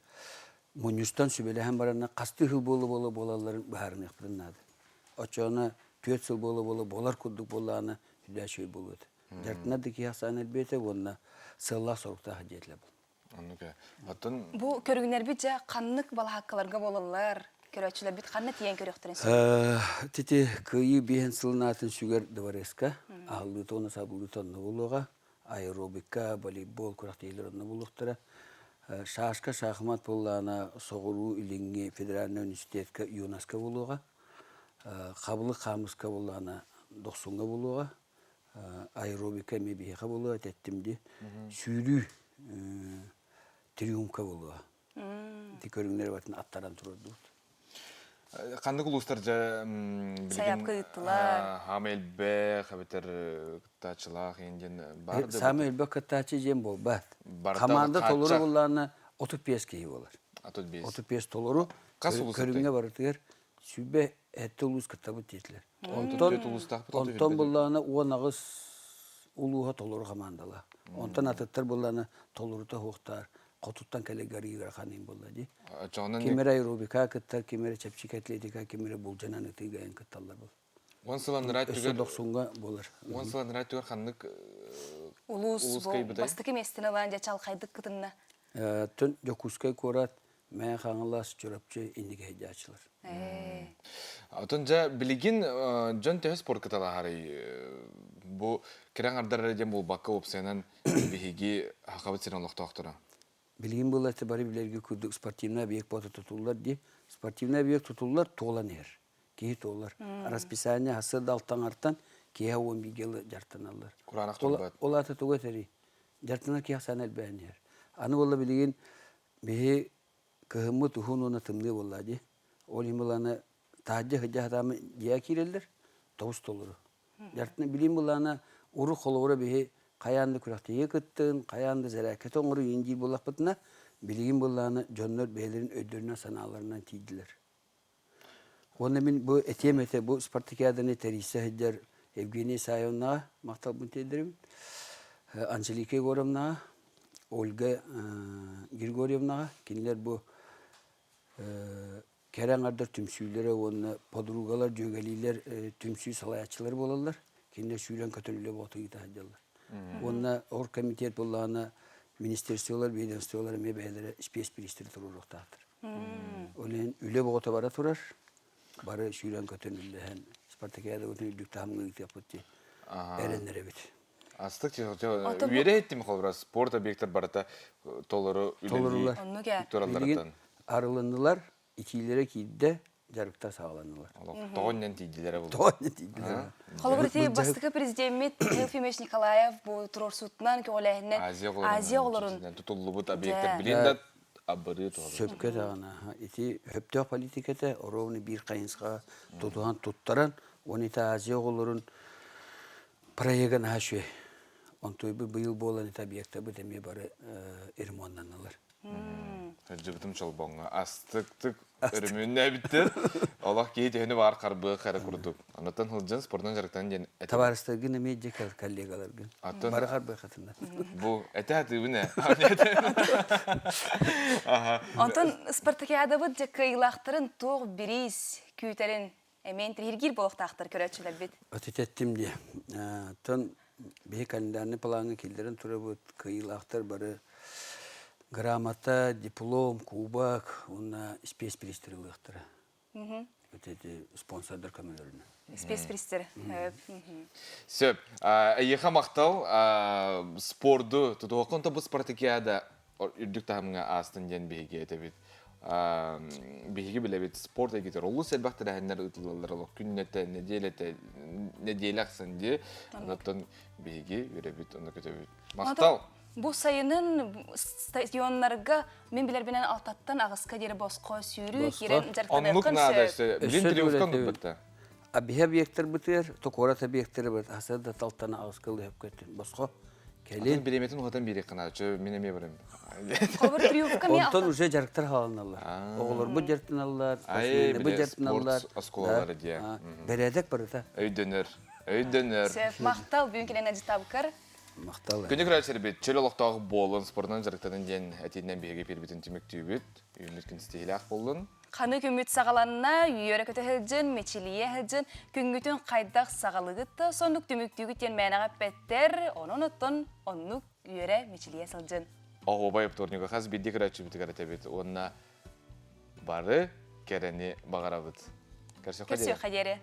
мұнюстан сүбелі барына қасты хыл болаларын бағарын еқпірінады. Очауына 4 сыл болар күрдік болағына үдә шөй болуды. Жартына дікі яқсан әлбеті, онына сыллақ сорықтағы жетілі бұл. Бұл көрігінер бит жа қаннық бала хаққаларға болалар, көрәтшілер бит қанны тиен көріқтірін Тете күйі бейін сылынатын сүгер дұваресқа, ағылды оны сабылды тонны болуға, аэробика, волейбол көріқтейлер оны болуқтыра, шашқа шахмат болуғана соғыру үліңге федеральный университетка ЮНЕСКО болуға, қабылы қамысқа болуғана 90-ға болуға, аэробика мебейқа болуға, тәттімде сүйрі триумка болуға. Көріңдер батын аттаран тұрады. Қандық ұлыстаржа Саяп кыйттылар. Хам элбе, хабитер кыттачылақ енден барды. Самы элбе кыттачы жем бол, бат. Команда толыру болланы 35 кейі болар. 35 толыру. Көріңе барытығыр. Сүйбе әтті ұлыс кытта бұт етілер. Онтон болланы 10 ағыз ұлуға толыру командала. Онтан атыттар болланы толырута хоқтар. Қотуттан кәлегарыйғар қанын болады. Кемері аэробика кыттар, кемері чәпчик атлетика, кемері болжанан үтігайын кытталар бол. Өсі 90-ға болар. Онсылан рәттігер қандық Улус бол. Бастық еместін алан жа чалқайдық кытынна. Түн жокускай көрат, мән қаңылас жұрапчы индіге хеде açılır. Отын жа білген жөн тәуі спорт кытала харай. Бұ керен ардар реден бұл бақы опсайынан бігеге хақабыт сирен лоқты оқтыра. Білген бұл әті бары білерге күрдік спортивна бейек боты тұтулар де. Спортивна бейек тұтулар тоğlan ер. Кейі тоğlar. Расписание хасырды алттан арттан кейі 11 елі жартын алар. Құранақ тұлбат. Ол аты тұға тәрі. Жартына кейі сан әлбән ер. Аны ола білген бейі кығымы тұхын оны тымды болады. Ол еміланы тағжы хыджа хатамы жия керелдер, тоғыз толыры. Жартына білген бұланы ұры қолуыра бейі қаянды күрәқті екіттін, қаянды зәрәкет оңыры енжей болақ бұтына, білген бұланы жонлар бәйлерін өйдеріне саналарынан тейділер. Оны мен бұл әтем-әте бұл спартакиаданы тәресі хыджар Евгений Саевнаға мақтал бұн тейдірім, Анжелика Егоровнаға, Ольга Григорьевнаға, кенелер бұл кәрәң ардар түмсүйлері, оны подругалар, жөгелейлер, түмсүй салаячылар болалар, кенелер сүйрен көтірілі боты гита хаджалар. Оны ор комитет болағына министерстволар, ведомстволар, бәйлері спецпристер тұрурықтақтыр. Олен үлі боғыта бара тұрар, бары сүйрен көтірілі hän спартакиада өтін үлдікті хамғы гитап өтті әрендері бет. Астық үйері еттім қолбыра спорт объекттер барата толыры үлі арылындылар, икилері кейді жарықтар сағаланылар. Тоғыннен тейділері бұл. Тоғыннен тейділері. Қолыбырты бастықы президент Елфимеш Николаев бұл тұрор сұтынан көләйінен Азия оларын. Тұтылы бұд объекттер білінде абыры тоғыр. Сөпке тағына. Еті хөптеу политикеті оровны бір қайынсыға тұтуған тұттаран, оны еті Азия оларын проегін ашуе. Онтойбы бұйыл болан еті объекті бұд әме бары ермоннанылар. Жыбытым чолбоңға астық-тық үрімін әбіттер. Олақ кейт өйіні бар қарбығы қәрі құрдық. Анаттан хылжын спортынан жарықтан ден әті. Табарыстығын әме жек коллегаларғын. Бары қарбығы қатында. Бұл әті әті үні. Онтан спартакиада бұд жек қиылақтырын тоқ бірейс күйтерін әмен тіргел болықтақтыр көрәтшілер бет. Өтететтім де. Тон бей календарны палаңы келдерін тұры бұд қиылақтыр бары грамота, диплом, кубак, оны спецпристері ұлықтыры. Өтеті спонсордар көмелеріне. Спецпристері. Сөп, еқа мақтал спорду тұтуақын бұл спартакиада үрдік тағымыңа астын ден бейге әтебет. Бейге біле бет спорт әгетер. Олы сәлбақтыр әйінлер ұтылалар олық күннеті, неделақсын де, оныттан бейге өребет, оны көтебет. Мақтал! Бұл сайының стадионларға мен білербенен алтаттан ағысқа дері босқо сүйрі, керен жарқадықын сөп. Білін тревкан бұтты? Абиха объекттер бұтыр, токорат объекттері бұт, асырда талтана ағысқылы өп көттін. Босқо, кәлен. Атын береметін оғадан бері қана, мен әме барым. Қолбыр тревка мен алтат. Онтан уже жарықтар қалан алар. Оғылар бұд жартын алар, спортсмені бұд жартын алар. Осколалары де. Бередек барыта. Өйдөнер. Сөп, мақтал, бүгін келен әжітабықыр. Күні күрәтсер бет, чөл олықтағы болын, спортынан жарықтанын ден әтейінен бейге пербетін түміктеу бет, үйіміз күн стейлі ақ болын. Қаны күміт сағаланына, үйері көті хілджін, мечілие хілджін, күнгітін қайдақ сағалығытты, сондық түміктеу күттен мәнаға бәттер, оның ұттын, онық үйері мечілие сілджін. Оғы байып тұрнығы қаз бедде күрәтші біті қарат әбет, онына бары кәрәне бағара бұд. Көрсе қадері.